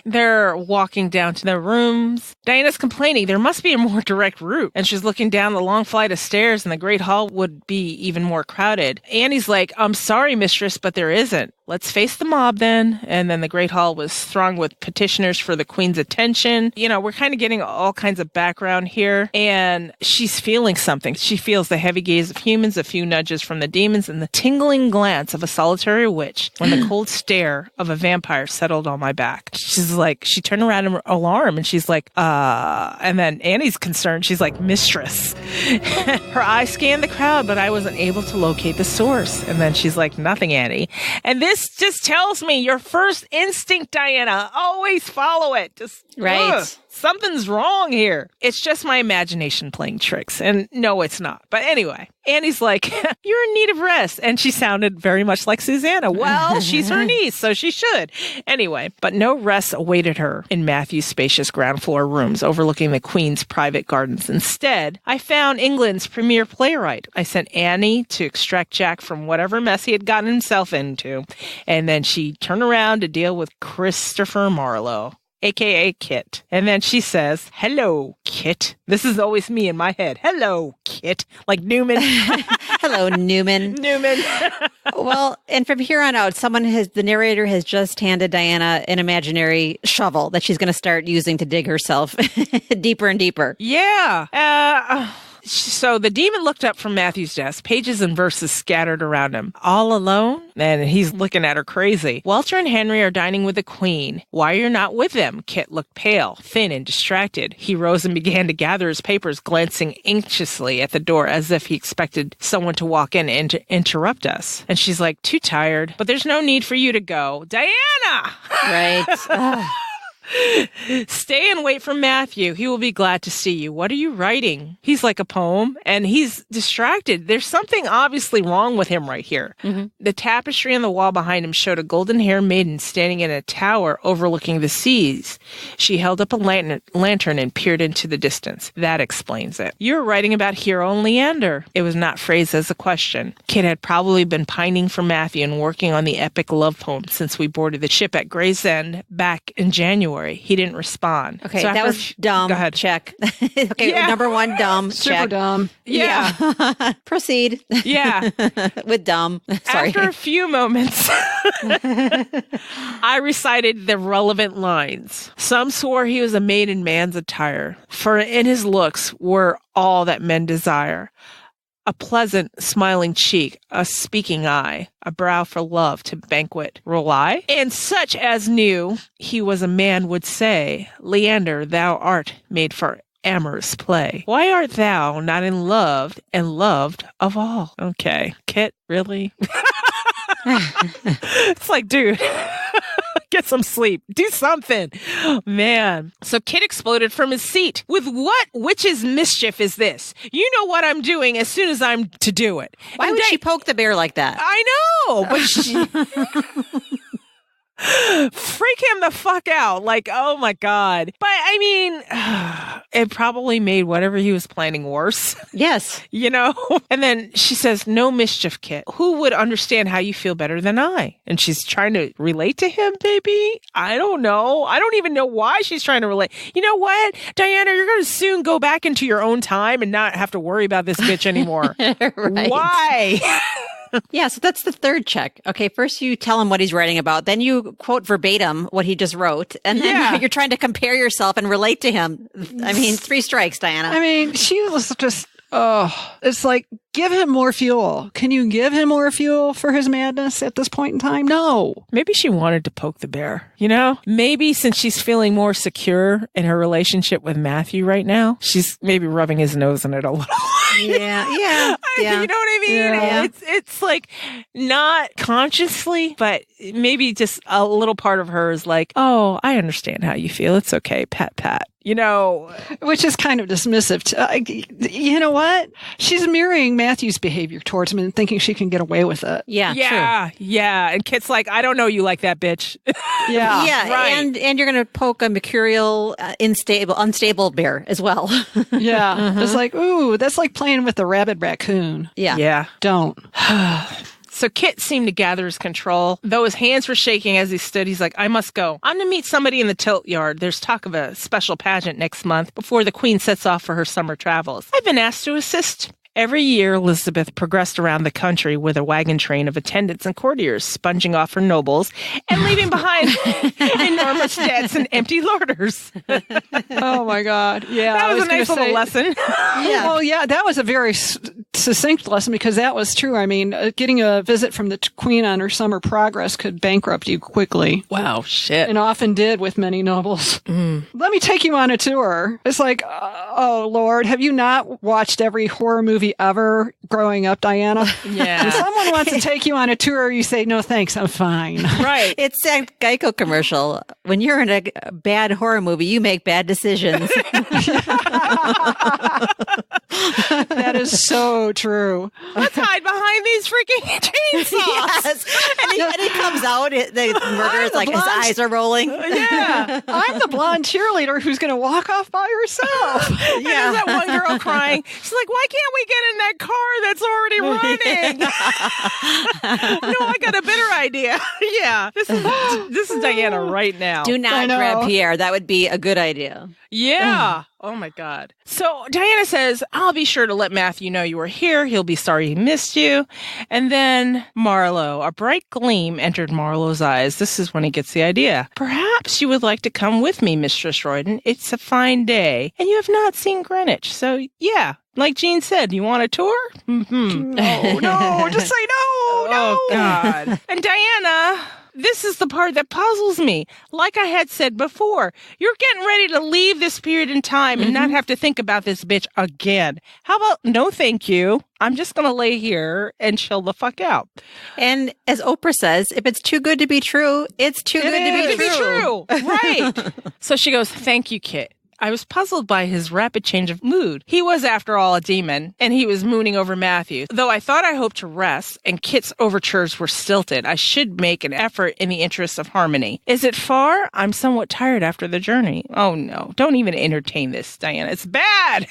They're walking down to their rooms. Diana's complaining there must be a more direct route. And she's looking down the long flight of stairs and the great hall would be even more crowded. Annie's like, I'm sorry, mistress, but there isn't. Let's face the mob then. And then the great hall was thronged with petitioners for the queen's attention. We're kind of getting all kinds of background here. And she's feeling something. She feels the heavy gaze of humans, a few nudges from the demons, and the tingling glance of a solitary witch when the cold stare of a vampire settled on my back. She's like, she turned around in alarm and she's like, and then Annie's concerned. She's like, mistress. Her eyes scanned the crowd, but I wasn't able to locate the source. And then she's like, nothing, Annie. And this just tells me your first instinct, Diana, always follow it. Just right. Something's wrong here. It's just my imagination playing tricks. And no, it's not. But anyway, Annie's like, you're in need of rest. And she sounded very much like Susanna. Well, she's her niece, so she should. Anyway, but no rest awaited her in Matthew's spacious ground floor rooms overlooking the Queen's private gardens. Instead, I found England's premier playwright. I sent Annie to extract Jack from whatever mess he had gotten himself into. And then she turned around to deal with Christopher Marlowe, a.k.a. Kit. And then she says, hello, Kit. This is always me in my head. Hello, Kit. Like Newman. Hello, Newman. Newman. Well, and from here on out, the narrator has just handed Diana an imaginary shovel that she's going to start using to dig herself deeper and deeper. Yeah. So the demon looked up from Matthew's desk, pages and verses scattered around him. All alone? And he's looking at her crazy. Walter and Henry are dining with the Queen. Why are you not with them? Kit looked pale, thin, and distracted. He rose and began to gather his papers, glancing anxiously at the door as if he expected someone to walk in and to interrupt us. And she's like, too tired, but there's no need for you to go. Diana! Right. Stay and wait for Matthew. He will be glad to see you. What are you writing? He's like a poem, and he's distracted. There's something obviously wrong with him right here. Mm-hmm. The tapestry on the wall behind him showed a golden-haired maiden standing in a tower overlooking the seas. She held up a lantern and peered into the distance. That explains it. You're writing about Hero and Leander. It was not phrased as a question. Kit had probably been pining for Matthew and working on the epic love poem since we boarded the ship at Gravesend back in January. He didn't respond. Okay, so that was dumb. Go ahead. Check. Okay, yeah. Number one, dumb. Super check. dumb. Yeah. Proceed. Yeah. With dumb. Sorry. After a few moments, I recited the relevant lines. Some swore he was a maid in man's attire, for in his looks were all that men desire. A pleasant, smiling cheek, a speaking eye, a brow for love to banquet rely. And such as knew he was a man would say, Leander, thou art made for amorous play. Why art thou not in love and loved of all? Okay. Kit, really? It's like, dude, get some sleep. Do something. Man. So Kit exploded from his seat. With what witch's mischief is this? You know what I'm doing as soon as I'm to do it. Why would she poke the bear like that? I know, but she... Freak him the fuck out. Like, oh my God. But I mean, it probably made whatever he was planning worse. Yes. You know? And then she says, no mischief, Kit. Who would understand how you feel better than I? And she's trying to relate to him, baby. I don't know. I don't even know why she's trying to relate. You know what, Diana, you're going to soon go back into your own time and not have to worry about this bitch anymore. Right. Why? Yeah, so that's the third check. Okay, first you tell him what he's writing about, then you quote verbatim what he just wrote, and then you're trying to compare yourself and relate to him. I mean, 3 strikes, Diana. I mean, she was just, it's like, give him more fuel. Can you give him more fuel for his madness at this point in time? No. Maybe she wanted to poke the bear, you know? Maybe since she's feeling more secure in her relationship with Matthew right now, she's maybe rubbing his nose in it a little. Yeah. You know what I mean? Yeah. It's like not consciously, but maybe just a little part of her is like, oh, I understand how you feel. It's okay. Pat, pat. You know, which is kind of dismissive. You know what? She's mirroring Matthew's behavior towards him and thinking she can get away with it. Yeah, true. Yeah. And Kit's like, I don't know you like that, bitch. Yeah, right. And you're going to poke a mercurial, unstable bear as well. Yeah, It's like, ooh, that's like playing with a rabid raccoon. Yeah. Don't. So Kit seemed to gather his control. Though his hands were shaking as he stood, he's like, I must go. I'm to meet somebody in the tilt yard. There's talk of a special pageant next month before the Queen sets off for her summer travels. I've been asked to assist. Every year, Elizabeth progressed around the country with a wagon train of attendants and courtiers, sponging off her nobles and leaving behind enormous debts and empty larders. Oh, my God. Yeah. That was a nice little lesson. Yeah. Well, yeah, that was a very succinct lesson because that was true. I mean, getting a visit from the Queen on her summer progress could bankrupt you quickly. Wow, shit. And often did with many nobles. Let me take you on a tour. It's like, oh, Lord, have you not watched every horror movie ever growing up, Diana? Yeah. When someone wants to take you on a tour, you say, no, thanks, I'm fine. Right. It's a Geico commercial. When you're in a bad horror movie, you make bad decisions. That is so true. Let's hide behind these freaking chainsaws. Yes. And he comes out, the murderer is like, his eyes are rolling. Yeah. I'm the blonde cheerleader who's going to walk off by herself. And there's that one girl crying. She's like, why can't we get in that car that's already running? No, I got a better idea. Yeah. This is Diana right now. Do not grab Pierre. That would be a good idea. Yeah. Oh my God. So Diana says, I'll be sure to let Matthew know you were here. He'll be sorry he missed you. And then Marlowe, a bright gleam entered Marlowe's eyes. This is when he gets the idea. Perhaps you would like to come with me, Mistress Royden. It's a fine day and you have not seen Greenwich. So yeah, like Jean said, you want a tour? Mm-hmm. No, just say no. Oh God. And Diana, this is the part that puzzles me. Like I had said before, you're getting ready to leave this period in time and not have to think about this bitch again. How about no thank you? I'm just going to lay here and chill the fuck out. And as Oprah says, if it's too good to be true, it's too good to be true. Right. So she goes, thank you, Kit. I was puzzled by his rapid change of mood. He was, after all, a demon, and he was mooning over Matthew. Though I thought I hoped to rest, and Kit's overtures were stilted, I should make an effort in the interest of harmony. Is it far? I'm somewhat tired after the journey. Oh, no. Don't even entertain this, Diana. It's bad.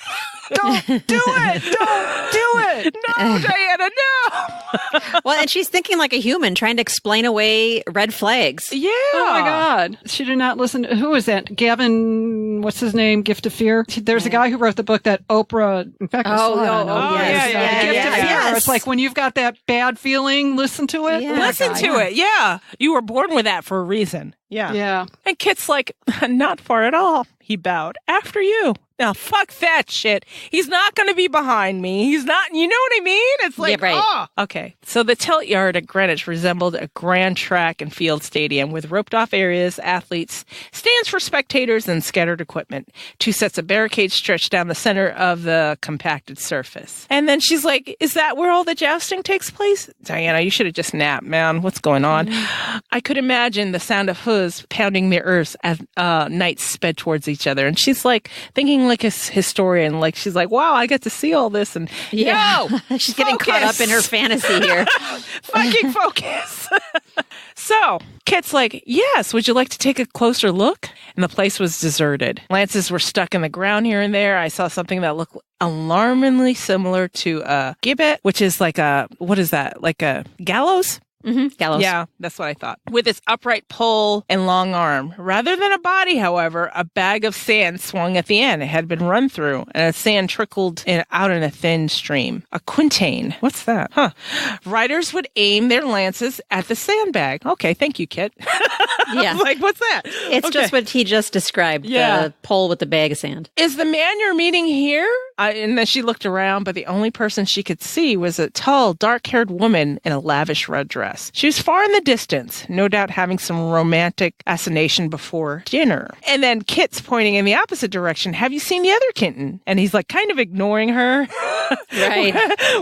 Don't do it. Don't do it. No, Diana, no. Well, and she's thinking like a human, trying to explain away red flags. Yeah. Oh, my God. She did not listen. Who was that? Gavin, what's his name? Gift of Fear. There's a guy who wrote the book that Oprah, in fact, yes. Gift of Fear. It's like when you've got that bad feeling, listen to it. Yeah. Listen to it. Yeah. You were born with that for a reason. Yeah. Yeah. And Kit's like, not far at all. He bowed. After you. Now, fuck that shit. He's not going to be behind me. He's not, you know what I mean? It's like, oh. Okay. So the tilt yard at Greenwich resembled a grand track and field stadium with roped off areas, athletes, stands for spectators, and scattered equipment. 2 sets of barricades stretched down the center of the compacted surface. And then she's like, is that where all the jousting takes place? Diana, you should have just napped, man. What's going on? I could imagine the sound of hooves pounding the earth as knights sped towards each other. And she's like, thinking like a historian, like she's like, wow, I get to see all this. And She's getting caught up in her fantasy here. Fucking focus. So Kit's like, yes, would you like to take a closer look? And the place was deserted. Lances were stuck in the ground here and there. I saw something that looked alarmingly similar to a gibbet, which is like a, what is that? Like a gallows? Gallows. Yeah, that's what I thought. With its upright pole and long arm. Rather than a body, however, a bag of sand swung at the end. It had been run through, and the sand trickled out in a thin stream. A quintain. What's that? Huh. Riders would aim their lances at the sandbag. Okay, thank you, Kit. Yeah. Like, what's that? It's just what he just described, the pole with the bag of sand. Is the man you're meeting here? And then she looked around, but the only person she could see was a tall, dark-haired woman in a lavish red dress. She was far in the distance, no doubt having some romantic assignation before dinner. And then Kit's pointing in the opposite direction. Have you seen the other kitten? And he's like kind of ignoring her. Right.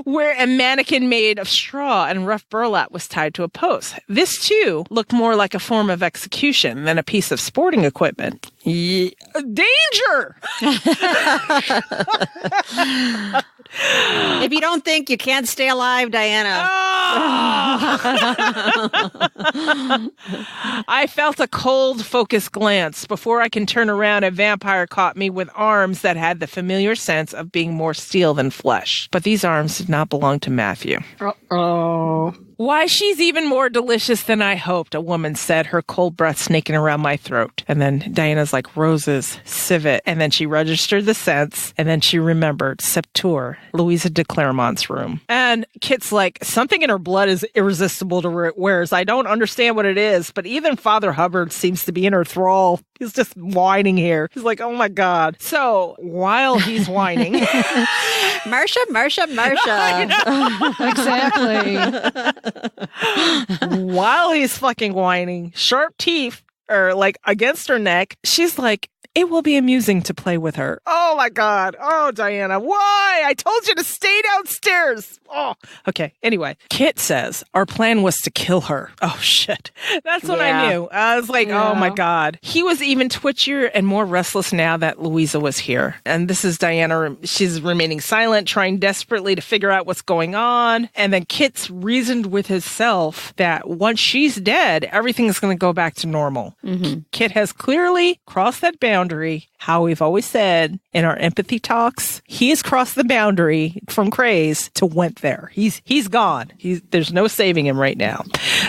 Where a mannequin made of straw and rough burlap was tied to a post. This, too, looked more like a form of execution than a piece of sporting equipment. Danger! If you don't think you can't stay alive, Diana. I felt a cold, focused glance. Before I can turn around, a vampire caught me with arms that had the familiar sense of being more steel than flesh. But these arms did not belong to Matthew. Oh. What Why, she's even more delicious than I hoped, a woman said, her cold breath snaking around my throat. And then Diana's like, roses, civet. And then she registered the scents. And then she remembered Septour, Louisa de Clermont's room. And Kit's like, something in her blood is irresistible to wares. I don't understand what it is, but even Father Hubbard seems to be in her thrall. He's just whining here. He's like, oh my God. So while he's whining. Marcia. Exactly. While he's fucking whining, sharp teeth are like against her neck. She's like, it will be amusing to play with her. Oh my God. Oh, Diana, why? I told you to stay downstairs. Oh, okay. Anyway, Kit says our plan was to kill her. Oh shit. That's what I knew. I was like, oh my God. He was even twitchier and more restless now that Louisa was here. And this is Diana. She's remaining silent, trying desperately to figure out what's going on. And then Kit's reasoned with himself that once she's dead, everything is going to go back to normal. Mm-hmm. Kit has clearly crossed that boundary. How we've always said in our empathy talks, he has crossed the boundary from craze to went there. He's gone. There's no saving him right now.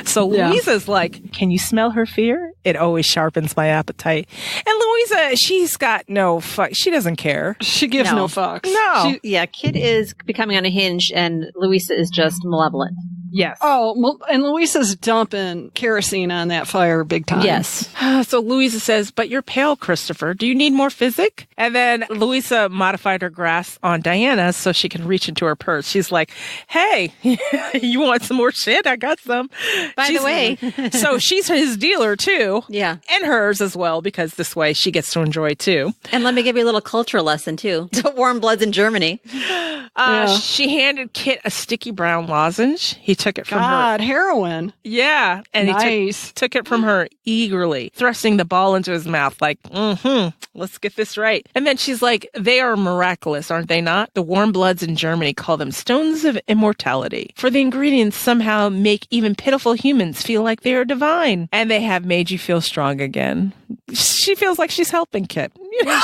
So Louisa's like, can you smell her fear? It always sharpens my appetite. And Louisa, she's got no fuck. She doesn't care. She gives no fucks. No. Kit is becoming unhinged and Louisa is just malevolent. Yes. Oh, and Louisa's dumping kerosene on that fire big time. Yes. So Louisa says, but you're pale, Christopher. Do you need more physic? And then Louisa modified her grasp on Diana so she can reach into her purse. She's like, hey, you want some more shit? I got some. By the way. So she's his dealer too. Yeah. And hers as well, because this way she gets to enjoy too. And let me give you a little cultural lesson too. To warm bloods in Germany. She handed Kit a sticky brown lozenge. He took it from her. Heroin. Yeah. And he took it from her eagerly, thrusting the ball into his mouth like, let's get this right. And then she's like, they are miraculous, aren't they not? The warm bloods in Germany call them stones of immortality, for the ingredients somehow make even pitiful humans feel like they are divine. And they have made you feel strong again. She feels like she's helping Kit. You know?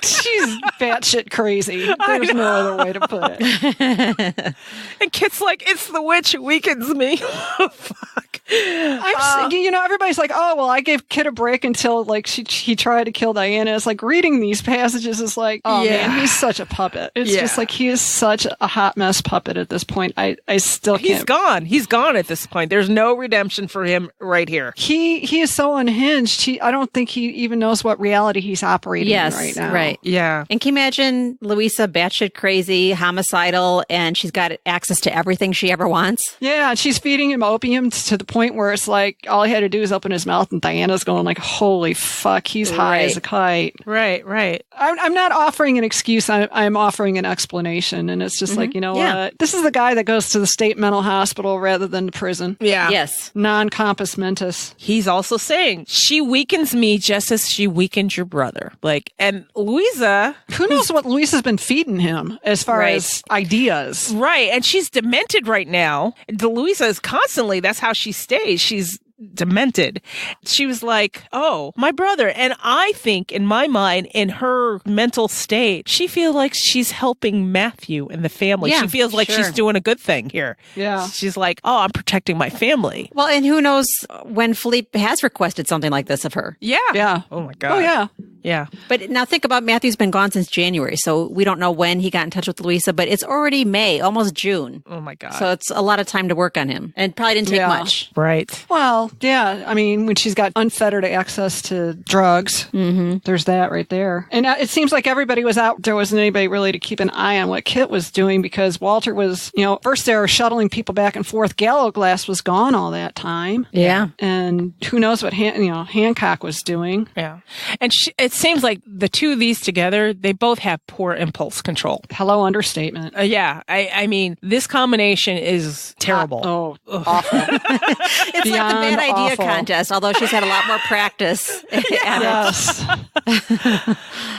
She's batshit crazy. There's no other way to put it. And Kit's like, it's the witch who weakens me. Fuck. Everybody's like, oh, well, I gave Kit a break until like he tried to kill Diana. It's like reading these passages is like, oh man, he's such a puppet. It's just like he is such a hot mess puppet at this point. I still can't. He's gone. He's gone at this point. There's no redemption for him right here. He is so unhinged. I don't think he even knows what reality he's operating in right now. Right. Yeah. And can you imagine Louisa batshit crazy, homicidal, and she's got access to everything she ever wants? Yeah, she's feeding him opium to the point where it's like all he had to do is open his mouth and Diana's going like, holy fuck, he's high as a kite. Right. I'm not offering an excuse. I'm offering an explanation. And it's just like, you know what? This is the guy that goes to the state mental hospital rather than the prison. Yeah. Yes. Non-compos mentis. He's also saying, she weakens me just as she weakened your brother. Like, and Louisa... Who knows what Louisa's been feeding him as far as ideas. Right. And she's demented right now. Louisa is constantly, that's how she stays. She's demented. She was like, oh, my brother. And I think in my mind, in her mental state, she feels like she's helping Matthew and the family. Yeah, she feels like she's doing a good thing here. Yeah. She's like, oh, I'm protecting my family. Well, and who knows when Philippe has requested something like this of her. Yeah. Yeah. Oh my God. Oh yeah. Yeah. But now think about Matthew's been gone since January, so we don't know when he got in touch with Louisa, but it's already May, almost June. Oh my God. So it's a lot of time to work on him. And probably didn't take much. Right. Well, yeah. I mean, when she's got unfettered access to drugs, there's that right there. And it seems like everybody was out. There wasn't anybody really to keep an eye on what Kit was doing because Walter was, first they were shuttling people back and forth. Gallowglass was gone all that time. Yeah. And who knows what Hancock was doing. Yeah. And it seems like the two of these together, they both have poor impulse control. Hello, understatement. Yeah. I mean, this combination is terrible. Awful. It's Beyond like the bad idea awful. contest, although she's had a lot more practice at it. Yes.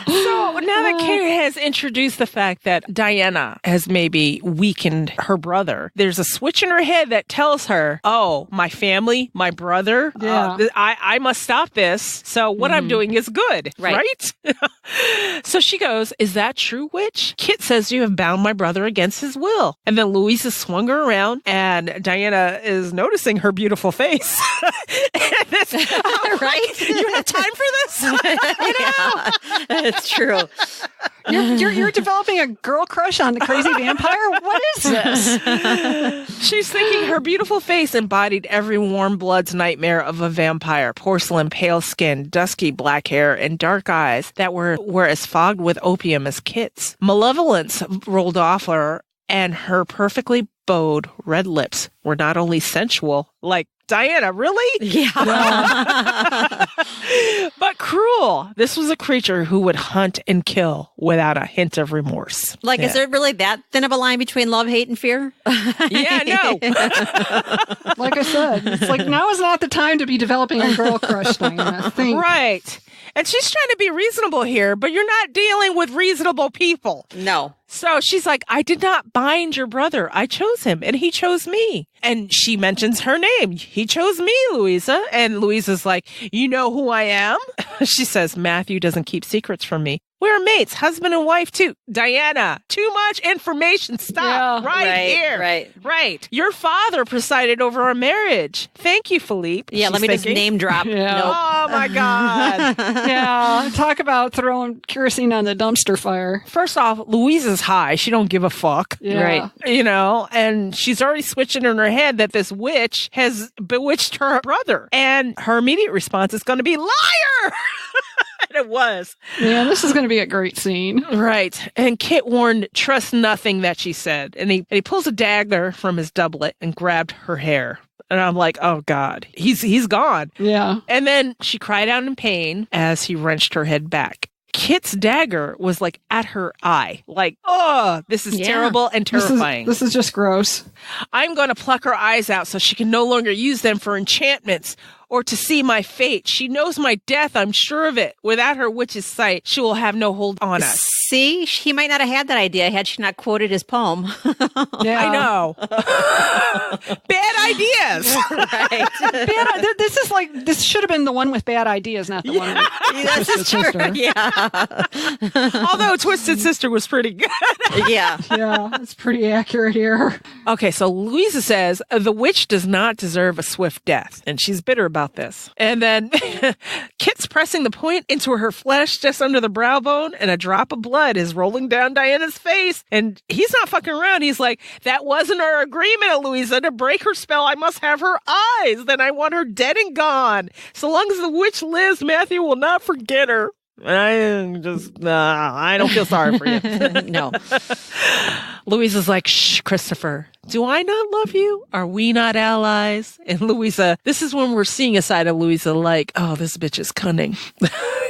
So now that Kate has introduced the fact that Diana has maybe weakened her brother, there's a switch in her head that tells her, oh, my family, my brother, I must stop this. So what I'm doing is good. right? So she goes, is that true, witch? Kit says you have bound my brother against his will. And then Louisa swung her around, and Diana is noticing her beautiful face. Right? You have time for this? Yeah, it's true. You're developing a girl crush on the crazy vampire? What is this? She's thinking her beautiful face embodied every warm blood's nightmare of a vampire. Porcelain, pale skin, dusky black hair, and dark eyes that were as fogged with opium as Kit's. Malevolence rolled off her, and her perfectly bowed red lips were not only sensual, like Diana, really? Yeah. But cruel. This was a creature who would hunt and kill without a hint of remorse. Like, is there really that thin of a line between love, hate, and fear? Yeah, no. Like I said, it's like now is not the time to be developing a girl crush, Diana. Think. Right. And she's trying to be reasonable here, but you're not dealing with reasonable people. No. So she's like, I did not bind your brother. I chose him, and he chose me. And she mentions her name. He chose me, Louisa. And Louisa's like, you know who I am? She says, Matthew doesn't keep secrets from me. We're mates, husband and wife, too. Diana, too much information. Stop right here. Right. Your father presided over our marriage. Thank you, Philippe. Yeah, let me just name drop. Yeah. Nope. Oh, my God. Yeah, talk about throwing kerosene on the dumpster fire. First off, Louisa's high. She don't give a fuck. Yeah. Right. You know, and she's already switching in her head that this witch has bewitched her brother. And her immediate response is going to be, liar! And it was. Yeah, this is going to be a great scene. Right. And Kit warned, trust nothing that she said. And he pulls a dagger from his doublet and grabbed her hair. And I'm like, oh, God, he's gone. Yeah. And then she cried out in pain as he wrenched her head back. Kit's dagger was like at her eye. Like, oh, this is terrible and terrifying. This is just gross. I'm going to pluck her eyes out so she can no longer use them for enchantments or to see my fate. She knows my death, I'm sure of it. Without her witch's sight, she will have no hold on us. See, he might not have had that idea had she not quoted his poem. Yeah. I know. Bad ideas. Right. This should have been the one with bad ideas, not the one with Twisted Sister. Yeah. Although Twisted Sister was pretty good. Yeah. Yeah, it's pretty accurate here. Okay, so Louisa says, the witch does not deserve a swift death. And she's bitter about this. And then Kit's pressing the point into her flesh just under the brow bone, and a drop of blood is rolling down Diana's face. And he's not fucking around. He's like, that wasn't our agreement, Louisa. To break her spell, I must have her eyes. Then I want her dead and gone. So long as the witch lives, Matthew will not forget her. I don't feel sorry for you. No. Louisa's like, shh, Christopher, do I not love you? Are we not allies? And Louisa, this is when we're seeing a side of Louisa like, oh, this bitch is cunning.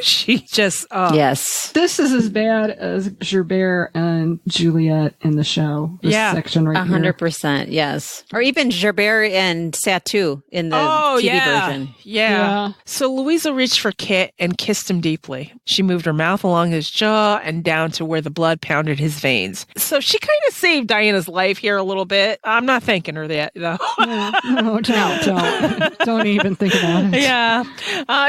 She just, Yes. This is as bad as Gerbert and Juliet in the show. This section right here. 100%, yes. Or even Gerbert and Satu in the TV version. Yeah. So Louisa reached for Kit and kissed him deeply. She moved her mouth along his jaw and down to where the blood pounded his veins. So she kind of saved Diana's life here a little bit. I'm not thanking her that, though. No, don't even think about it. Yeah.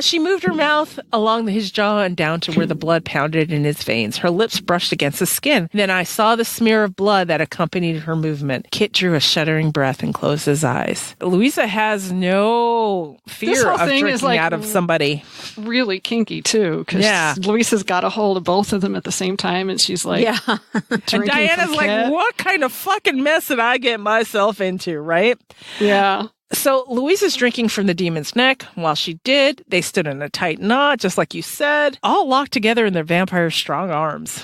She moved her mouth along his jaw and down to where the blood pounded in his veins. Her lips brushed against the skin. Then I saw the smear of blood that accompanied her movement. Kit drew a shuddering breath and closed his eyes. Louisa has no fear of drinking out of somebody. Really kinky, too, because Louisa's got a hold of both of them at the same time, and she's like, And Diana's like, what kind of fucking mess did I get myself into, right? Yeah. So Louisa's drinking from the demon's neck. While she did, they stood in a tight knot, just like you said, all locked together in their vampire's strong arms.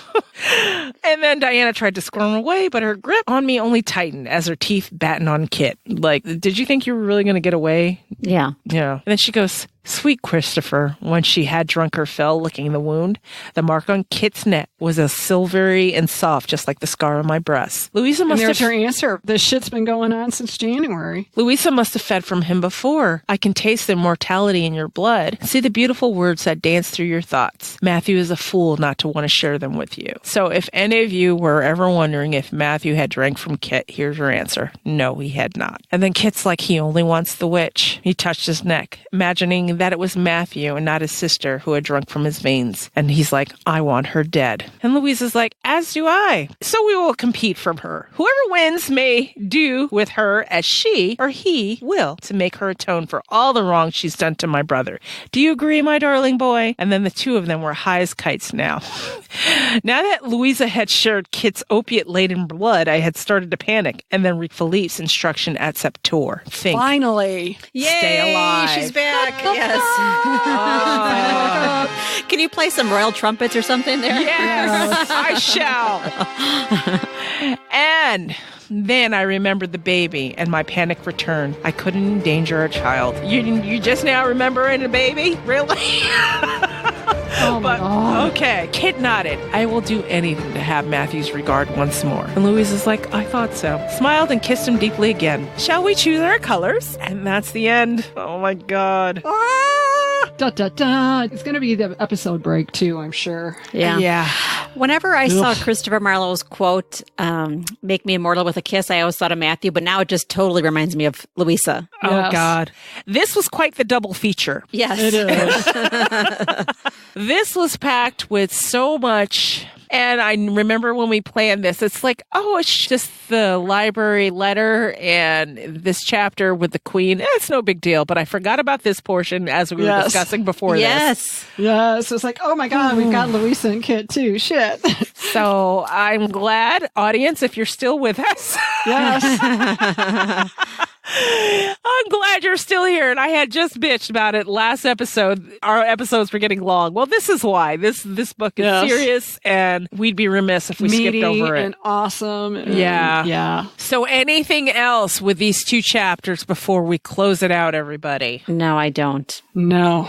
And then Diana tried to squirm away, but her grip on me only tightened as her teeth battened on Kit. Like, did you think you were really going to get away? Yeah. Yeah. And then she goes, sweet Christopher, when she had drunk her fill, licking the wound. The mark on Kit's neck was as silvery and soft, just like the scar on my breast. Louisa must there's have... her answer. This shit's been going on since January. Louisa must have fed from him before. I can taste the immortality in your blood. See the beautiful words that dance through your thoughts. Matthew is a fool not to want to share them with you. So if any of you were ever wondering if Matthew had drank from Kit, here's your answer. No, he had not. And then Kit's like, he only wants the witch. He touched his neck, imagining thinking that it was Matthew and not his sister who had drunk from his veins. And he's like, I want her dead. And Louisa's like, as do I. So we will compete from her. Whoever wins may do with her as she or he will to make her atone for all the wrong she's done to my brother. Do you agree, my darling boy? And then the two of them were high as kites now. Now that Louisa had shared Kit's opiate-laden blood, I had started to panic and then read Philippe's instruction at Septor. Think. Finally. Yay, Stay alive. she's back. Yes. Can you play some royal trumpets or something there? Yes, I shall. And then I remembered the baby, and my panic returned. I couldn't endanger a child. You just now remembering a baby? Really? Oh my God. Okay. Kit nodded. I will do anything to have Matthew's regard once more. And Louise is like, I thought so. Smiled and kissed him deeply again. Shall we choose our colors? And that's the end. Oh my God. Da, da, da. It's going to be the episode break too, I'm sure. Yeah. Whenever I saw Christopher Marlowe's quote, make me immortal with a kiss, I always thought of Matthew, but now it just totally reminds me of Louisa. Oh, Yes. God. This was quite the double feature. Yes. It is. This was packed with so much. And I remember when we planned this, it's like, oh, it's just the library letter and this chapter with the queen. It's no big deal. But I forgot about this portion as we were discussing before this. Yes. Yes. It's like, oh my God, we've got Louisa and Kit too. Shit. So I'm glad, audience, if you're still with us. Yes. I'm glad you're still here. And I had just bitched about it last episode. Our episodes were getting long. Well, this is why. This book is serious, and we'd be remiss if we skipped over it. And awesome. And Yeah. So anything else with these two chapters before we close it out, everybody? No, I don't. No.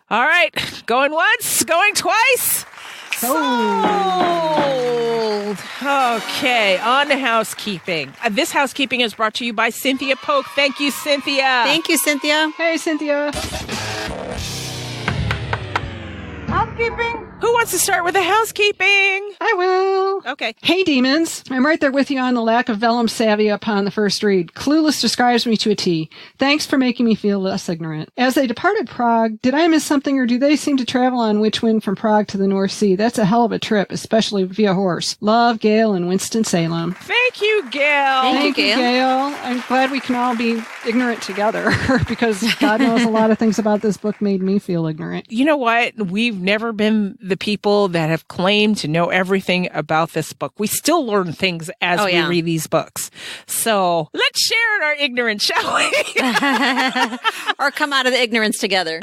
All right. Going once, going twice. Sold. Okay, on to housekeeping. This housekeeping is brought to you by Cynthia Polk. Thank you, Cynthia. Thank you, Cynthia. Hey, Cynthia. Housekeeping. Who wants to start with the housekeeping? I will. Okay. Hey, demons. I'm right there with you on the lack of vellum savvy upon the first read. Clueless describes me to a T. Thanks for making me feel less ignorant. As they departed Prague, did I miss something, or do they seem to travel on which wind from Prague to the North Sea? That's a hell of a trip, especially via horse. Love, Gail, and Winston-Salem. Thank you, Gail. Thank you, Gail. I'm glad we can all be ignorant together because God knows a lot of things about this book made me feel ignorant. You know what? We've never been the people that have claimed to know everything about this book. We still learn things as we read these books. So let's share in our ignorance, shall we? Or come out of the ignorance together.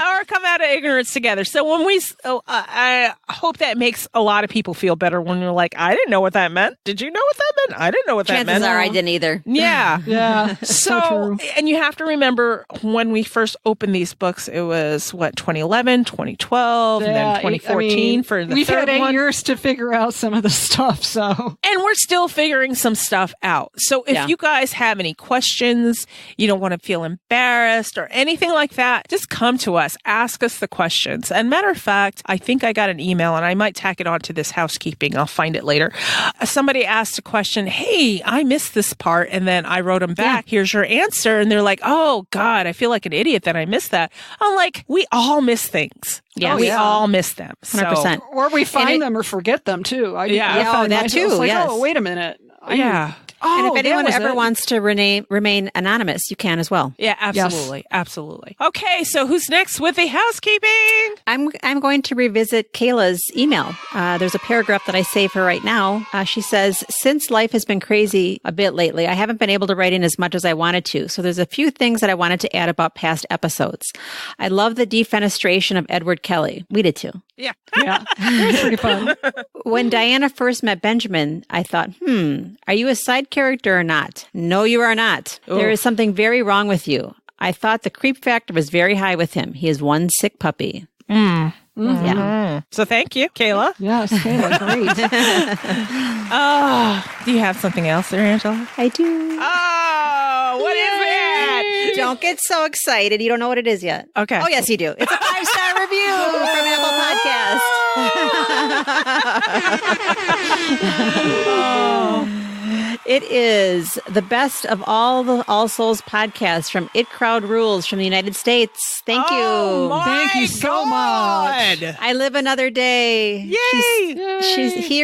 So when I hope that makes a lot of people feel better when you're like, I didn't know what that meant. Did you know what that meant? I didn't know what that meant. Chances are I didn't either. Yeah. Yeah. So true. And you have to remember when we first opened these books, it was 2011, 2012, and then 2014 for the we've third had 8 one. years to figure out some of the stuff, so. And we're still figuring some stuff out. So if you guys have any questions, you don't want to feel embarrassed or anything like that, just come to us, ask us the questions. And matter of fact, I think I got an email, and I might tack it on to this housekeeping. I'll find it later. Somebody asked a question, hey, I missed this part. And then I wrote them back, here's your answer. And they're like, oh God, I feel like an idiot that I missed that. I'm like, we all miss things. Yeah. We all miss them. 100%. Or we find them or forget them too. I find that myself too. like, Yes. oh, wait a minute. And if anyone ever wants to remain anonymous, you can as well. Yeah, absolutely. Yes. Absolutely. Okay, so who's next with the housekeeping? I'm going to revisit Kayla's email. There's a paragraph that I save her right now. She says, since life has been crazy a bit lately, I haven't been able to write in as much as I wanted to. So there's a few things that I wanted to add about past episodes. I love the defenestration of Edward Kelly. We did too. Yeah. Yeah. It's pretty fun. When Diana first met Benjamin, I thought, are you a side character or not? No, you are not. Ooh. There is something very wrong with you. I thought the creep factor was very high with him. He is one sick puppy. Yeah. So thank you, Kayla. Yes, Kayla, great. Do you have something else there, Angela? I do. Oh, what is that? Don't get so excited. You don't know what it is yet. Okay. Oh, yes, you do. It's a 5-star review from Apple Podcast. It is the best of all the All Souls podcasts from It Crowd Rules from the United States. Thank you. Thank you so much. I live another day. Yay!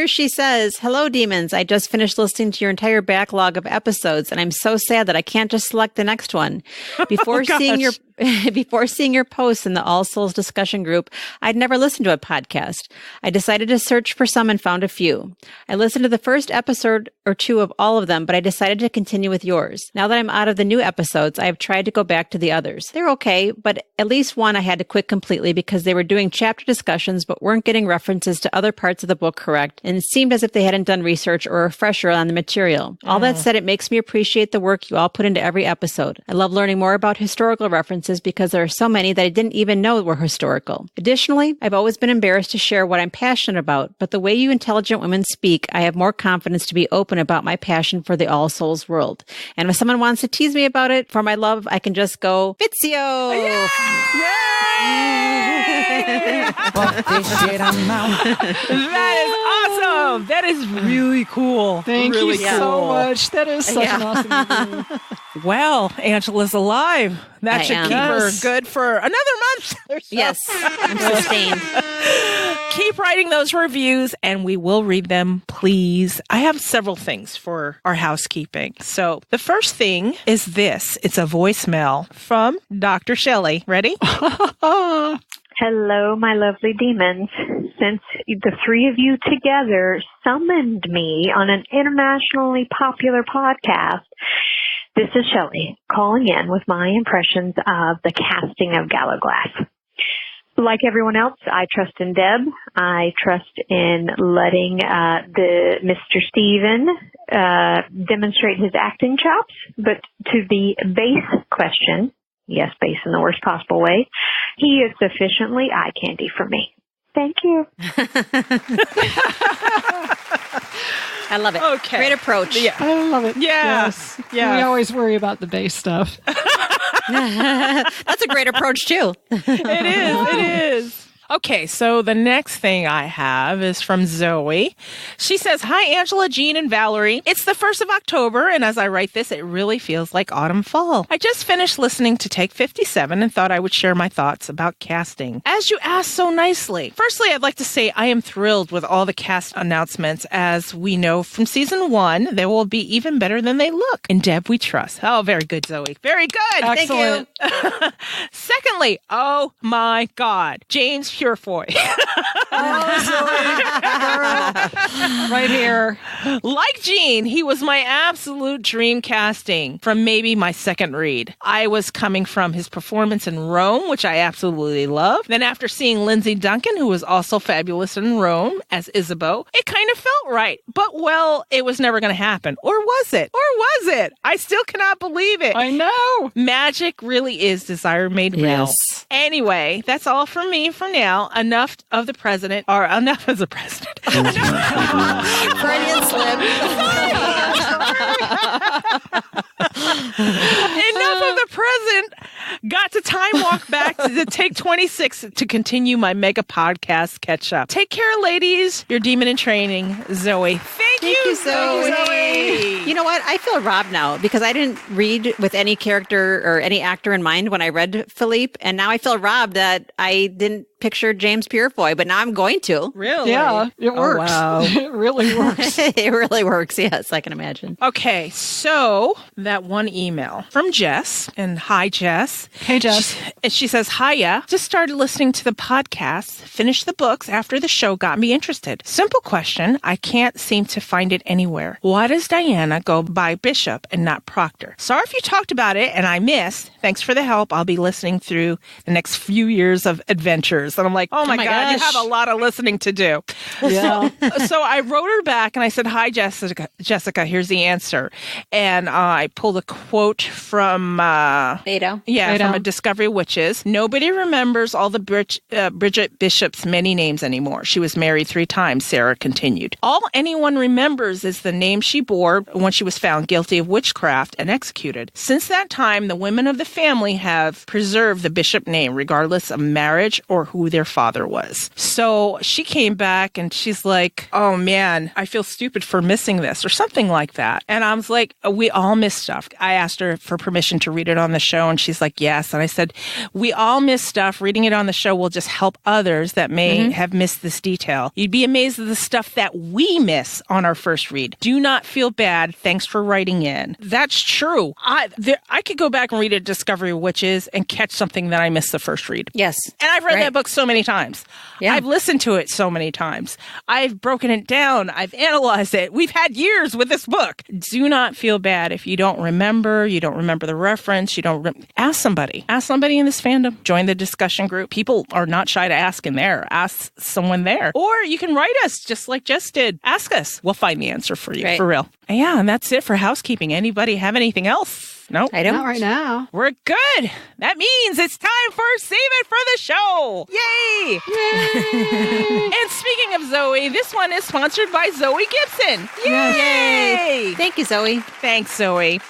She says, "Hello, demons. I just finished listening to your entire backlog of episodes, and I'm so sad that I can't just select the next one. Before seeing your posts in the All Souls discussion group, I'd never listened to a podcast. I decided to search for some and found a few. I listened to the first episode or two of all of them, but I decided to continue with yours. Now that I'm out of the new episodes, I have tried to go back to the others. They're okay, but at least one I had to quit completely because they were doing chapter discussions but weren't getting references to other parts of the book correct, and it seemed as if they hadn't done research or a refresher on the material. All that said, it makes me appreciate the work you all put into every episode. I love learning more about historical references because there are so many that I didn't even know were historical. Additionally, I've always been embarrassed to share what I'm passionate about, but the way you intelligent women speak, I have more confidence to be open about my passion for the All Souls world. And if someone wants to tease me about it for my love, I can just go, Fitzio! Yay! That is awesome. That is really cool. Thank you so much. That is such an awesome review. Well, Angela's alive. That should keep her good for another month or so. Yes, I'm sustained. Keep writing those reviews and we will read them, please. I have several things for our housekeeping. So the first thing is this. It's a voicemail from Dr. Shelley. Ready? Hello, my lovely demons. Since the three of you together summoned me on an internationally popular podcast, this is Shelley calling in with my impressions of the casting of Gallowglass. Like everyone else, I trust in Deb. I trust in letting the Mr. Stephen demonstrate his acting chops. But to the base question, yes, base in the worst possible way, he is sufficiently eye candy for me. Thank you. I love it. Okay. Great approach. Yeah. I love it. Yeah. Yes. Yeah. We always worry about the base stuff. That's a great approach, too. It is. Okay, so the next thing I have is from Zoe. She says, "Hi, Angela, Jean, and Valerie. It's the 1st of October, and as I write this, it really feels like autumn fall. I just finished listening to Take 57 and thought I would share my thoughts about casting. As you asked so nicely. Firstly, I'd like to say I am thrilled with all the cast announcements. As we know from season 1, they will be even better than they look. In Deb, we trust." Oh, very good, Zoe. Very good. Excellent. Thank you. Secondly, oh my God, James Purefoy. Right here. Like Jean, he was my absolute dream casting from maybe my second read. I was coming from his performance in Rome, which I absolutely love. Then after seeing Lindsay Duncan, who was also fabulous in Rome as Isabeau, it kind of felt right. But, well, it was never going to happen. Or was it? I still cannot believe it. I know. Magic really is desire made real. Yes. Anyway, that's all from me for now. Enough of the president, or enough as a president. Freudian slip. Enough of the present. Got to time walk back to take 26 to continue my mega podcast catch up. Take care, ladies. Your demon in training, Zoe. Thank you, Zoe. You know what? I feel robbed now because I didn't read with any character or any actor in mind when I read Philippe, and now I feel robbed that I didn't picture James Purefoy, but now I'm going to. Really? Yeah, it works. Wow. It really works. It really works. Yes, I can imagine. Okay, so that one email from Jess, and hi, Jess. Hey, Jess. She says, "Hiya. Just started listening to the podcast, finished the books after the show got me interested. Simple question. I can't seem to find it anywhere. Why does Diana go by Bishop and not Proctor? Sorry if you talked about it and I missed. Thanks for the help. I'll be listening through the next few years of adventures." And I'm like, oh my God, gosh. you have a lot of listening to do. Yeah. So I wrote her back and I said, "Hi, Jessica, here's the answer." And I pulled a quote from Beto. Yeah, from A Discovery of Witches. Nobody remembers all the Bridget Bishop's many names anymore. She was married 3 times, Sarah continued. All anyone remembers is the name she bore when she was found guilty of witchcraft and executed. Since that time, the women of the family have preserved the Bishop name, regardless of marriage or who their father was. So she came back and she's like, oh man, I feel stupid for missing this, or something like that. And I was like, we all miss stuff. I asked her for permission to read it on the show, and she's like, yes. And I said, we all miss stuff. Reading it on the show will just help others that may have missed this detail. You'd be amazed at the stuff that we miss on our first read. Do not feel bad. Thanks for writing in. That's true. I could go back and read A Discovery of Witches and catch something that I missed the first read. Yes. And I've read that book so many times. Yeah. I've listened to it so many times. I've broken it down. I've analyzed it. We've had years with this book. Do not feel bad if you don't remember, you don't remember the reference, you don't ask somebody. Ask somebody in this fandom. Join the discussion group. People are not shy to ask in there. Ask someone there. Or you can write us just like Jess did. Ask us. We'll find the answer for you. Right. For real. Yeah, and that's it for housekeeping. Anybody have anything else? Nope. I don't. Not right now. We're good. That means it's time for Save It for the Show. Yay! Yay! And speaking of Zoe, this one is sponsored by Zoe Gibson. Yay! Yay! Thank you, Zoe. Thanks, Zoe.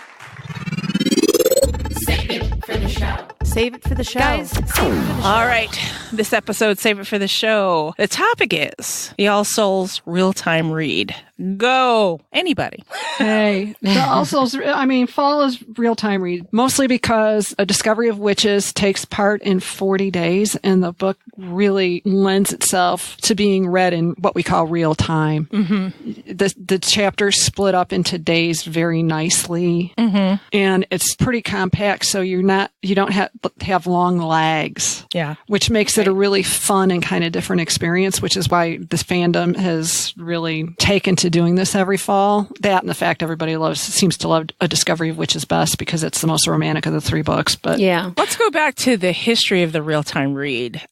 Save it for the show. Save it for the show. Guys, save it for the show. All right. This episode, Save It for the Show. The topic is the All Souls real-time read. Go. Anybody. Hey. Fall is real-time read, mostly because A Discovery of Witches takes part in 40 days, and the book really lends itself to being read in what we call real time. Mm-hmm. The chapters split up into days very nicely, and it's pretty compact, so you don't have long lags. Yeah. Which makes it a really fun and kind of different experience, which is why this fandom has really taken to doing this every fall. That and the fact everybody seems to love A Discovery of Witches best because it's the most romantic of the 3 books. But yeah. Let's go back to the history of the real-time read.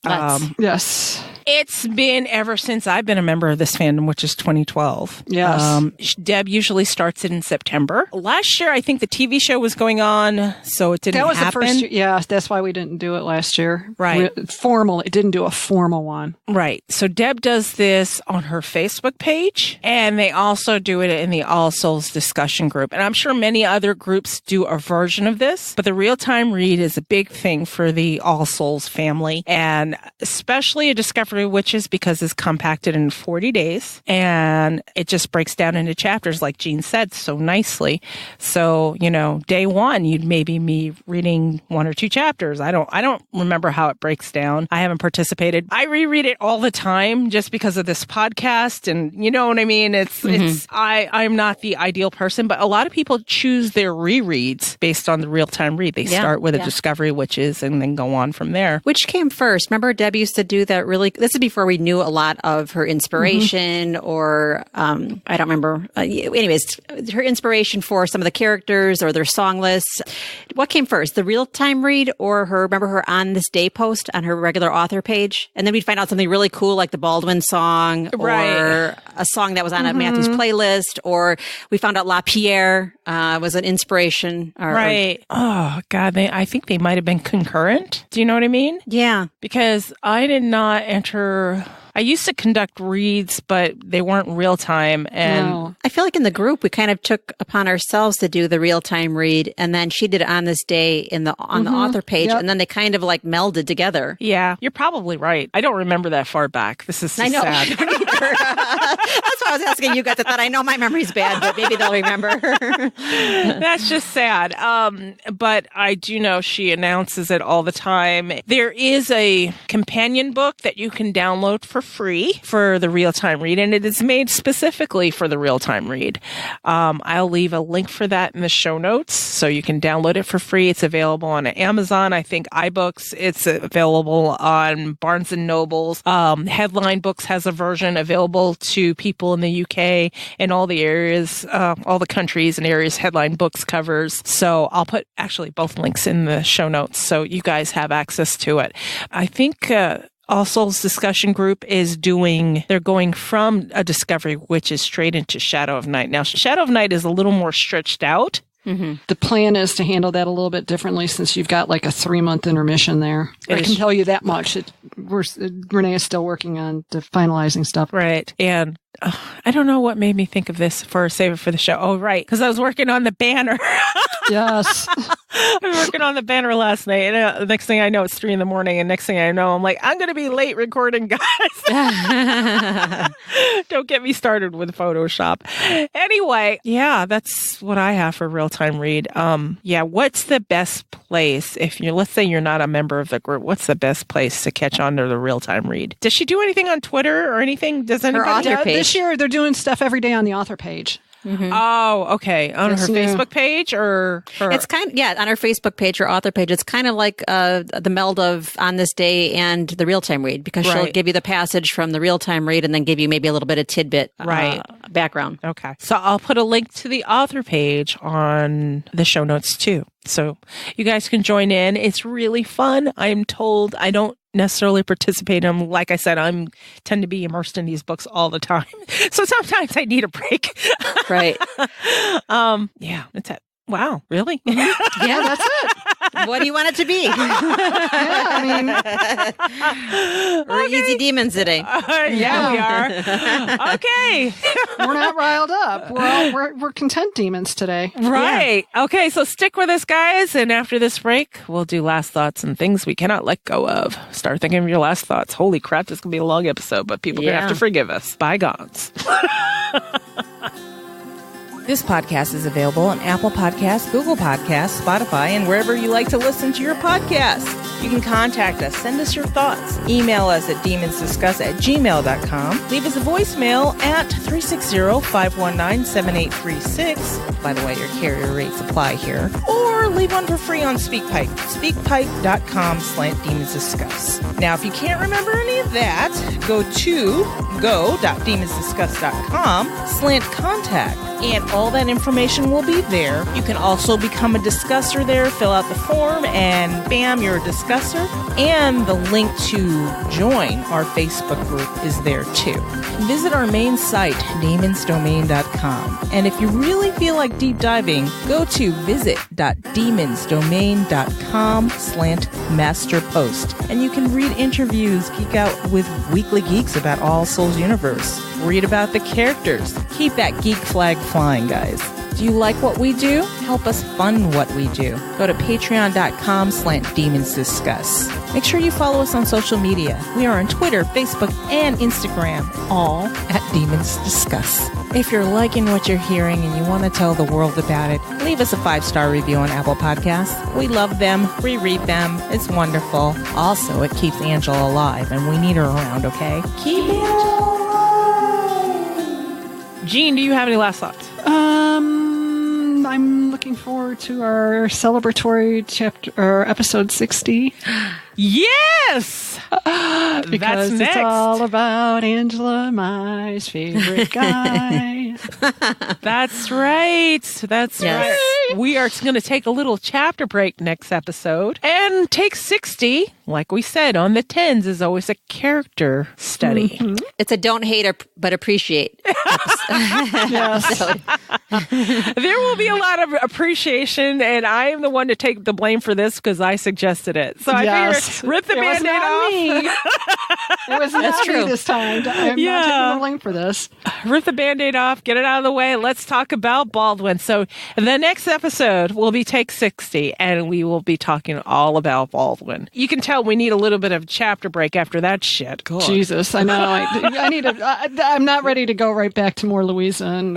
Yes. It's been ever since I've been a member of this fandom, which is 2012. Yes. Deb usually starts it in September. Last year, I think the TV show was going on, so it didn't happen. That was the first year. Yeah, that's why we didn't do it last year. Right. It didn't do a formal one. Right. So Deb does this on her Facebook page, and they also do it in the All Souls discussion group. And I'm sure many other groups do a version of this, but the real-time read is a big thing for the All Souls family, and especially A Discovery of Witches because it's compacted in 40 days, and it just breaks down into chapters, like Jean said so nicely. So, day one, you'd maybe be reading 1 or 2 chapters. I don't remember how it breaks down. I haven't participated. I reread it all the time just because of this podcast, and you know what I mean? I'm not the ideal person, but a lot of people choose their rereads based on the real-time read. They start with A Discovery of Witches and then go on from there. Which came first? Remember, Deb used to do that this is before we knew a lot of her inspiration or, I don't remember. Anyways, her inspiration for some of the characters or their song lists. What came first, the real-time read or remember her On This Day post on her regular author page? And then we'd find out something really cool like the Baldwin song or a song that was on a Matthew's playlist, or we found out La Pierre was an inspiration. Oh, God. I think they might have been concurrent. Do you know what I mean? Yeah. Because I did not enter... I used to conduct reads, but they weren't real time. And I feel like in the group, we kind of took upon ourselves to do the real time read. And then she did it On This Day on the author page. Yep. And then they kind of like melded together. Yeah, you're probably right. I don't remember that far back. This is so sad. I don't either. That's why I was asking you guys. I thought I know my memory's bad, but maybe they'll remember. That's just sad. But I do know she announces it all the time. There is a companion book that you can download for free for the real-time read, and it is made specifically for the real-time read. I'll leave a link for that in the show notes, so you can download it for free. It's available on Amazon, I think iBooks. It's available on Barnes & Noble's. Headline Books has a version available to people in the UK and all the areas, all the countries and areas Headline Books covers. So I'll put actually both links in the show notes so you guys have access to it. I think All Souls discussion group they're going from A Discovery, which is straight into Shadow of Night. Now, Shadow of Night is a little more stretched out The plan is to handle that a little bit differently since you've got like a 3-month intermission there. I can tell you that much. Renee is still working on finalizing stuff. Right. And I don't know what made me think of this for Save It for the Show. Oh, right. Because I was working on the banner. Yes. I was working on the banner last night. And the next thing I know, it's 3 a.m. And next thing I know, I'm like, I'm going to be late recording, guys. Don't get me started with Photoshop. Anyway, yeah, that's what I have for real-time read. What's the best place if let's say you're not a member of the group, what's the best place to catch on to the real-time read? Does she do anything on Twitter or anything? Does anybody? Her author page. This year, they're doing stuff every day on the author page. Mm-hmm. Oh, okay. On her Facebook page or? It's kind of, on her Facebook page, her author page. It's kind of like the meld of On This Day and the real-time read because she'll give you the passage from the real-time read and then give you maybe a little bit of tidbit background. Okay. So I'll put a link to the author page on the show notes too. So you guys can join in. It's really fun. I'm told I don't necessarily participate in them. Like I said, I tend to be immersed in these books all the time. So sometimes I need a break. Right. Yeah, that's it. Wow, really? Yeah, that's it. What do you want it to be? We're easy demons today. Yeah, we are. Okay. We're not riled up. We're content demons today. Right. Yeah. Okay, so stick with us, guys. And after this break, we'll do last thoughts and things we cannot let go of. Start thinking of your last thoughts. Holy crap, this is going to be a long episode, but people are going to have to forgive us. Bygones. This podcast is available on Apple Podcasts, Google Podcasts, Spotify, and wherever you like to listen to your podcasts. You can contact us, send us your thoughts, email us at demonsdiscuss@gmail.com, leave us a voicemail at 360-519-7836. By the way, your carrier rates apply here. Or leave one for free on SpeakPipe, speakpipe.com/demonsdiscuss. Now, if you can't remember any of that, go to go.demonsdiscuss.com/contact. And all that information will be there. You can also become a discusser there, fill out the form, and bam, you're a discusser. And the link to join our Facebook group is there too. Visit our main site, demonsdomain.com. And if you really feel like deep diving, go to visit.demonsdomain.com/masterpost. And you can read interviews, geek out with Weekly Geeks about All Souls Universe. Read about the characters. Keep that geek flag flying, guys. Do you like what we do? Help us fund what we do. Go to patreon.com/demonsdiscuss. Make sure you follow us on social media. We are on Twitter, Facebook, and Instagram, all at Demons Discuss. If you're liking what you're hearing and you want to tell the world about it, leave us a 5-star review on Apple Podcasts. We love them. We read them. It's wonderful. Also, it keeps Angela alive, and we need her around, okay? Keep Angela alive. Jean, do you have any last thoughts? I'm looking forward to our celebratory chapter or episode 60. Yes! Because That's next. It's all about Angela, my favorite guy. That's right. That's right. We are going to take a little chapter break next episode and take 60. Like we said, on the 10s is always a character study. Mm-hmm. It's a don't hate but appreciate episode. There will be a lot of appreciation, and I am the one to take the blame for this because I suggested it. So I figured, rip the Band-Aid off. It was not me this time. I'm not taking the blame for this. Rip the Band-Aid off, get it out of the way. Let's talk about Baldwin. So the next episode will be Take 60, and we will be talking all about Baldwin. You can tell we need a little bit of chapter break after that shit. God. Jesus, I know. I need I'm not ready to go right back to more Louisa. And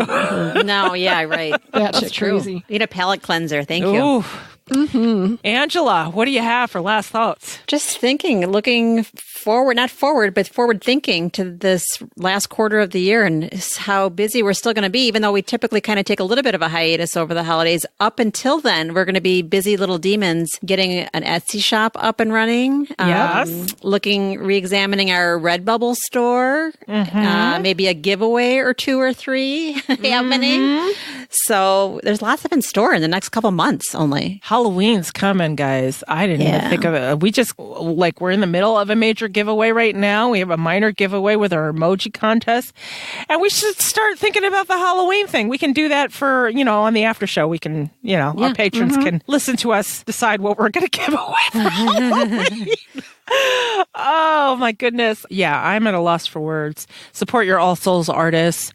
no, yeah, right. That's crazy. Need a palate cleanser. Thank you. Mm-hmm. Angela, what do you have for last thoughts? Just thinking, looking forward, not forward, but forward thinking to this last quarter of the year and how busy we're still going to be, even though we typically kind of take a little bit of a hiatus over the holidays. Up until then, we're going to be busy little demons getting an Etsy shop up and running. Yes. Re-examining our Redbubble store. Maybe a giveaway or 2 or 3 happening. So there's lots of in store in the next couple months only. Halloween's coming, guys. I didn't even think of it. We just, we're in the middle of a major giveaway right now. We have a minor giveaway with our emoji contest. And we should start thinking about the Halloween thing. We can do that for, on the after show. We can, our patrons can listen to us decide what we're going to give away for Halloween. Oh my goodness. Yeah, I'm at a loss for words. Support your All Souls artists.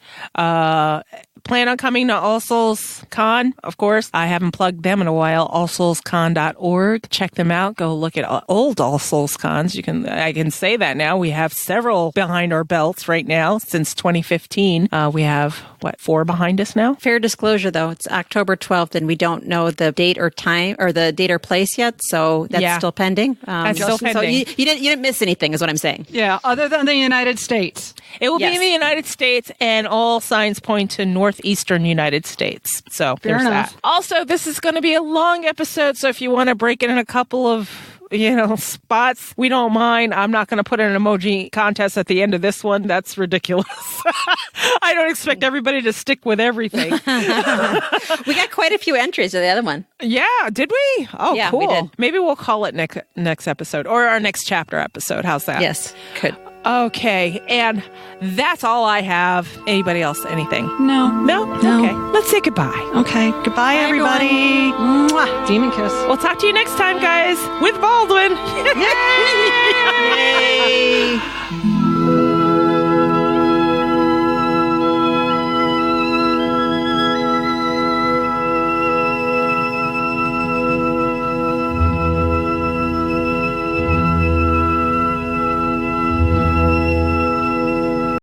Plan on coming to All Souls Con, of course. I haven't plugged them in a while. allsoulscon.org. Check them out. Go look at old All Souls Cons. I can say that now. We have several behind our belts right now since 2015. We have 4 behind us now? Fair disclosure, though, it's October 12th, and we don't know the date or time or the date or place yet, so that's still pending. That's still pending. So you didn't miss anything, is what I'm saying. Yeah, other than the United States. It will be in the United States, and all signs point to northeastern United States. So there's that. Also, this is going to be a long episode, so if you want to break it in a couple of spots, we don't mind. I'm not going to put an emoji contest at the end of this one. That's ridiculous. I don't expect everybody to stick with everything. We got quite a few entries of the other one. Yeah, did we? Oh, yeah, cool. We did. Maybe we'll call it next episode or our next chapter episode. How's that? Yes, could. Okay, and that's all I have. Anybody else? Anything? No. Okay, let's say goodbye. Okay, goodbye, everybody. Mwah. Demon kiss. We'll talk to you next time, guys, with Baldwin. Yay!